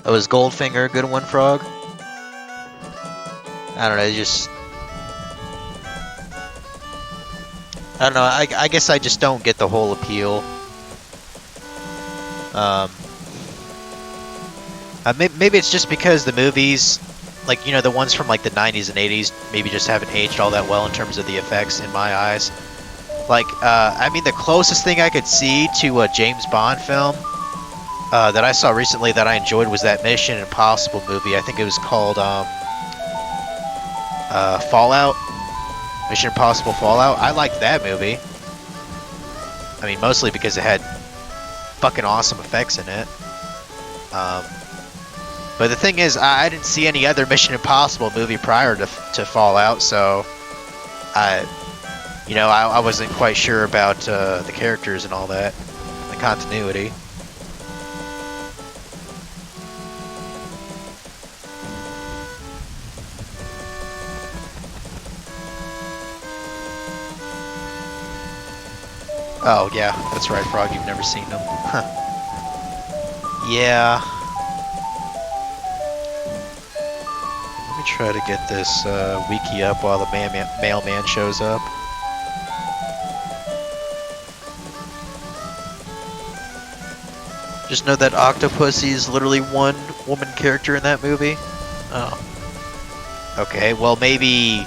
Oh, was Goldfinger a good one, Frog? I don't know, I don't know, I guess I just don't get the whole appeal. Maybe it's just because the movies, like, the ones from like the 90s and 80s, maybe just haven't aged all that well in terms of the effects in my eyes. Like, I mean, the closest thing I could see to a James Bond film that I saw recently that I enjoyed was that Mission Impossible movie. I think it was called Fallout. Mission Impossible Fallout. I liked that movie. I mean, mostly because it had fucking awesome effects in it. But the thing is, I didn't see any other Mission Impossible movie prior to Fallout, so I wasn't quite sure about the characters and all that, the continuity. Oh, yeah, that's right, Frog, you've never seen them. Huh. Yeah. Let me try to get this wiki up while the mailman shows up. Just know that Octopussy is literally one woman character in that movie. Oh. Okay, well maybe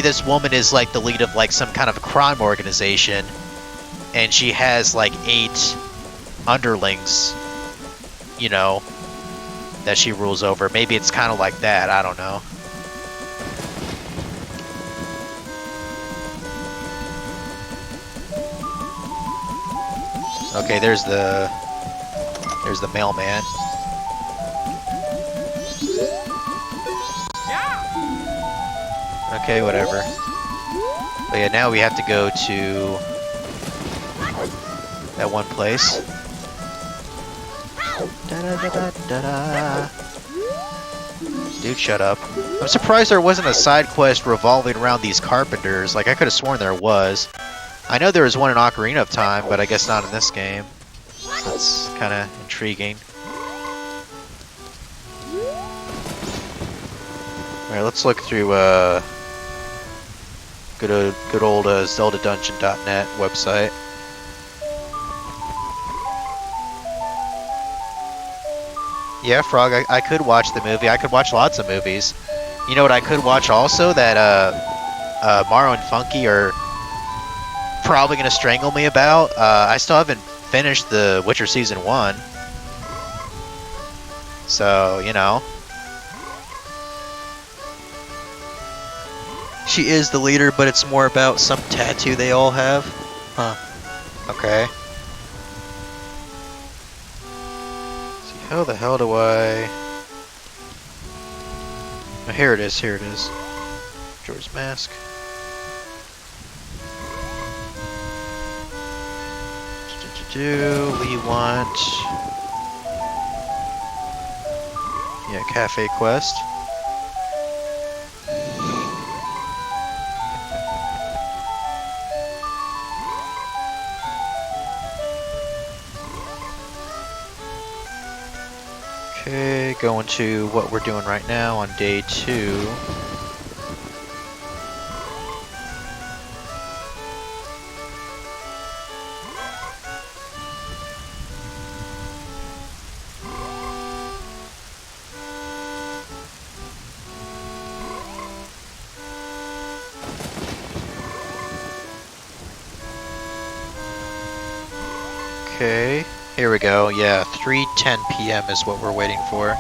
this woman is like the lead of like some kind of a crime organization, and she has like 8 underlings, you know, that she rules over. Maybe it's kind of like that, I don't know. Okay, there's the mailman. Okay, whatever. But yeah, now we have to go to that one place. Dude, shut up. I'm surprised there wasn't a side quest revolving around these carpenters. Like, I could have sworn there was. I know there was one in Ocarina of Time, but I guess not in this game. So that's kind of intriguing. Alright, let's look through good old ZeldaDungeon.net website. Yeah, Frog, I could watch the movie. I could watch lots of movies. You know what I could watch also? That Mario and Funky are probably going to strangle me about. I still haven't finished The Witcher Season 1. So, you know. She is the leader, but it's more about some tattoo they all have. Huh. Okay. How the hell do I... Oh, here it is, here it is. George's mask. We want... Yeah, cafe quest. Okay, going to what we're doing right now on day 2. Okay, here we go. Yeah, 3:10 p.m. is what we're waiting for.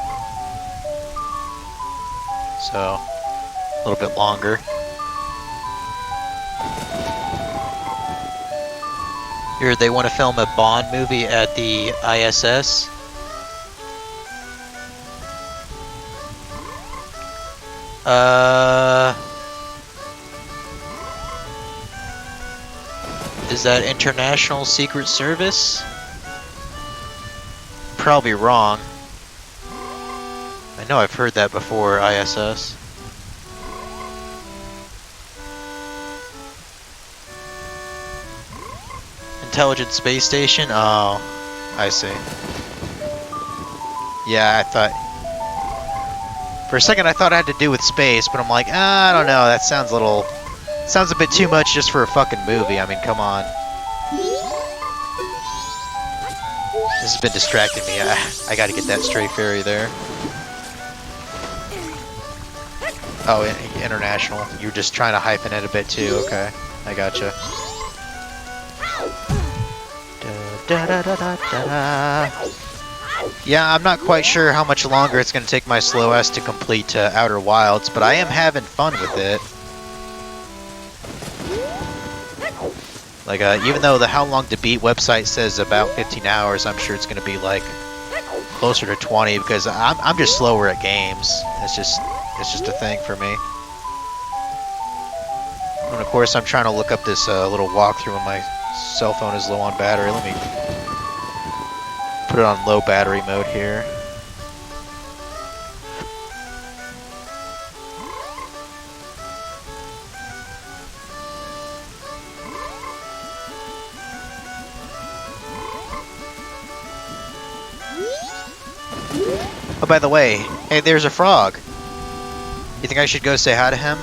So, a little bit longer. Here, they want to film a Bond movie at the ISS. Is that International Secret Service? Probably wrong. I know I've heard that before, ISS. Intelligent Space Station? Oh, I see. Yeah, I thought... For a second I thought it had to do with space, but I'm like, I don't know, that sounds a little... Sounds a bit too much just for a fucking movie, I mean, come on. This has been distracting me. I gotta get that stray fairy there. Oh, international. You're just trying to hyphen it a bit too, okay. I gotcha. Da, da, da, da, da, da. Yeah, I'm not quite sure how much longer it's going to take my slow S to complete Outer Wilds, but I am having fun with it. Like, even though the How Long to Beat website says about 15 hours, I'm sure it's going to be, like, closer to 20, because I'm just slower at games. It's just a thing for me. And, of course, I'm trying to look up this little walkthrough when my cell phone is low on battery. Let me put it on low battery mode here. Oh, by the way, hey, there's a frog. You think I should go say hi to him?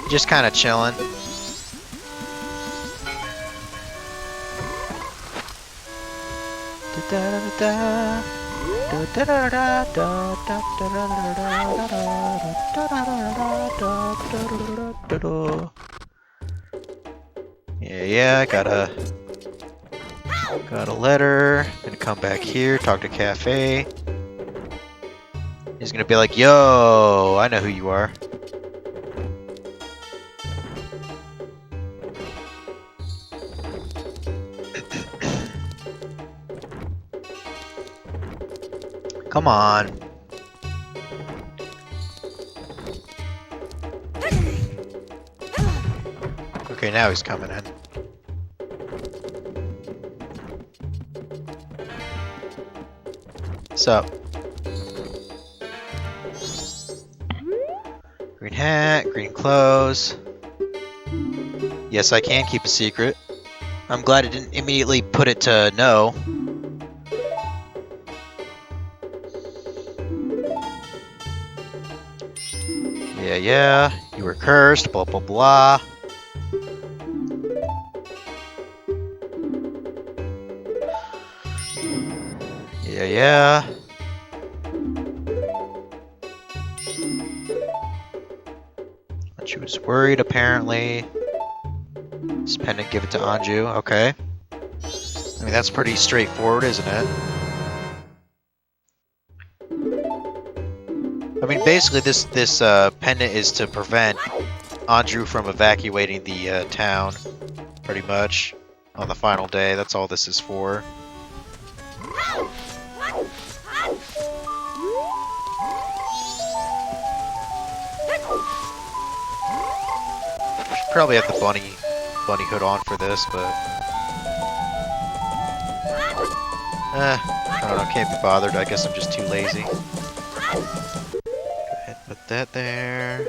Just kind of chilling. Yeah, got a letter. Gonna come back here, talk to Cafe. He's gonna be like, yo, I know who you are. Come on. Okay, now he's coming in. What's up? Green hat, green clothes. Yes, I can keep a secret. I'm glad it didn't immediately put it to no. Yeah, you were cursed, blah, blah, blah. Yeah. But she was worried, apparently. This pendant, give it to Anju, okay. I mean, that's pretty straightforward, isn't it? I mean, basically, this pendant is to prevent Anju from evacuating the town, pretty much, on the final day. That's all this is for. Should probably have the bunny hood on for this, but I don't know, can't be bothered. I guess I'm just too lazy. Go ahead and put that there.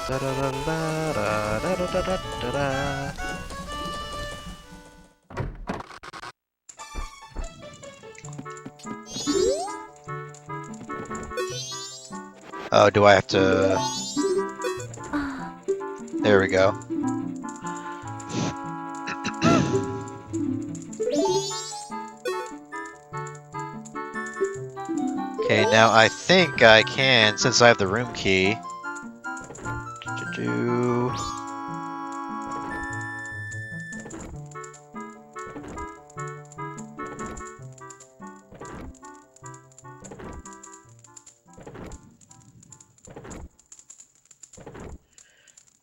Da, da, da, da, da, da, da, da, da. Oh, do I have to... There we go. Okay, now I think I can, since I have the room key.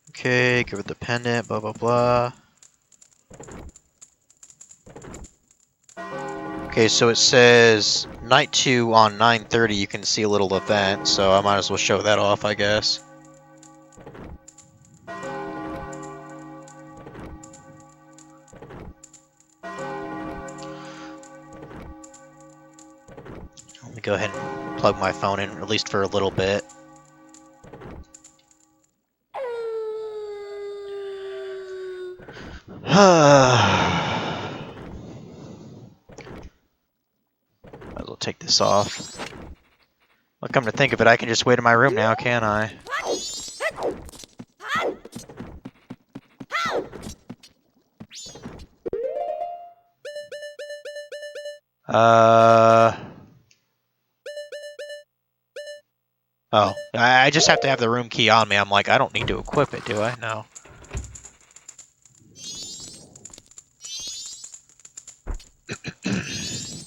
Okay, give it the pendant, blah blah blah. Okay, so it says night 2 on 9:30 you can see a little event, so I might as well show that off, I guess. Let me go ahead and plug my phone in, at least for a little bit. Might as well take this off. Well, come to think of it, I can just wait in my room now, can't I? Oh, I just have to have the room key on me. I'm like, I don't need to equip it, do I? No.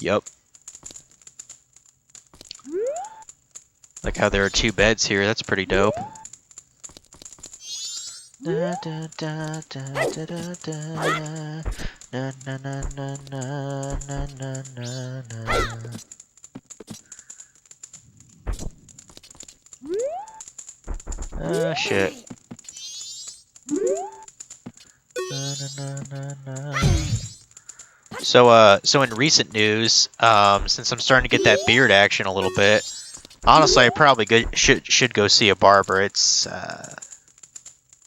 Yep. Like how there are 2 beds here. That's pretty dope. Da, da, da, da, da, da, da. Na, na, na, na, na, na, na, na, na. Shit. Na, na, na, na, na. So in recent news, since I'm starting to get that beard action a little bit, honestly, I probably should go see a barber. It's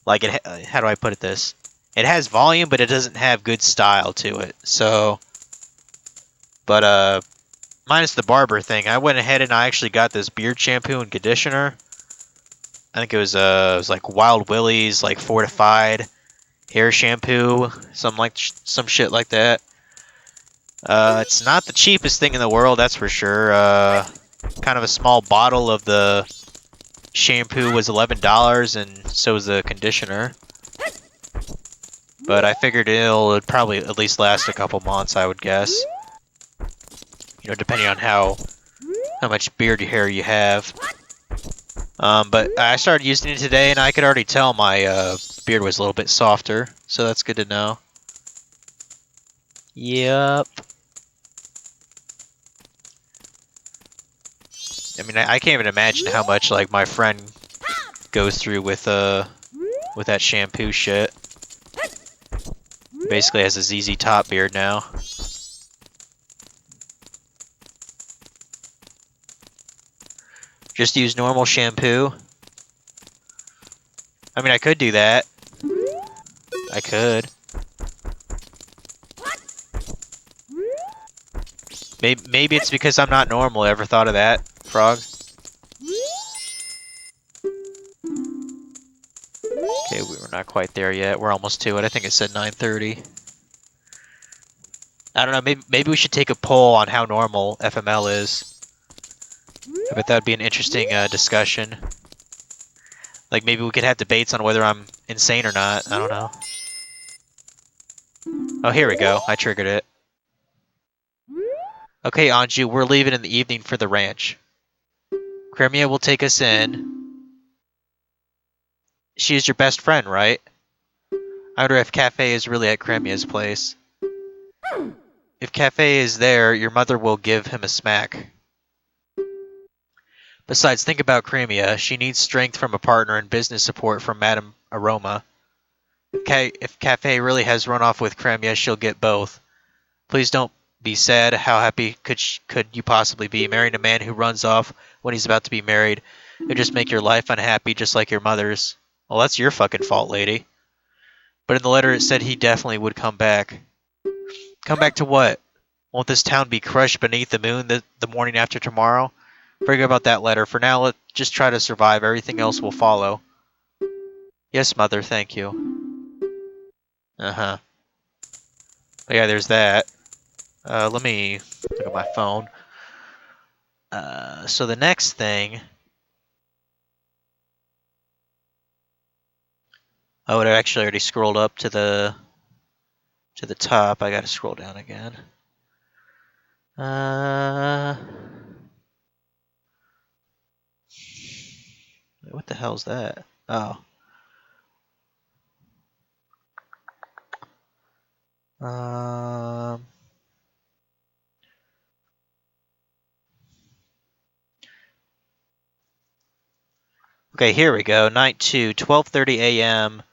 like how do I put this? It has volume, but it doesn't have good style to it. So, but minus the barber thing, I went ahead and I actually got this beard shampoo and conditioner. I think it was like Wild Willie's like fortified hair shampoo, some shit like that. It's not the cheapest thing in the world, that's for sure. Kind of a small bottle of the shampoo was $11, and so was the conditioner. But I figured it'd probably at least last a couple months, I would guess. You know, depending on how much beard hair you have. But I started using it today, and I could already tell my beard was a little bit softer, so that's good to know. Yep. I mean, I can't even imagine how much like my friend goes through with that shampoo shit. Basically has a ZZ Top beard now. Just use normal shampoo. I mean, I could do that. I could. Maybe it's because I'm not normal. Ever thought of that, Frog? Okay, we're not quite there yet. We're almost to it. I think it said 9:30. I don't know. Maybe we should take a poll on how normal FML is. I bet that would be an interesting discussion. Like maybe we could have debates on whether I'm insane or not. I don't know. Oh, here we go. I triggered it. Okay, Anju, we're leaving in the evening for the ranch. Crimea will take us in. She is your best friend, right? I wonder if Cafe is really at Cremia's place. If Cafe is there, your mother will give him a smack. Besides, think about Cremia. She needs strength from a partner and business support from Madame Aroma. If Cafe really has run off with Cremia, she'll get both. Please don't be sad. How happy could you possibly be marrying a man who runs off when he's about to be married? It'd just make your life unhappy, just like your mother's. Well, that's your fucking fault, lady. But in the letter it said he definitely would come back. Come back to what? Won't this town be crushed beneath the moon the morning after tomorrow? Forget about that letter. For now, let's just try to survive. Everything else will follow. Yes, mother, thank you. Uh-huh. Yeah, there's that. Let me look at my phone. So the next thing... Oh, it actually already scrolled up to the top. I gotta scroll down again. What the hell's that? Oh. Okay, here we go. Night 2, 12:30 a.m.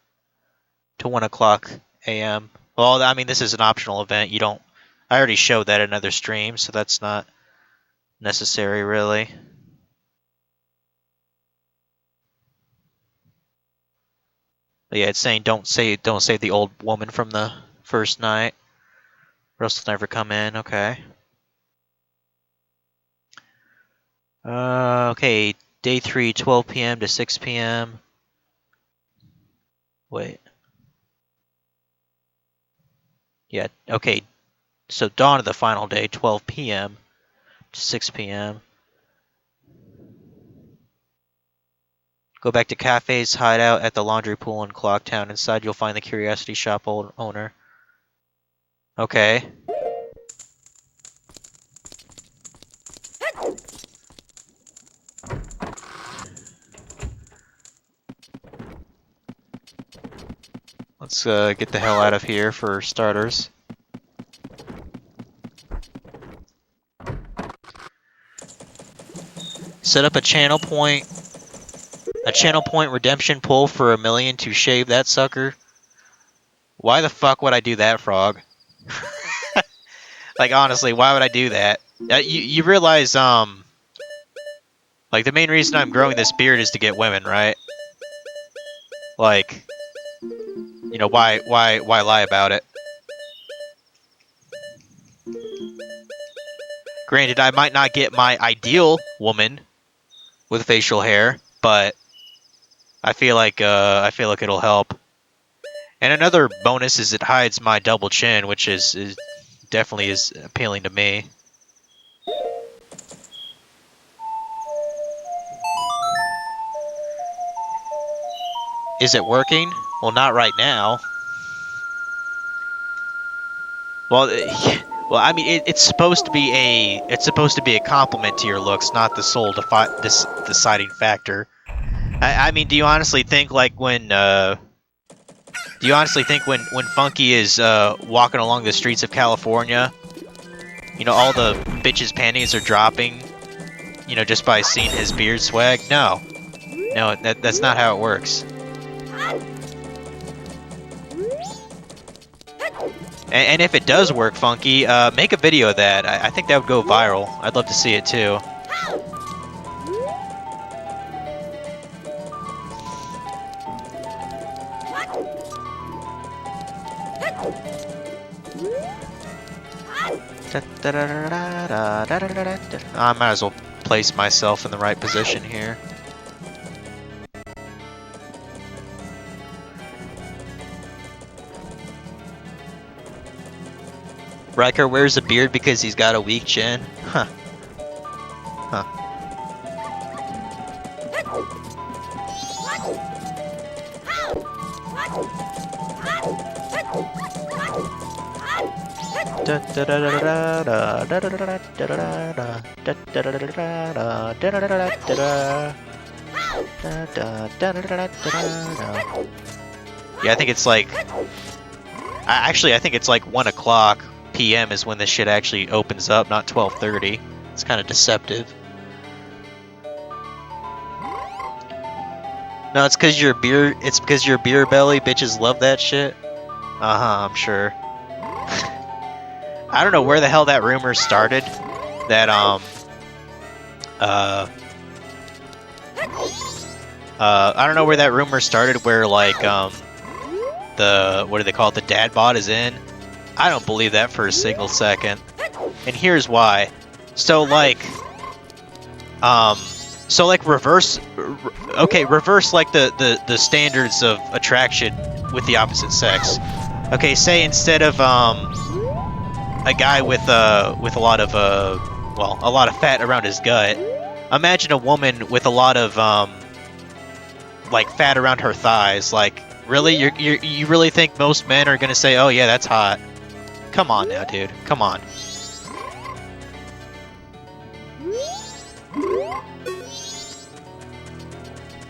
to 1 o'clock a.m. Well, I mean, this is an optional event. You don't... I already showed that in another stream, so that's not necessary, really. But yeah, it's saying don't save the old woman from the first night, or else they'll never come in. Okay. Okay, day 3, 12 p.m. to 6 p.m. Wait. Yeah, okay. So dawn of the final day, 12 p.m. to 6 p.m. Go back to Cafe's hideout at the laundry pool in Clocktown. Inside, you'll find the Curiosity Shop owner. Okay. Let's get the hell out of here for starters. Set up a channel point redemption pull for $1 million to shave that sucker. Why the fuck would I do that, Frog? Like, honestly, why would I do that? You realize, like, the main reason I'm growing this beard is to get women, right? Like, you know, why lie about it? Granted, I might not get my ideal woman with facial hair, but I feel like it'll help. And another bonus is it hides my double chin, which is definitely is appealing to me. Is it working? Well, not right now. Well, well, I mean, it's supposed to be a compliment to your looks, not the sole deciding factor. I mean, do you honestly think like when Funky is walking along the streets of California, you know, all the bitches' panties are dropping, you know, just by seeing his beard swag? No, that's not how it works. And if it does work, Funky, make a video of that. I think that would go viral. I'd love to see it too. I might as well place myself in the right position here. Riker wears a beard because he's got a weak chin? Huh. Huh. Yeah, I think it's like... Actually, I think it's like 1 o'clock p.m. is when this shit actually opens up, not 12:30. It's kind of deceptive. No, it's because your beer. It's because your beer belly. Bitches love that shit. I'm sure. I don't know where the hell that rumor started. That I don't know where that rumor started. Where like the what do they call it? The dad bod is in. I don't believe that for a single second. And here's why. So like reverse like the standards of attraction with the opposite sex. Okay, say instead of a guy with a lot of a lot of fat around his gut, imagine a woman with a lot of like fat around her thighs. Like, really, you really think most men are gonna say, "Oh yeah, that's hot"? Come on now, dude. Come on.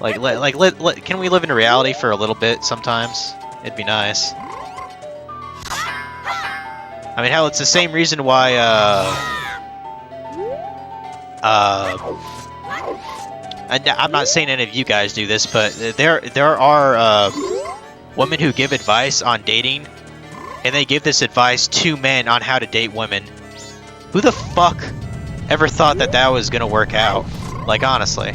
Can we live in reality for a little bit sometimes? It'd be nice. I mean, hell, it's the same reason why, and I'm not saying any of you guys do this, but there are, women who give advice on dating, and they give this advice to men on how to date women. Who the fuck ever thought that that was gonna work out? Like, honestly.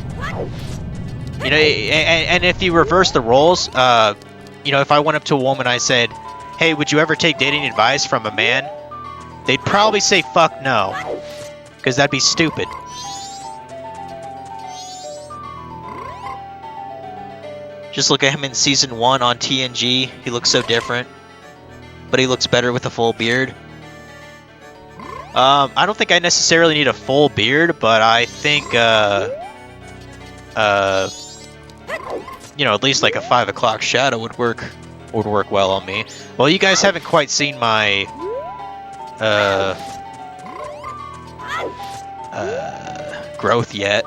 You know, and if you reverse the roles, you know, if I went up to a woman and I said, "Hey, would you ever take dating advice from a man?" They'd probably say, "Fuck no," because that'd be stupid. Just look at him in Season 1 on TNG. He looks so different. But he looks better with a full beard. I don't think I necessarily need a full beard, but I think, you know, at least like a 5 o'clock shadow would work well on me. Well, you guys haven't quite seen my growth yet,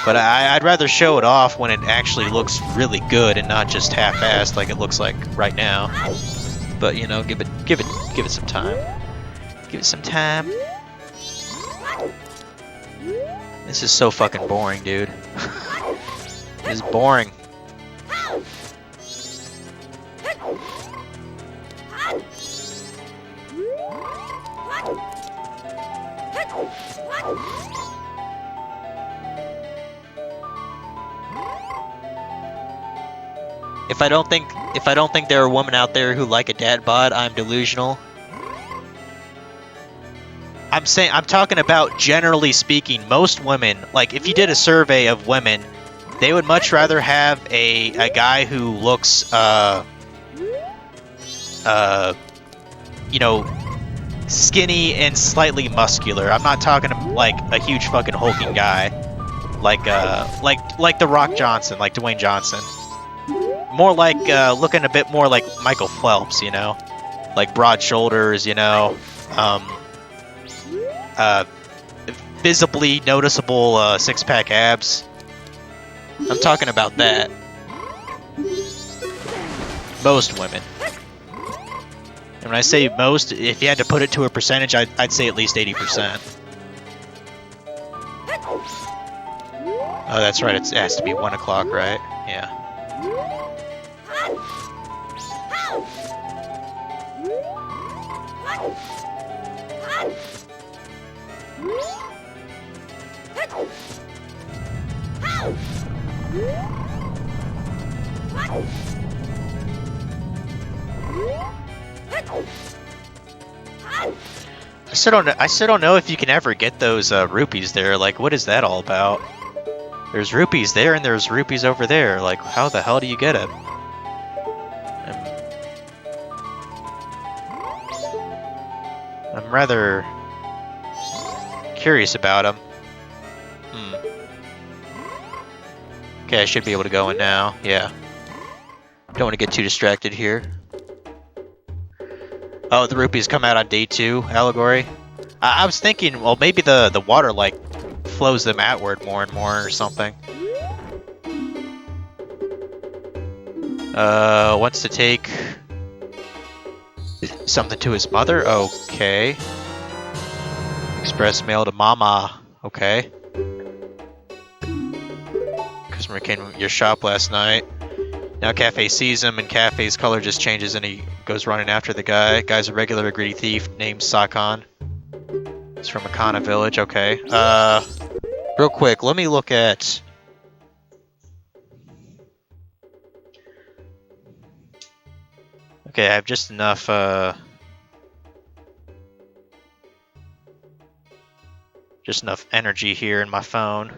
but I'd rather show it off when it actually looks really good and not just half-assed like it looks like right now. But you know, give it some time. Give it some time. This is so fucking boring, dude. It's boring. If I don't think there are women out there who like a dad bod, I'm delusional. I'm talking about generally speaking, most women, like if you did a survey of women, they would much rather have a guy who looks you know, skinny and slightly muscular. I'm not talking like a huge fucking hulking guy, like the Rock Johnson, like Dwayne Johnson. More like looking a bit more like Michael Phelps, you know, like broad shoulders, you know, visibly noticeable six-pack abs. I'm talking about that. Most women. And when I say most, if you had to put it to a percentage, I'd say at least 80%. Oh, that's right. It has to be 1 o'clock, right? Yeah. I still don't know if you can ever get those rupees there. Like, what is that all about? There's rupees there and there's rupees over there. Like, how the hell do you get it? I'm rather curious about them. Okay, I should be able to go in now. Yeah. Don't want to get too distracted here. Oh, the rupees come out on day 2, allegory. I was thinking, well, maybe the water, like, flows them outward more and more or something. Wants to take something to his mother? Okay. Express mail to Mama. Okay. Customer came to your shop last night. Now Cafe sees him, and Cafe's color just changes, and he goes running after the guy. Guy's a regular greedy thief named Sakan. He's from Akana Village. Okay. Real quick, let me look at... Okay, I have just enough, just enough energy here in my phone.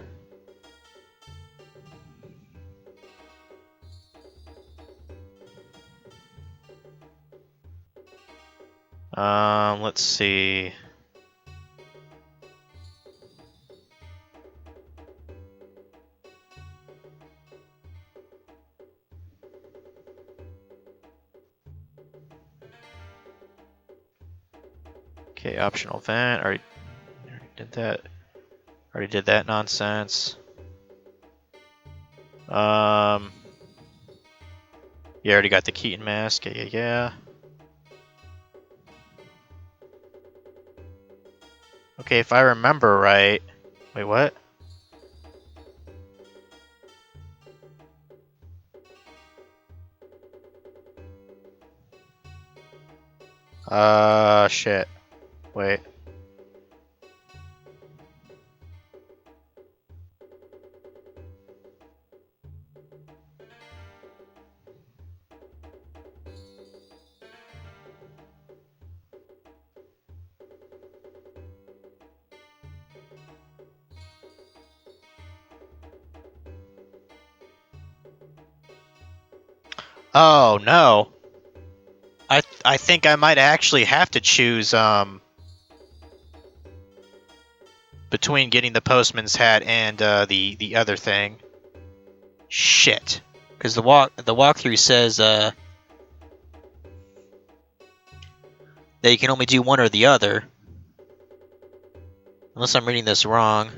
Let's see. Okay, optional event. Already did that. Already did that nonsense. You already got the Keaton mask. Yeah. Okay, if I remember right... Wait, what? Shit. Wait. Oh, no. I think I might actually have to choose, between getting the postman's hat and, the other thing. Shit. Because the walkthrough says that you can only do one or the other. Unless I'm reading this wrong.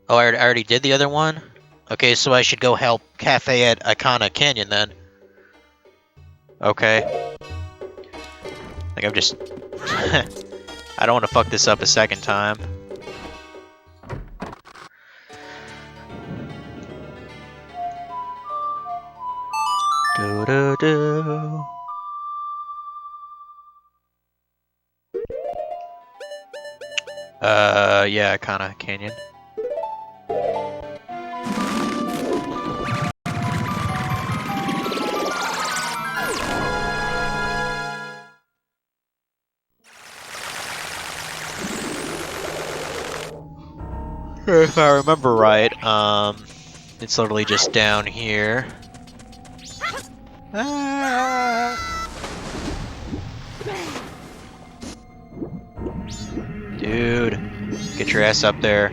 Oh, I already did the other one? Okay, so I should go help Cafe at Icona Canyon then. Okay. Like I'm just... I don't want to fuck this up a second time. Do-do-do. Yeah, Icona Canyon. If I remember right, it's literally just down here. Ah. Dude, get your ass up there.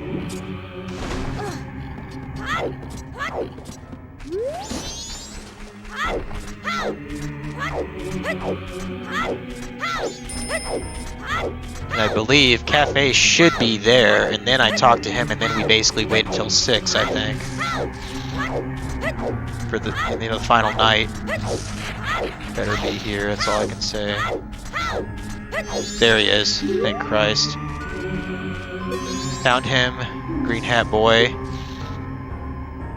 And I believe Cafe should be there, and then I talk to him, and then we basically wait until 6, I think. For the final night. Better be here, that's all I can say. There he is, thank Christ. Found him, Green Hat Boy.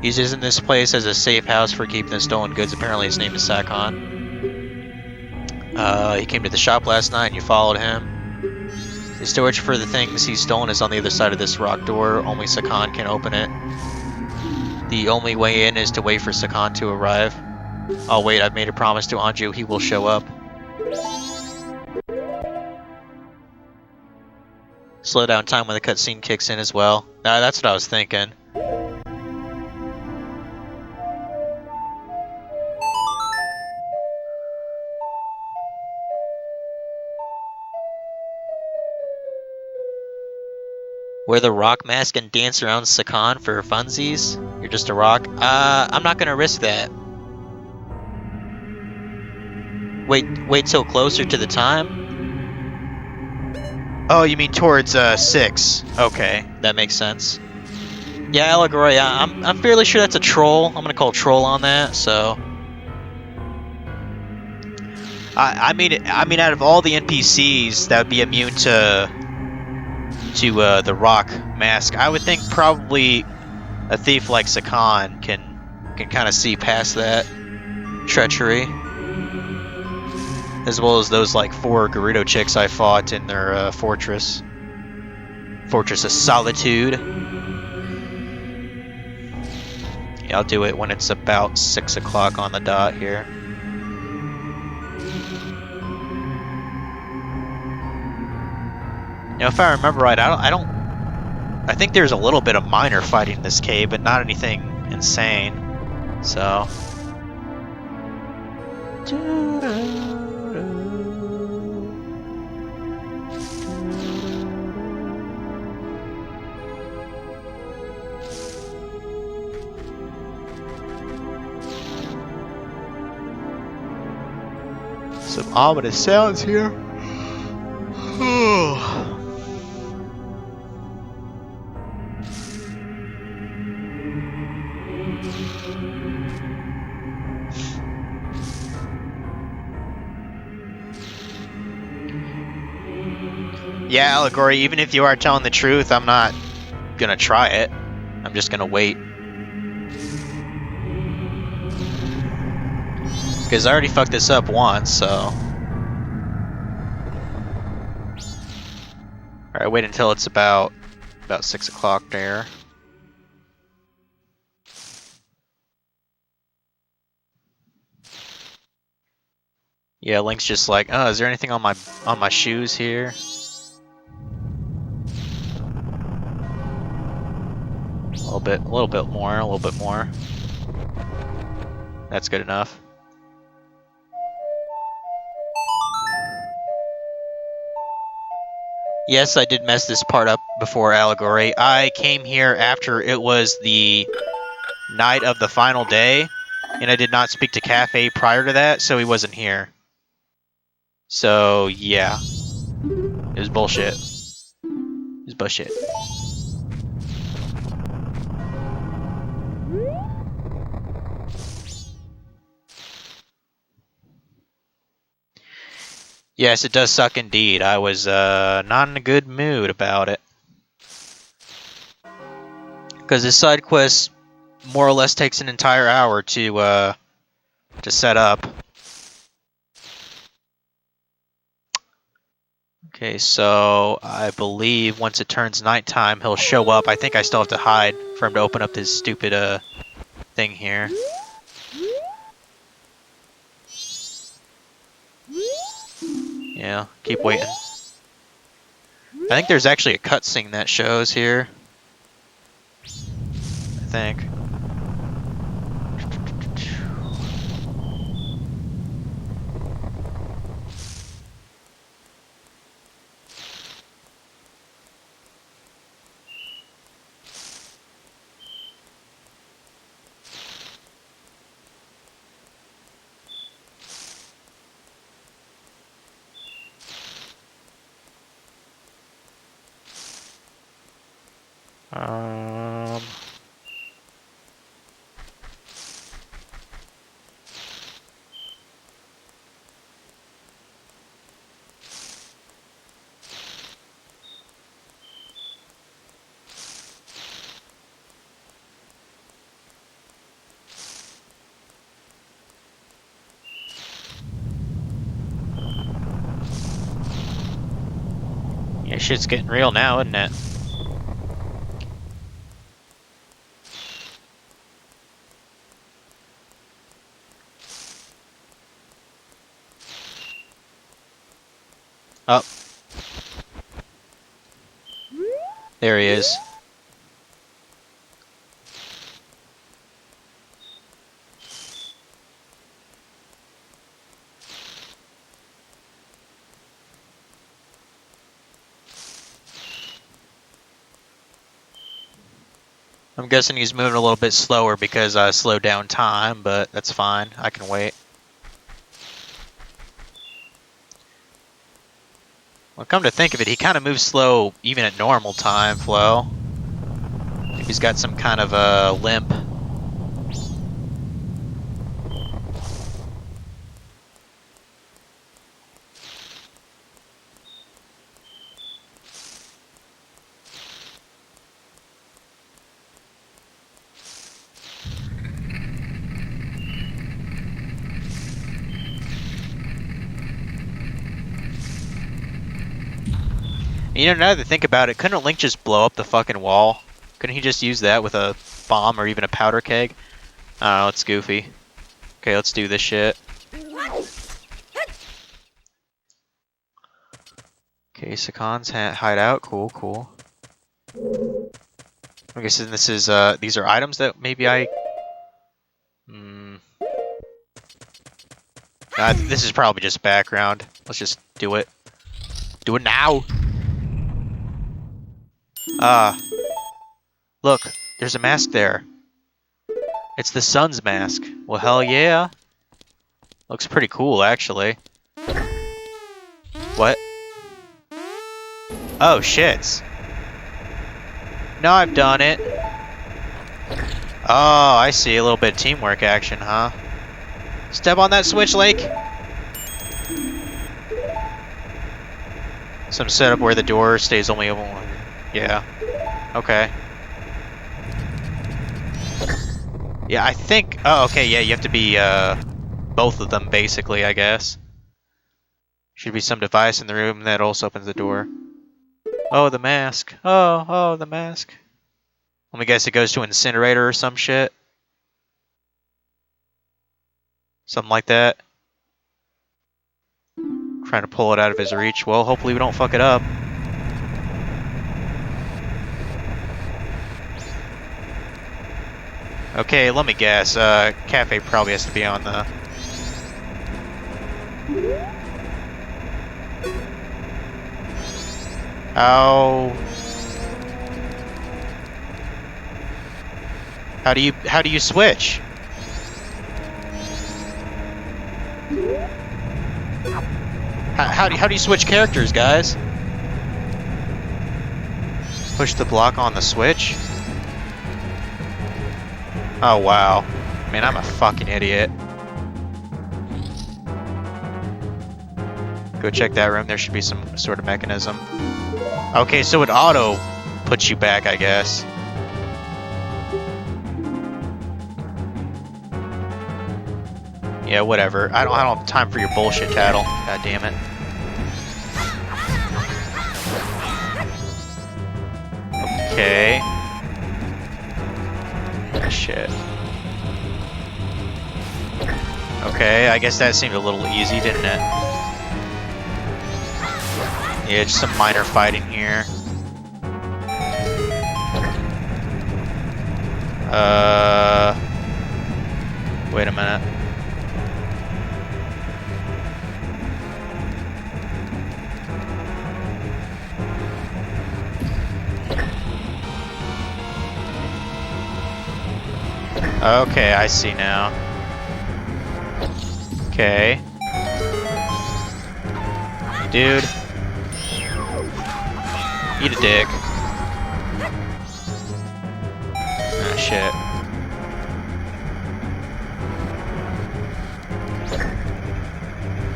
He's using this place as a safe house for keeping the stolen goods. Apparently his name is Sakon. He came to the shop last night and you followed him. The storage for the things he's stolen is on the other side of this rock door. Only Sakon can open it. The only way in is to wait for Sakon to arrive. I'll wait, I've made a promise to Anju, he will show up. Slow down time when the cutscene kicks in as well. That's what I was thinking. Wear the rock mask and dance around Sakon for funsies? You're just a rock? I'm not gonna risk that. Wait till closer to the time? Oh, you mean towards 6. Okay, that makes sense. Yeah, Allegory, I'm fairly sure that's a troll. I'm gonna call troll on that, so... I mean, out of all the NPCs that would be immune to the rock mask, I would think probably a thief like Sakon can kind of see past that treachery, as well as those like 4 Gerudo chicks I fought in their fortress of Solitude. Yeah, I'll do it when it's about 6 o'clock on the dot here. You know, if I remember right, I think there's a little bit of minor fighting in this cave, but not anything insane. So. Some ominous sounds here. Yeah, Allegory, even if you are telling the truth, I'm not gonna try it. I'm just gonna wait. Because I already fucked this up once, so... Alright, wait until it's about 6 o'clock there. Yeah, Link's just like, oh, is there anything on my shoes here? A little bit more. That's good enough. Yes, I did mess this part up before Allegory. I came here after it was the night of the final day, and I did not speak to Cafe prior to that, so he wasn't here. So, yeah. It was bullshit. It was bullshit. Yes, it does suck indeed. I was not in a good mood about it. Because this side quest more or less takes an entire hour to set up. Okay, so I believe once it turns nighttime, he'll show up. I think I still have to hide for him to open up this stupid thing here. Yeah, keep waiting. I think there's actually a cutscene that shows here. I think. Yeah, shit's getting real now, isn't it? Oh. There he is. I'm guessing he's moving a little bit slower because I slowed down time, but that's fine. I can wait. Well, come to think of it, he kind of moves slow even at normal time, Flo. If he's got some kind of a limp. You know, now that I think about it, couldn't Link just blow up the fucking wall? Couldn't he just use that with a bomb or even a powder keg? I don't know, it's goofy. Okay, let's do this shit. Okay, Sakon's hideout. Cool, cool. I'm guessing this is, these are items that maybe I... this is probably just background. Let's just do it. Do it now! Look, there's a mask there. It's the sun's mask. Well, hell yeah. Looks pretty cool, actually. What? Oh, shit. No, I've done it. Oh, I see. A little bit of teamwork action, huh? Step on that switch, Lake. Some setup where the door stays only open one. Yeah. Okay. Yeah, I think... Oh, okay, yeah, you have to be, both of them, basically, I guess. Should be some device in the room that also opens the door. Oh, the mask. Oh, the mask. Let me guess, it goes to an incinerator or some shit. Something like that. Trying to pull it out of his reach. Well, hopefully we don't fuck it up. Okay, let me guess. Cafe probably has to be on the... How do you switch? How do you switch characters, guys? Push the block on the switch? Oh wow. Man, I'm a fucking idiot. Go check that room, there should be some sort of mechanism. Okay, so it auto puts you back, I guess. Yeah, whatever. I don't have time for your bullshit, Tattle. God damn it. Okay. Shit. Okay, I guess that seemed a little easy, didn't it? Yeah, just some minor fighting here. Wait a minute. Okay, I see now. Okay. Dude. Eat a dick. Ah, shit.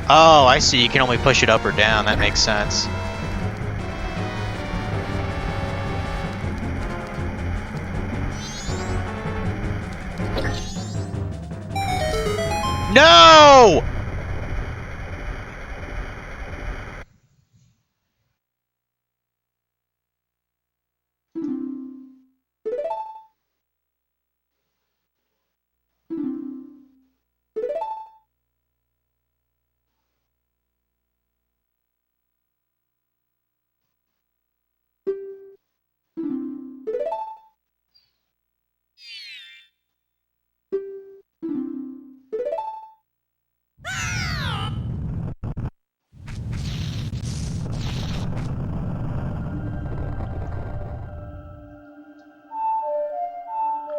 Oh, I see. You can only push it up or down. That makes sense. No!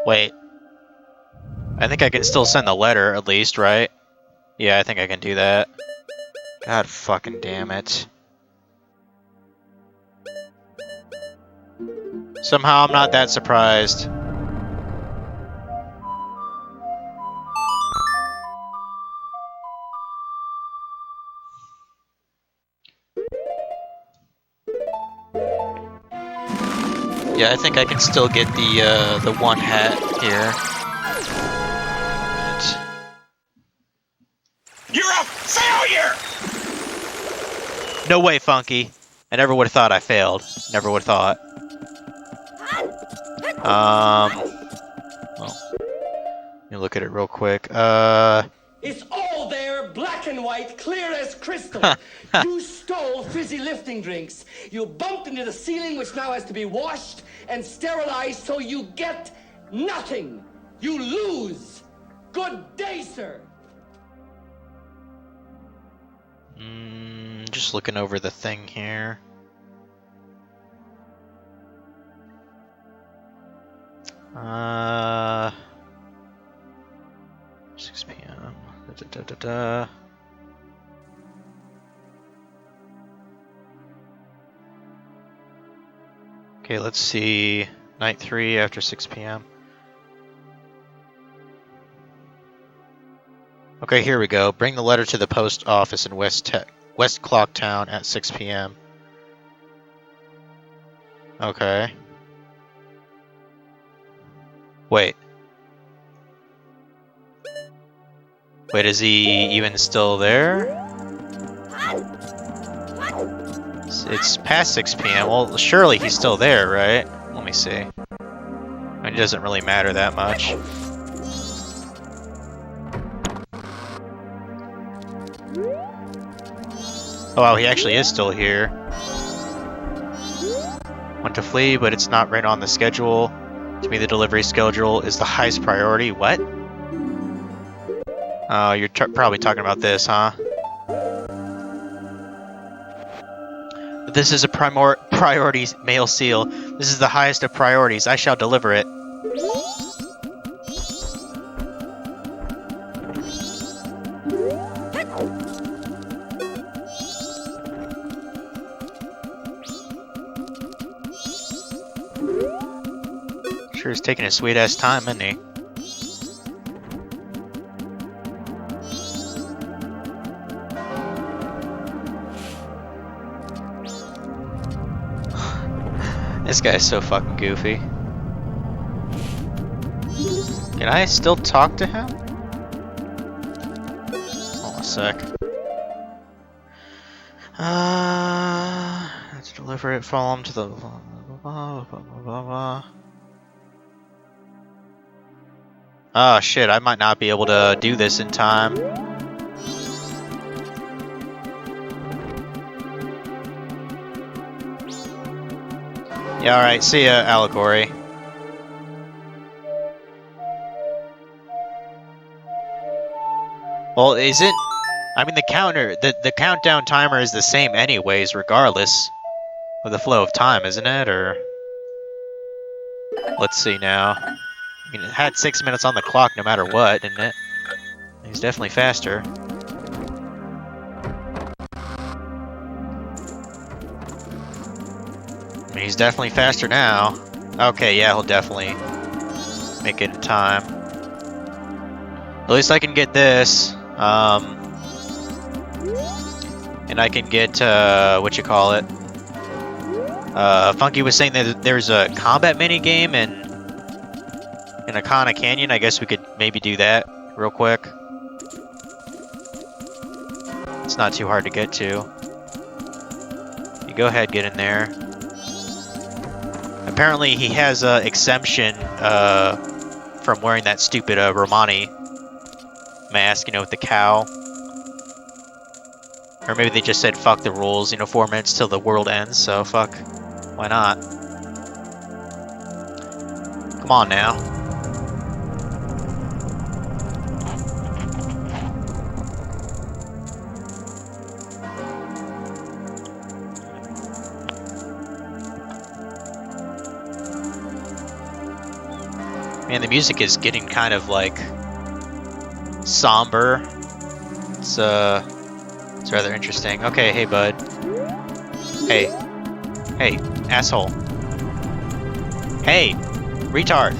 Wait. I think I can still send the letter, at least, right? Yeah, I think I can do that. God fucking damn it. Somehow I'm not that surprised. Yeah, I think I can still get the one hat here. You're a failure! No way, Funky. I never would have thought I failed. Never would have thought. Well, let me look at it real quick. It's all there, black and white, clear as crystal. You stole fizzy lifting drinks. You bumped into the ceiling, which now has to be washed and sterilized, so you get nothing. You lose. Good day, sir. Just looking over the thing here. Uh, 6 p.m. Okay, let's see. Night 3 after 6 p.m. Okay, here we go. Bring the letter to the post office in West Clocktown at 6 p.m. Okay. Wait. Wait, is he even still there? It's past 6 p.m. Well, surely he's still there, right? Let me see. I mean, it doesn't really matter that much. Oh, wow, he actually is still here. Want to flee, but it's not right on the schedule. To me, the delivery schedule is the highest priority. What? Oh, you're probably talking about this, huh? The this is a priority mail seal. This is the highest of priorities. I shall deliver it. Sure is taking a sweet-ass time, isn't he? This guy's so fucking goofy. Can I still talk to him? Hold on a sec. Let's deliver it, follow him to the... Oh shit, I might not be able to do this in time. Yeah, alright, see ya, Allegory. Well, isn't... I mean, the countdown timer is the same anyways, regardless of the flow of time, isn't it? Or... Let's see now. I mean, it had 6 minutes on the clock no matter what, didn't it? He's definitely faster. I mean, he's definitely faster now. Okay, yeah, he'll definitely make it in time. At least I can get this. And I can get, whatchamacallit. Funky was saying that there's a combat minigame in Akana Canyon. I guess we could maybe do that real quick. It's not too hard to get to. You go ahead, get in there. Apparently he has a exemption from wearing that stupid Romani mask, you know, with the cow. Or maybe they just said fuck the rules, you know, 4 minutes till the world ends, so fuck. Why not? Come on now. Man, the music is getting kind of like somber. It's rather interesting. Okay, hey bud. Hey. Hey, asshole. Hey, retard.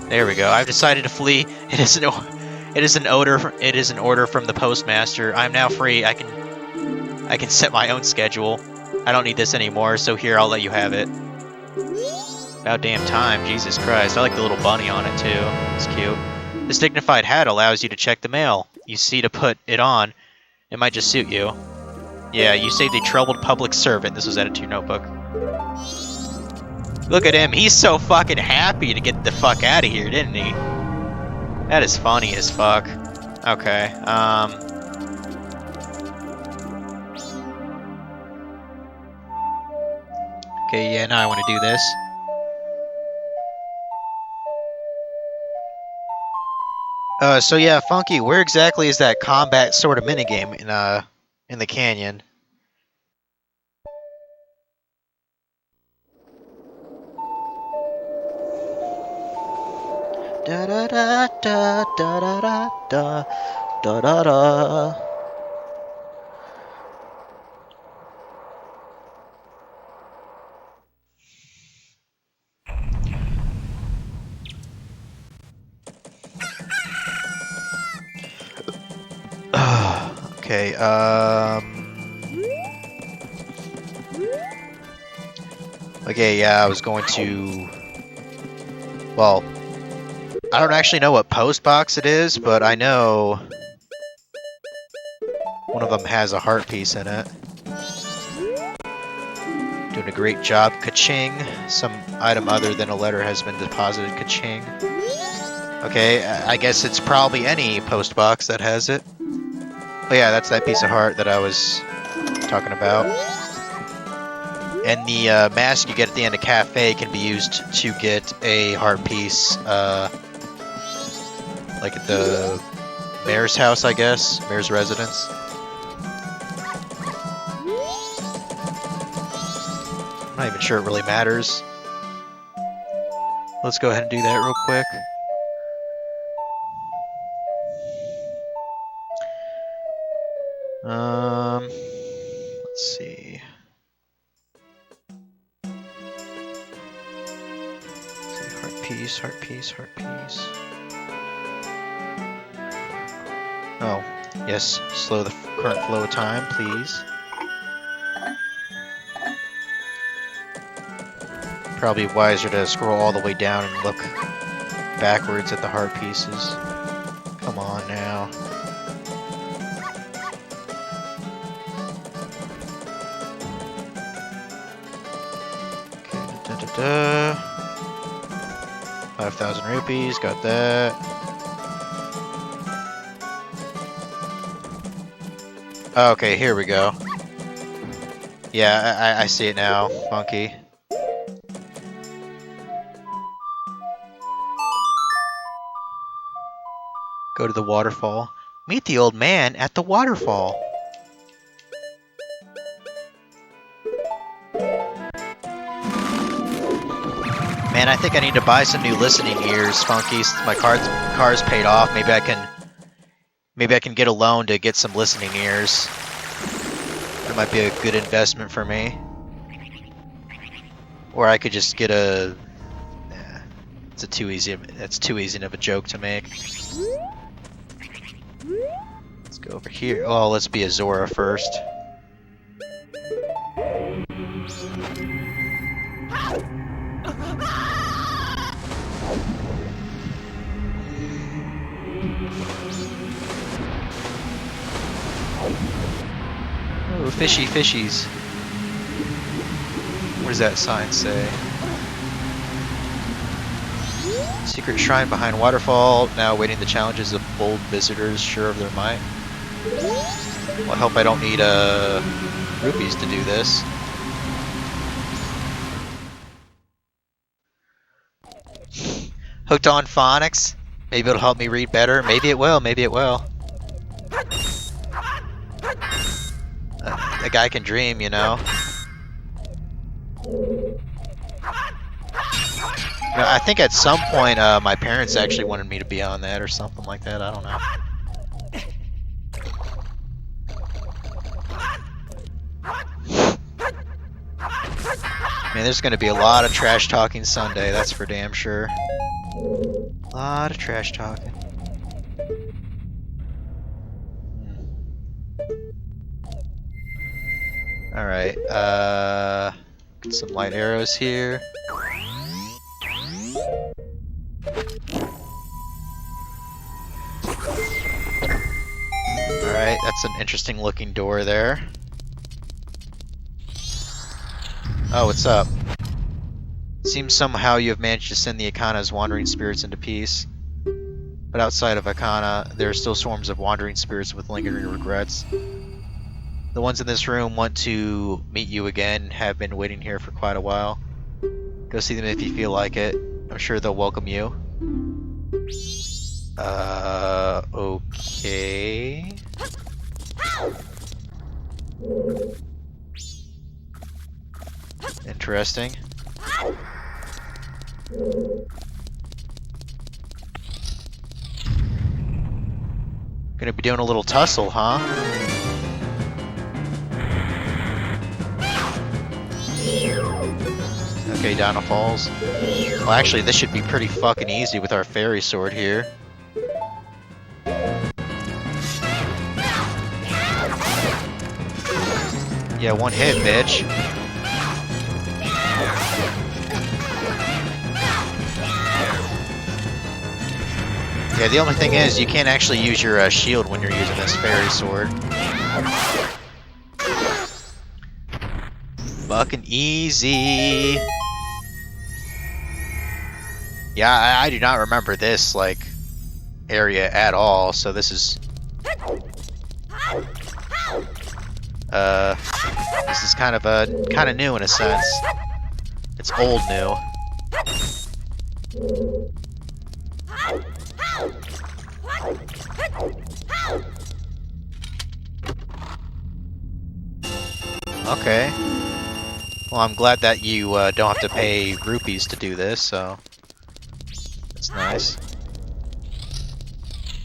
There we go. I've decided to flee. It is an order from the postmaster. I'm now free. I can set my own schedule. I don't need this anymore, so here, I'll let you have it. About damn time, Jesus Christ. I like the little bunny on it, too. It's cute. This dignified hat allows you to check the mail. You see to put it on. It might just suit you. Yeah, you saved a troubled public servant. This was added to your notebook. Look at him. He's so fucking happy to get the fuck out of here, didn't he? That is funny as fuck. Okay, Okay, yeah, now I want to do this. So yeah, Funky, where exactly is that combat sort of minigame in the canyon? Da da da da da da da da da da. Okay, okay, yeah, I was going to... Well, I don't actually know what post box it is, but I know one of them has a heart piece in it. Doing a great job, ka-ching. Some item other than a letter has been deposited, ka-ching. Okay, I guess it's probably any post box that has it. Oh yeah, that's that piece of heart that I was talking about. And the mask you get at the end of Cafe can be used to get a heart piece, like at the mayor's house, I guess. Mayor's residence. not even sure it really matters. Let's go ahead and do that real quick. Let's see. Heart piece, heart piece, heart piece. Oh, yes, slow the current flow of time, please. Probably wiser to scroll all the way down and look backwards at the heart pieces. Come on now. Okay, da. 5,000 rupees, got that. Okay, here we go. Yeah, I see it now. Funky. Go to the waterfall. Meet the old man at the waterfall. Man, I think I need to buy some new listening ears, Funky. Since my car's paid off, maybe I can get a loan to get some listening ears. That might be a good investment for me. Or I could just get a. Nah, it's too easy of a joke to make. Let's go over here. Oh, let's be a Zora first. Oh, fishy fishies. What does that sign say? Secret shrine behind waterfall, now awaiting the challenges of bold visitors, sure of their might. Well, I hope I don't need rupees to do this. Hooked on phonics? Maybe it'll help me read better. Maybe it will, maybe it will. A guy can dream, you know. I think at some point my parents actually wanted me to be on that or something like that. I don't know. Man, there's going to be a lot of trash talking Sunday, that's for damn sure. A lot of trash talking. Alright, get some light arrows here. Alright, that's an interesting looking door there. Oh, what's up? Seems somehow you have managed to send the Akana's wandering spirits into peace. But outside of Akana, there are still swarms of wandering spirits with lingering regrets. The ones in this room want to meet you again and have been waiting here for quite a while. Go see them if you feel like it. I'm sure they'll welcome you. Okay. Interesting. Gonna be doing a little tussle, huh? Okay, down the falls. Well, actually, this should be pretty fucking easy with our fairy sword here. Yeah, one hit, bitch. Yeah, the only thing is, you can't actually use your shield when you're using this fairy sword. Fucking easy. Yeah, I do not remember this, like, area at all, so this is... this is kind of new in a sense. It's old new. Okay. Well, I'm glad that you don't have to pay rupees to do this, so that's nice.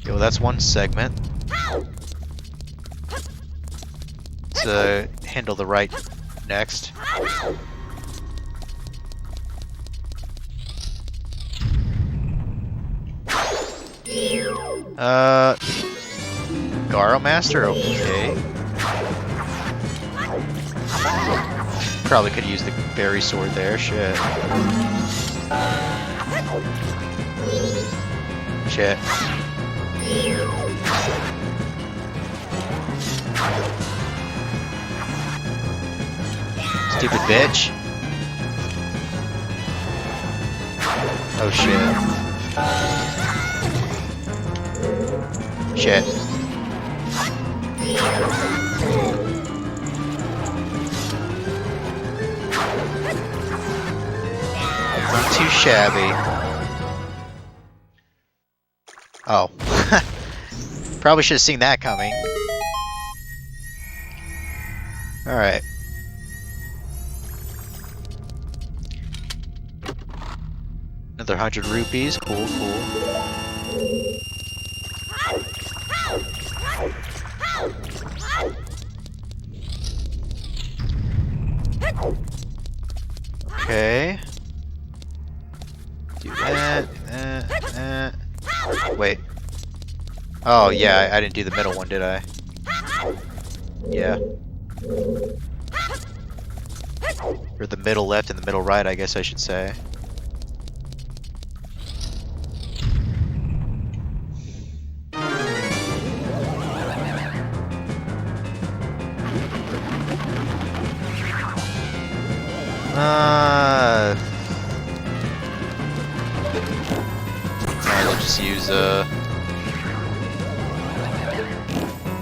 Okay, well, that's one segment. Let's handle the right next. Garo Master, okay. Probably could use the berry sword there, shit. Shit. Stupid bitch. Oh shit. Shit. Not too shabby. Oh. Probably should have seen that coming. Alright. Another 100 rupees. Cool, cool. Okay. Do that. Wait. Oh, yeah, I didn't do the middle one, did I? Yeah. Or the middle left and the middle right, I guess I should say. Might as well just use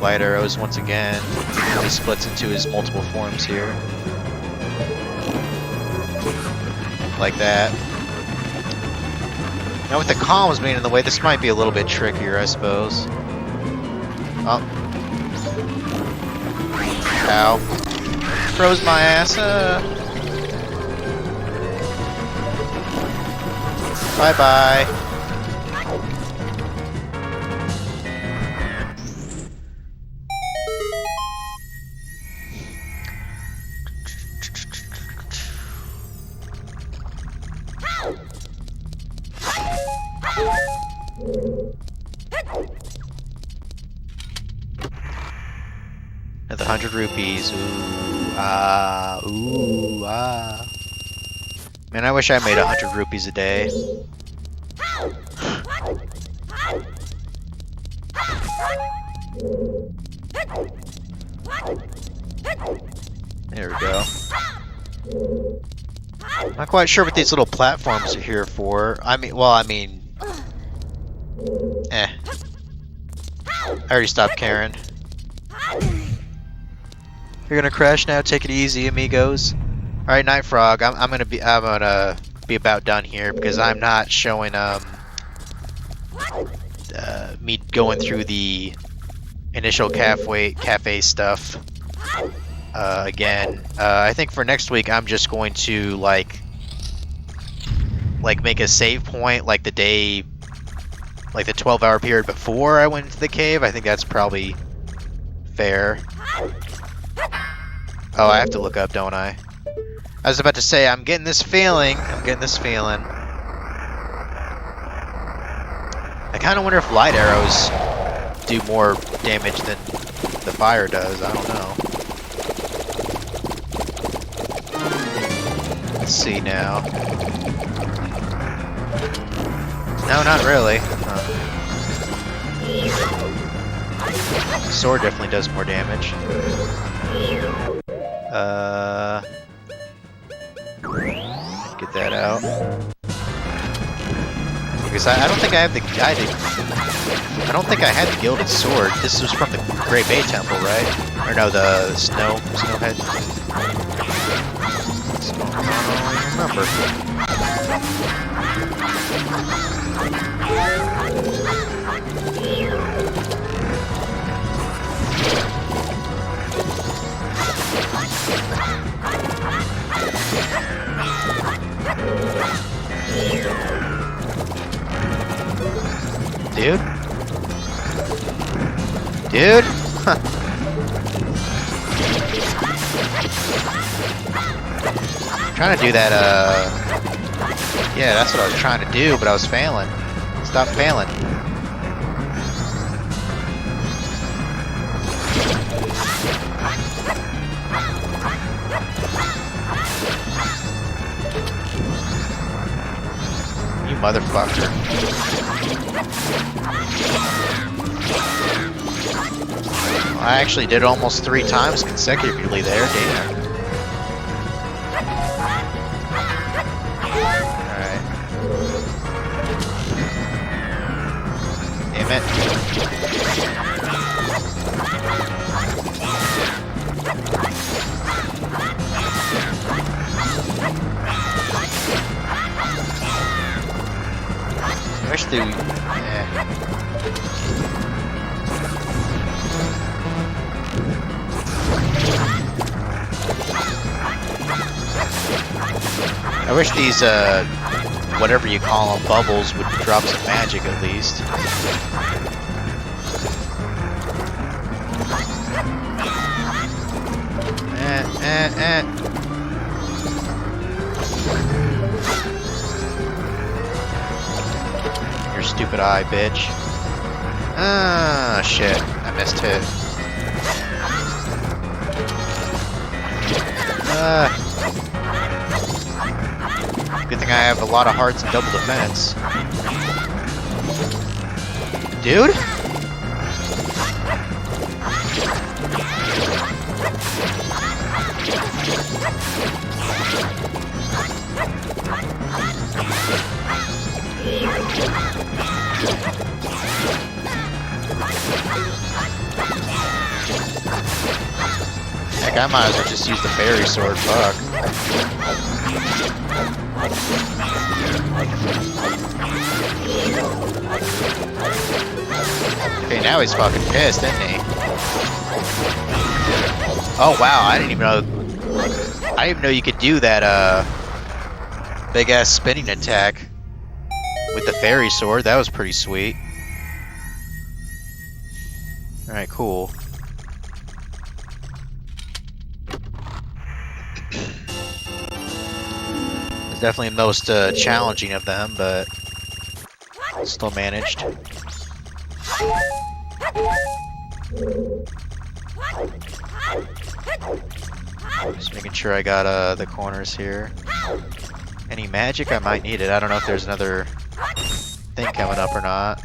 light arrows once again. He splits into his multiple forms here. Like that. Now with the columns being in the way, this might be a little bit trickier, I suppose. Oh. Ow. Froze my ass. Bye-bye. Another 100 rupees. Ooh, ah, ooh, ah. Man, I wish I made 100 rupees a day. There we go. Not quite sure what these little platforms are here for. I mean, eh. I already stopped caring. You're gonna crash now. Take it easy, amigos. All right, Night Frog. I'm gonna be about done here because I'm not showing me going through the initial cafe stuff again. I think for next week I'm just going to like make a save point like the day, like the 12-hour period before I went into the cave. I think that's probably fair. Oh, I have to look up, don't I? I was about to say, I'm getting this feeling. I kind of wonder if light arrows do more damage than the fire does. I don't know. Let's see now. No, not really. Sword definitely does more damage. Get that out. Because I don't think I have the I don't think I had the gilded sword. This was from the Great Bay Temple, right? Or no, the snowhead. So, I don't remember. dude. Dude? Huh. Trying to do that, yeah, that's what I was trying to do, but I was failing. Stop failing. You motherfucker. I actually did almost 3 times consecutively there, damn. Alright. Damn it. I wish they... I wish these, whatever you call them, bubbles would drop some magic at least. Your stupid eye, bitch. Ah, shit. I missed hit. Good thing I have a lot of hearts and double defense. Dude? Heck, I might as well just use the fairy sword, fuck. Okay, now he's fucking pissed, isn't he? Oh wow, I didn't even know you could do that big ass spinning attack with the fairy sword. That was pretty sweet. Alright, cool. It's definitely the most challenging of them, but still managed. Just making sure I got the corners here. Any magic? I might need it. I don't know if there's another thing coming up or not.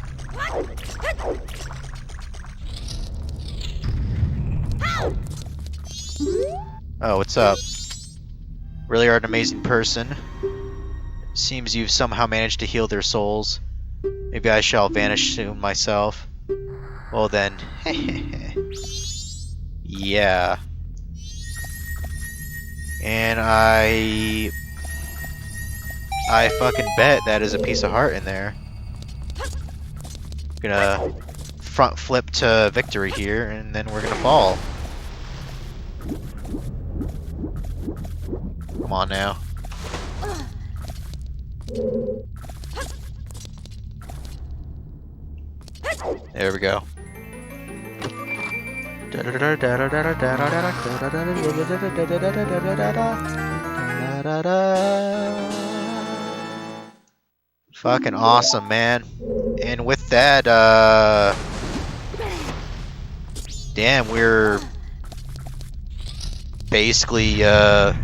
Oh, what's up? Really are an amazing person. Seems you've somehow managed to heal their souls. Maybe I shall vanish soon myself. Well then, yeah. And I fucking bet that is a piece of heart in there. Gonna front flip to victory here, and then we're gonna fall. Come on now. There we go. Fucking awesome, man. And with that, damn, we're basically about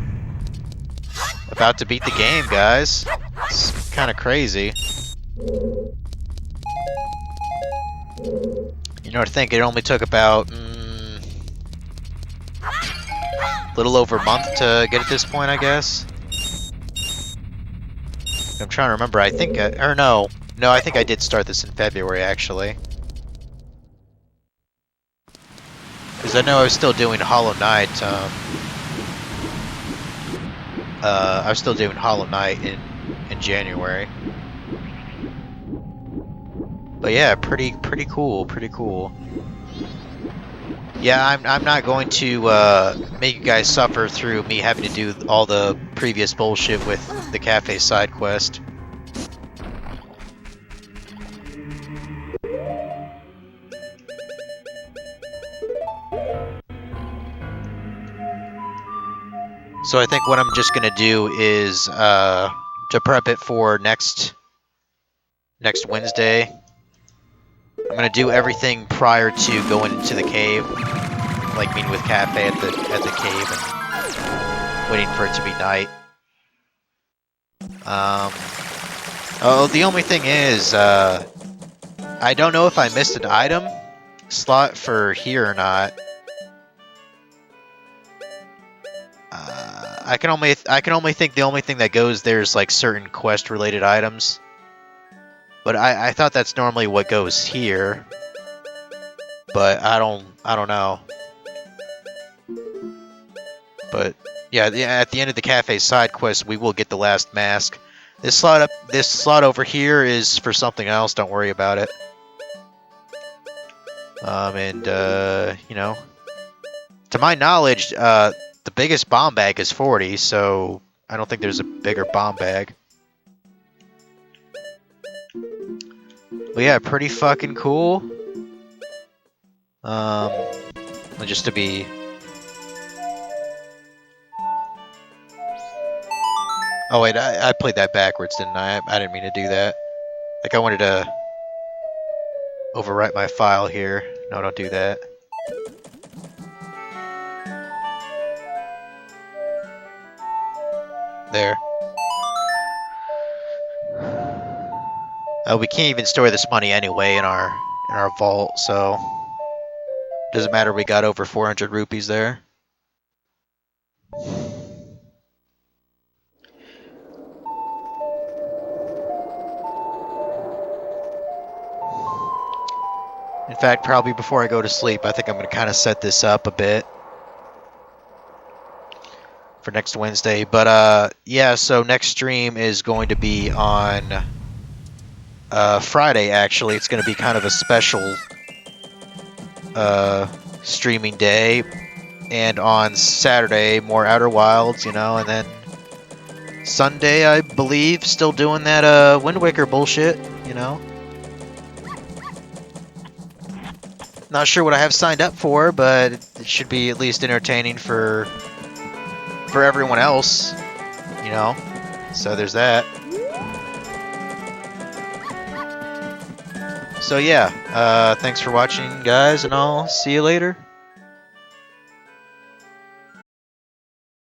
to beat the game, guys. It's kind of crazy. You know, I think it only took about a little over a month to get at this point, I guess. I'm trying to remember. I think, or no, I think I did start this in February, actually. Because I know I was still doing Hollow Knight. I was still doing Hollow Knight in January. But yeah, pretty cool, pretty cool. Yeah, I'm not going to make you guys suffer through me having to do all the previous bullshit with the cafe side quest. So I think what I'm just gonna do is to prep it for next Wednesday. I'm gonna do everything prior to going into the cave, like meeting with Cafe at the cave and waiting for it to be night. Oh, the only thing is, I don't know if I missed an item slot for here or not. I can only think the only thing that goes there is like certain quest related items. But I thought that's normally what goes here. But I don't know. But yeah, at the end of the cafe side quest, we will get the last mask. This slot over here is for something else. Don't worry about it. You know, to my knowledge, the biggest bomb bag is 40, so I don't think there's a bigger bomb bag. But yeah, pretty fucking cool. Just to be. Oh wait, I played that backwards, didn't I? I didn't mean to do that. Like I wanted to overwrite my file here. No, don't do that. There. We can't even store this money anyway in our vault, so doesn't matter. We got over 400 rupees there. In fact, probably before I go to sleep, I think I'm going to kind of set this up a bit for next Wednesday. But yeah, so next stream is going to be on Friday, actually. It's going to be kind of a special streaming day. And on Saturday, more Outer Wilds, you know, and then Sunday, I believe, still doing that Wind Waker bullshit, you know. Not sure what I have signed up for, but it should be at least entertaining for everyone else, you know. So there's that. So yeah, thanks for watching, guys, and I'll see you later.